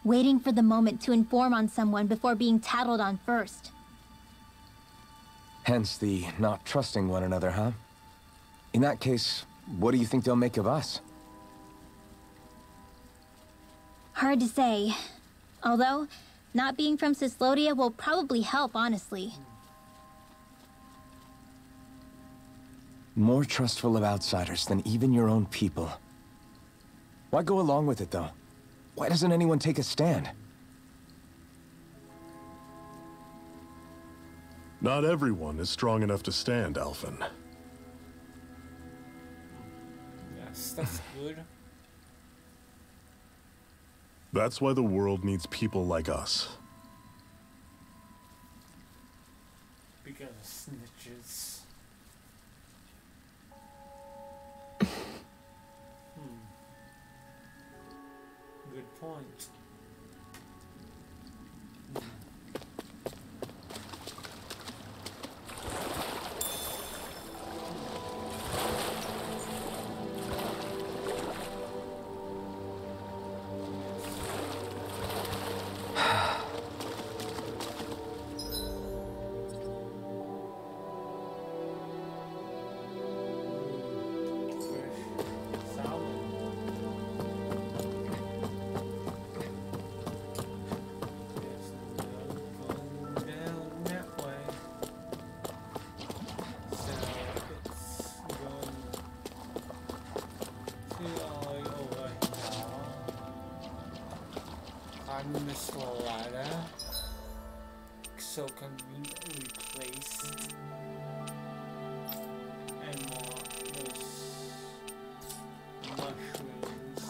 waiting for the moment to inform on someone before being tattled on first. Hence the not trusting one another, huh? In that case, what do you think they'll make of us? Hard to say. Although, not being from Cyslodia will probably help, honestly. More trustful of outsiders than even your own people. Why go along with it, though? Why doesn't anyone take a stand? Not everyone is strong enough to stand, Alphen. Yes, that's good. That's why the world needs people like us. Because of snitches. Good point. This ladder, so conveniently placed, and more those mushrooms.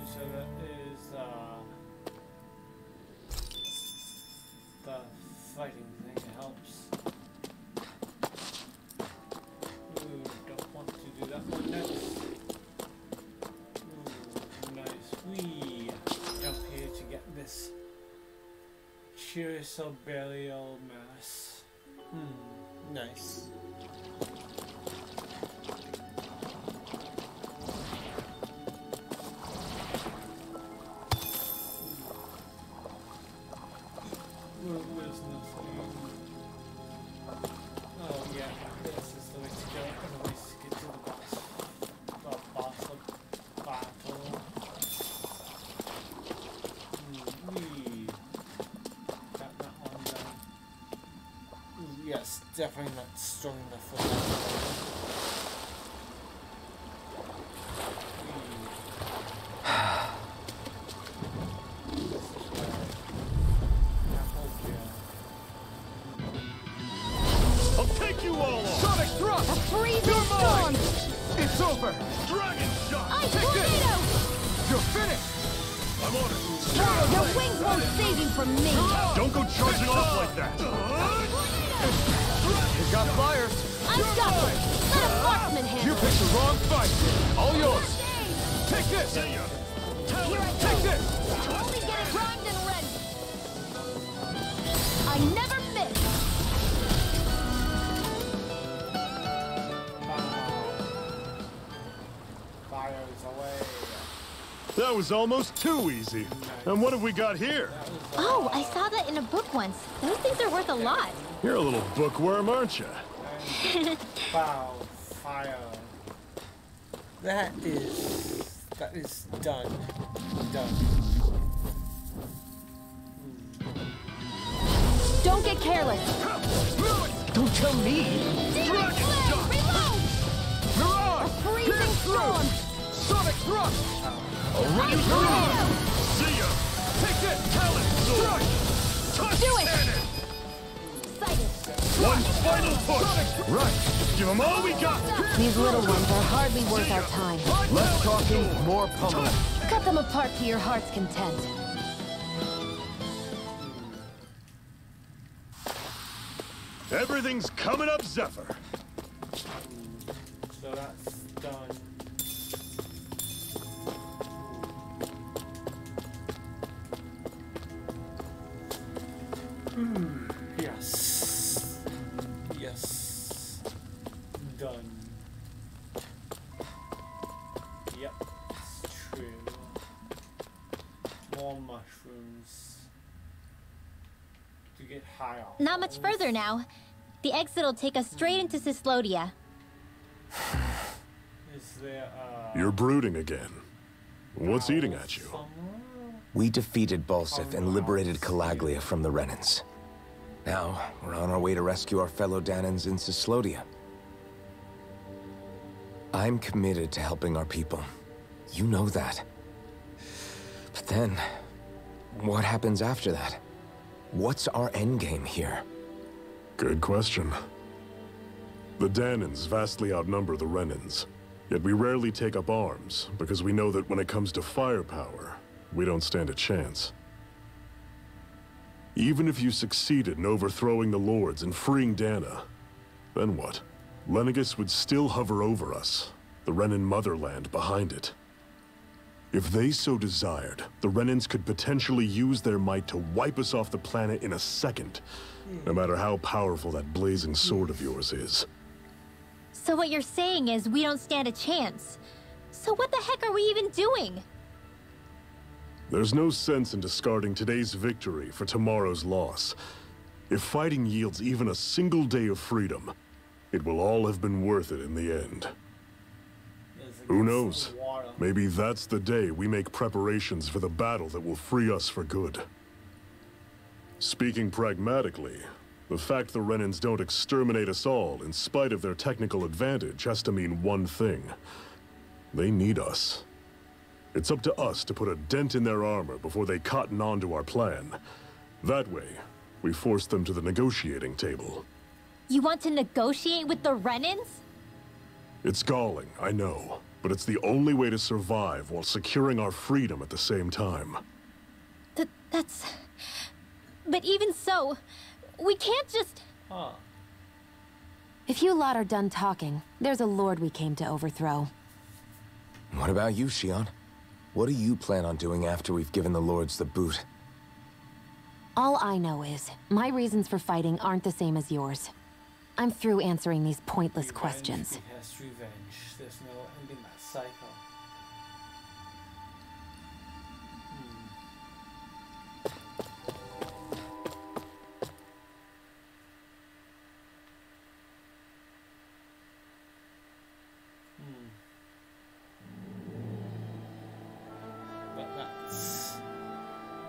So that is the fighting thing helps. Curioso burial mass. Nice. Where's nothing? Oh yeah, this is the way to go. Otherwise, to get to the boss. The boss of battle. Yes, definitely not strong enough for that. I'll take you all on! Sonic thrust! A freezing storm! It's over! Dragon shot! Ice tornado! You're finished! I'm on it! Your wings won't save you from me! Don't go charging off like that! He's got flyers! I've got them! Let a marksman handle You picked the wrong fight! All yours! Take this! Take this! Only get it primed and ready! I never miss! Fires away. That was almost too easy. And what have we got here? Oh, I saw that in a book once. Those things are worth a lot. You're a little bookworm, aren't you? Wow, fire. That is done. Done. Don't get careless! Don't tell me! Demon Flame! Reload! Mirage! A freezing storm! Sonic thrust! Ice tornado! See ya! Take this, Talon! Strike! Touch Do it! cannon! Excited. One final push! Right! Give them all we got! These little ones are hardly worth our time. Less talking, more pummeling. Cut them apart to your heart's content. Everything's coming up, Zephyr. So that's done. Yes. Yes. Done. Yep, it's true. More mushrooms. To get higher. Not much further now. The exit will take us straight into Cyslodia. Is there You're brooding again. What's eating at you? We defeated Balseph and liberated Calaglia from the Renans. Now, we're on our way to rescue our fellow Dahnans in Cyslodia. I'm committed to helping our people. You know that. But then, what happens after that? What's our endgame here? Good question. The Dahnans vastly outnumber the Renans, yet we rarely take up arms, because we know that when it comes to firepower, we don't stand a chance. Even if you succeeded in overthrowing the Lords and freeing Dahna, then what? Lenegis would still hover over us, the Renan motherland behind it. If they so desired, the Renans could potentially use their might to wipe us off the planet in a second, no matter how powerful that blazing sword of yours is. So what you're saying is we don't stand a chance. So what the heck are we even doing? There's no sense in discarding today's victory for tomorrow's loss. If fighting yields even a single day of freedom, it will all have been worth it in the end. Who knows? Maybe that's the day we make preparations for the battle that will free us for good. Speaking pragmatically, the fact the Renans don't exterminate us all in spite of their technical advantage has to mean one thing. They need us. It's up to us to put a dent in their armor before they cotton on to our plan. That way, we force them to the negotiating table. You want to negotiate with the Renans? It's galling, I know, but it's the only way to survive while securing our freedom at the same time. That's... But even so, we can't just... If you lot are done talking, there's a lord we came to overthrow. What about you, Shionne? What do you plan on doing after we've given the Lords the boot? All I know is, my reasons for fighting aren't the same as yours. I'm through answering these pointless questions. Has revenge. There's no ending that cycle.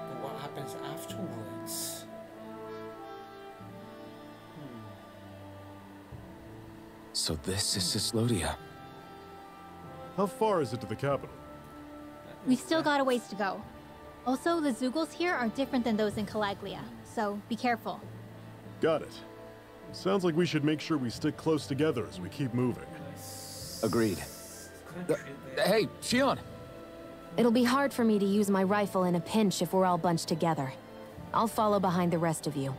But what happens afterwards? So this is Cyslodia. How far is it to the capital? We've still got a ways to go. Also, the Zeugles here are different than those in Calaglia, so be careful. Got it. Sounds like we should make sure we stick close together as we keep moving. Agreed. Hey, Shionne! It'll be hard for me to use my rifle in a pinch if we're all bunched together. I'll follow behind the rest of you.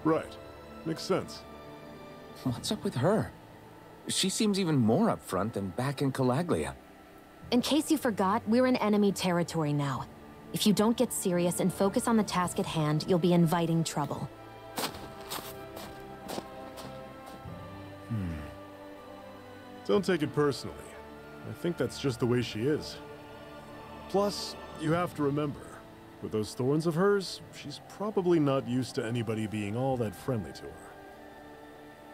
Right. Makes sense. What's up with her? She seems even more upfront than back in Calaglia. In case you forgot, we're in enemy territory now. If you don't get serious and focus on the task at hand, you'll be inviting trouble. Don't take it personally. I think that's just the way she is. Plus, you have to remember, with those thorns of hers, she's probably not used to anybody being all that friendly to her.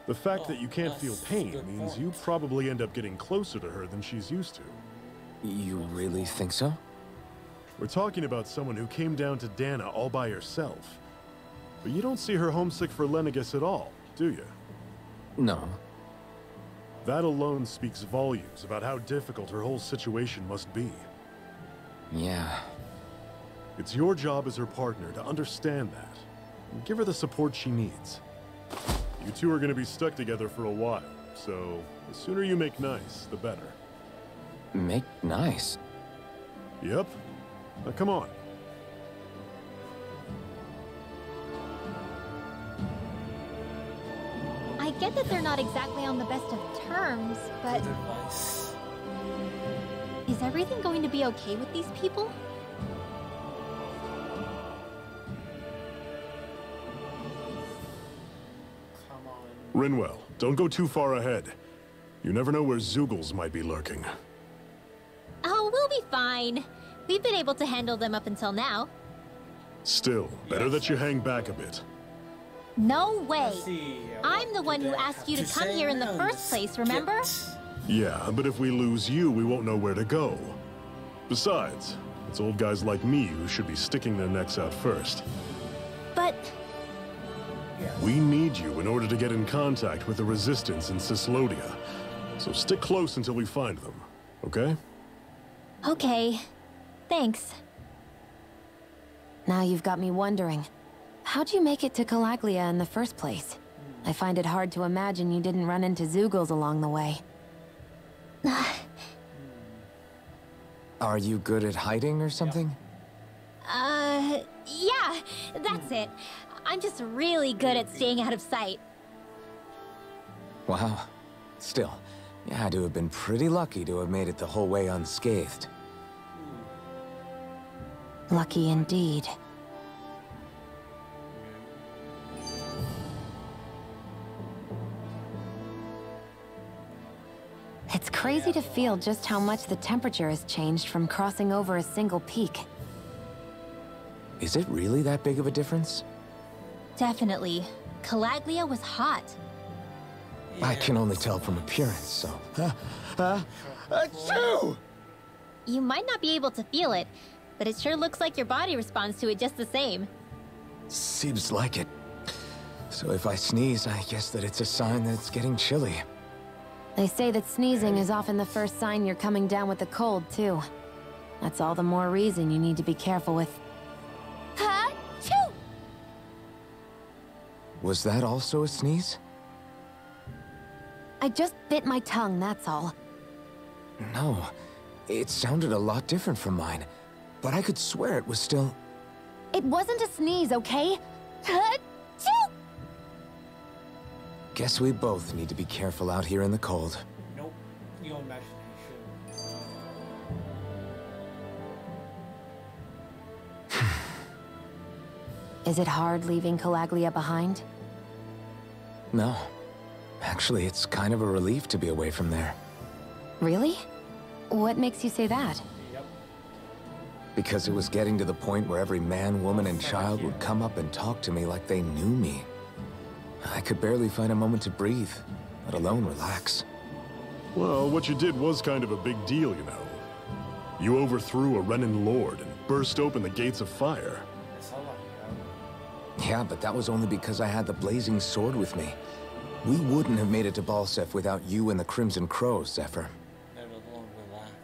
The fact that you can't feel pain means you probably end up getting closer to her than she's used to. You really think so? We're talking about someone who came down to Dahna all by herself. But you don't see her homesick for Lenegis at all, do you? No. That alone speaks volumes about how difficult her whole situation must be. Yeah. It's your job as her partner to understand that, and give her the support she needs. You two are gonna be stuck together for a while, so the sooner you make nice, the better. Make nice? Yep. Now come on. I get that they're not exactly on the best of terms, but... Is everything going to be okay with these people? Rinwell, don't go too far ahead. You never know where Zeugles might be lurking. Oh, we'll be fine. We've been able to handle them up until now. Still, better that you hang back a bit. No way. I'm the one who asked you to come here in the first place, remember? Yeah, but if we lose you, we won't know where to go. Besides, it's old guys like me who should be sticking their necks out first. But... We need you in order to get in contact with the Resistance in Cyslodia. So stick close until we find them, okay? Okay. Thanks. Now you've got me wondering. How'd you make it to Calaglia in the first place? I find it hard to imagine you didn't run into Zeugles along the way. Are you good at hiding or something? Yeah, that's it. I'm just really good at staying out of sight. Wow. Still, you had to have been pretty lucky to have made it the whole way unscathed. Lucky indeed. It's crazy to feel just how much the temperature has changed from crossing over a single peak. Is it really that big of a difference? Definitely. Calaglia was hot. I can only tell from appearance, so... Achoo! You might not be able to feel it, but it sure looks like your body responds to it just the same. Seems like it. So if I sneeze, I guess that it's a sign that it's getting chilly. They say that sneezing is often the first sign you're coming down with a cold, too. That's all the more reason you need to be careful with... Ha-choo! Was that also a sneeze? I just bit my tongue, that's all. No, it sounded a lot different from mine, but I could swear it was still... It wasn't a sneeze, okay? Ha-choo! Guess we both need to be careful out here in the cold. Nope, your imagination. Is it hard leaving Calaglia behind? No. Actually, it's kind of a relief to be away from there. Really? What makes you say that? Yep. Because it was getting to the point where every man, woman, and child would come up and talk to me like they knew me. I could barely find a moment to breathe, let alone relax. Well, what you did was kind of a big deal, you know. You overthrew a Renan lord and burst open the gates of fire. Yeah, but that was only because I had the blazing sword with me. We wouldn't have made it to Balseph without you and the Crimson Crows, Zephyr.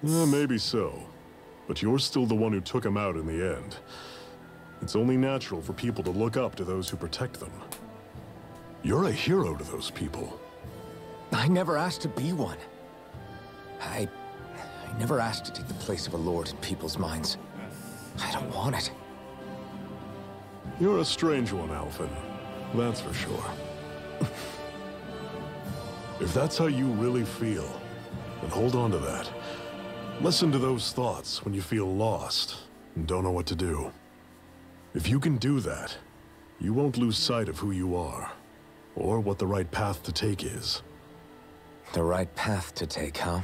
Maybe so. But you're still the one who took him out in the end. It's only natural for people to look up to those who protect them. You're a hero to those people. I never asked to be one. I never asked to take the place of a lord in people's minds. I don't want it. You're a strange one, Alphen. That's for sure. If that's how you really feel, then hold on to that. Listen to those thoughts when you feel lost and don't know what to do. If you can do that, you won't lose sight of who you are, or what the right path to take is. The right path to take, huh?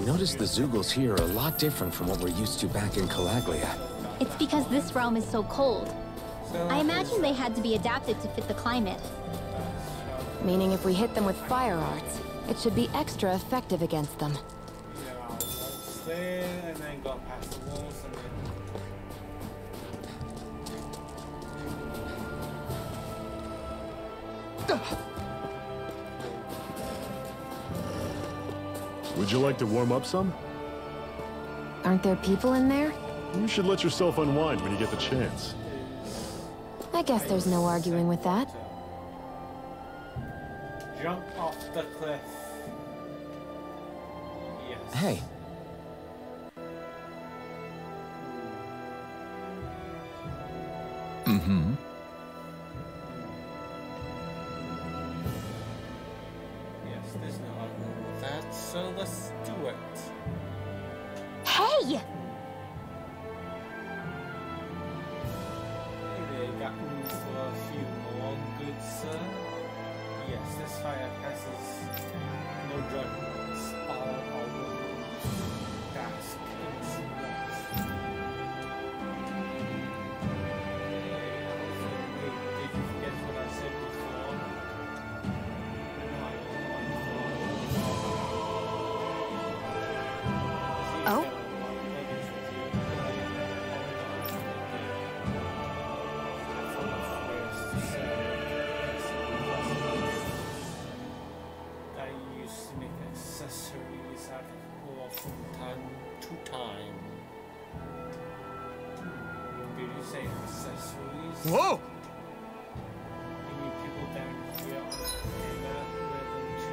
noticed the Zeugles here are a lot different from what we're used to back in Calaglia. It's because this realm is so cold. I imagine they had to be adapted to fit the climate. Meaning if we hit them with fire arts, it should be extra effective against them. Yeah, that's there, and then got past the walls, and then... Would you like to warm up some? Aren't there people in there? You should let yourself unwind when you get the chance. I guess there's no arguing with that. Jump off the cliff. Yes. Hey. Mm-hmm. Yes, there's no arguing with that, so let's do it. Hey! They got room for a few more, good sir. Yes, this fire passes no judgments. All our task is lost. Did you forget what I said before? Oh? Whoa! Maybe people down here on Anna level 2.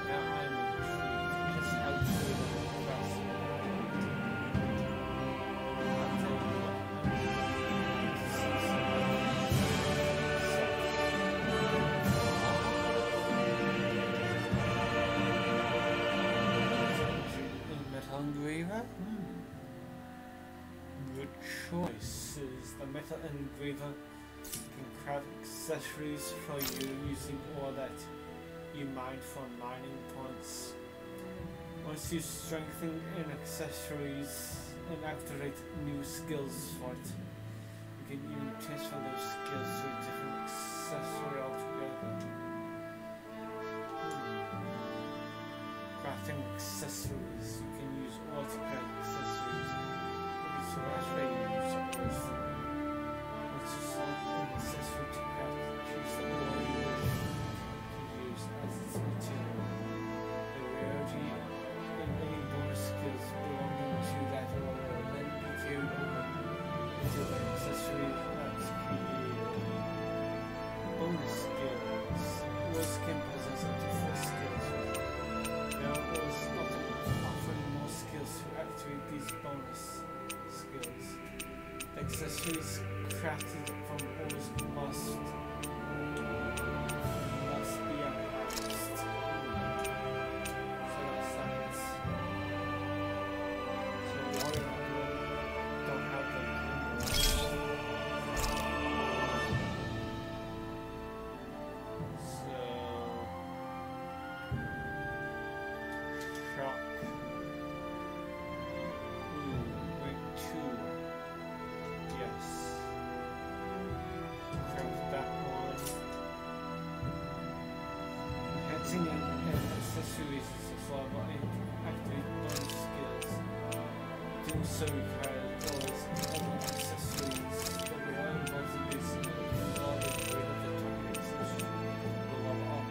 Now I'm intrigued just how good of a craftsman. I'll tell you what, I'm to see some metal engraver? Good choices. The metal engraver can craft accessories for you using all that you mine from mining points. Once you strengthen in accessories and activate new skills for it, you can even transfer those skills to a different accessory altogether. Crafting accessories. You can use all to craft accessories. So that's where you use it with. Once you select an accessory to craft, choose the ore you wish to use as its material. The rarity and any bonus skills belonging to that ore will then be carried over until the accessory that's created. Bonus skills. Ores can possess up to 4 skills. There are ores offering more skills to activate these bonus skills. Accessories crafted from ores must be analyzed. So that's that. So water don't have the shock. Wait, 2. Yes. Craft that one. Enhancing and accessories is a flaw, but activate bonus skills. Doing so requires ores and other accessories that rely on multi-base and all the great of the target accessory will level up.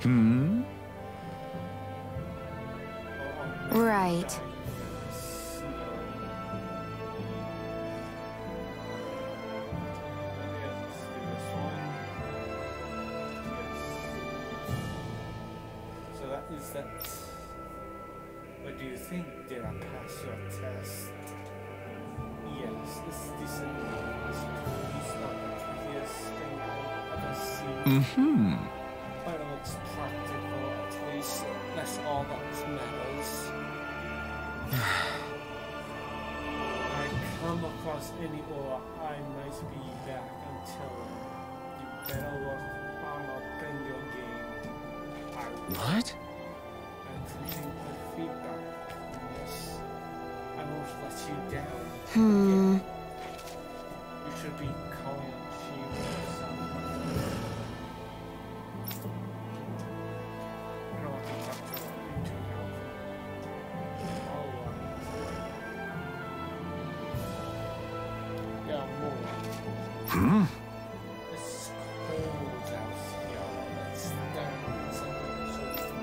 Hmm? Right. So that is that. What do you think? Did I pass your test? Yes, it's decent. It's not the prettiest thing I've ever seen. Mm-hmm. But it looks practical, at least. That's all that matters. I come across any ore, I must be back until you better work on upping your game. What? I appreciate the feedback. Yes, I won't let you down. You should be calling up Shield or something. I don't want to talk to you too now. Yeah, more. Hmm? It's cold out here. Let's stand something so we can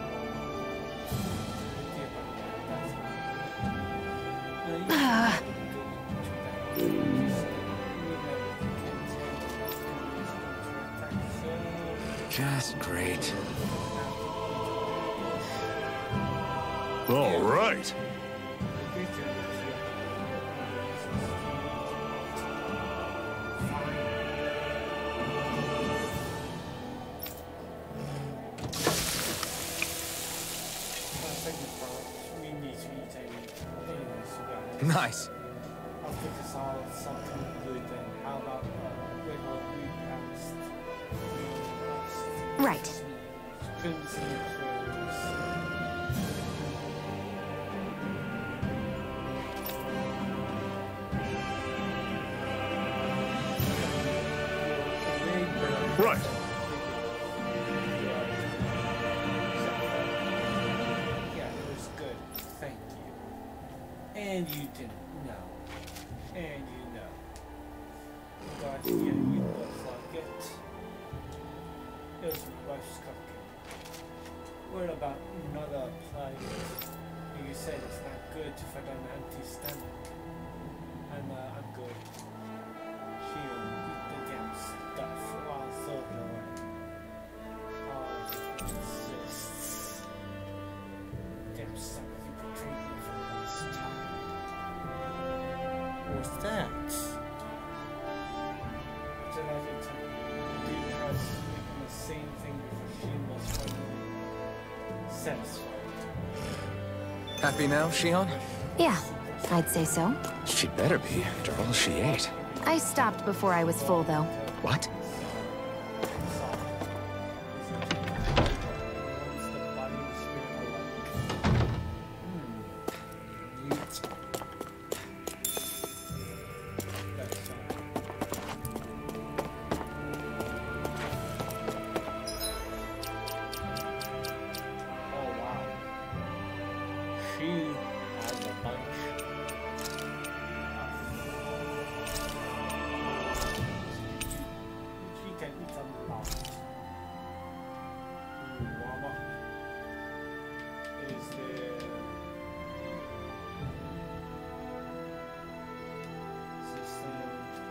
Just great. All right. Nice. I'll focus on something good then. How about regular repast? Right. Crimson Right. Yeah, it was good. Thank you. And you didn't know. And you know. But yeah, you look like it. It was my wife's cupcake. What about another place? You said it's not good to fight an empty stomach. I'm good. She'll eat the damn stuff while throw it away. Insists. Damn son, you betrayed me for the last time. What's that? Did I get to because making the same thing before she was finally satisfied? Happy now, Shion? Yeah, I'd say so. She'd better be, after all she ate. I stopped before I was full, though. What?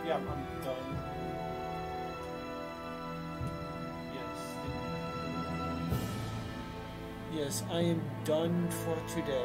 Yeah, I'm done. Yes, I am done for today.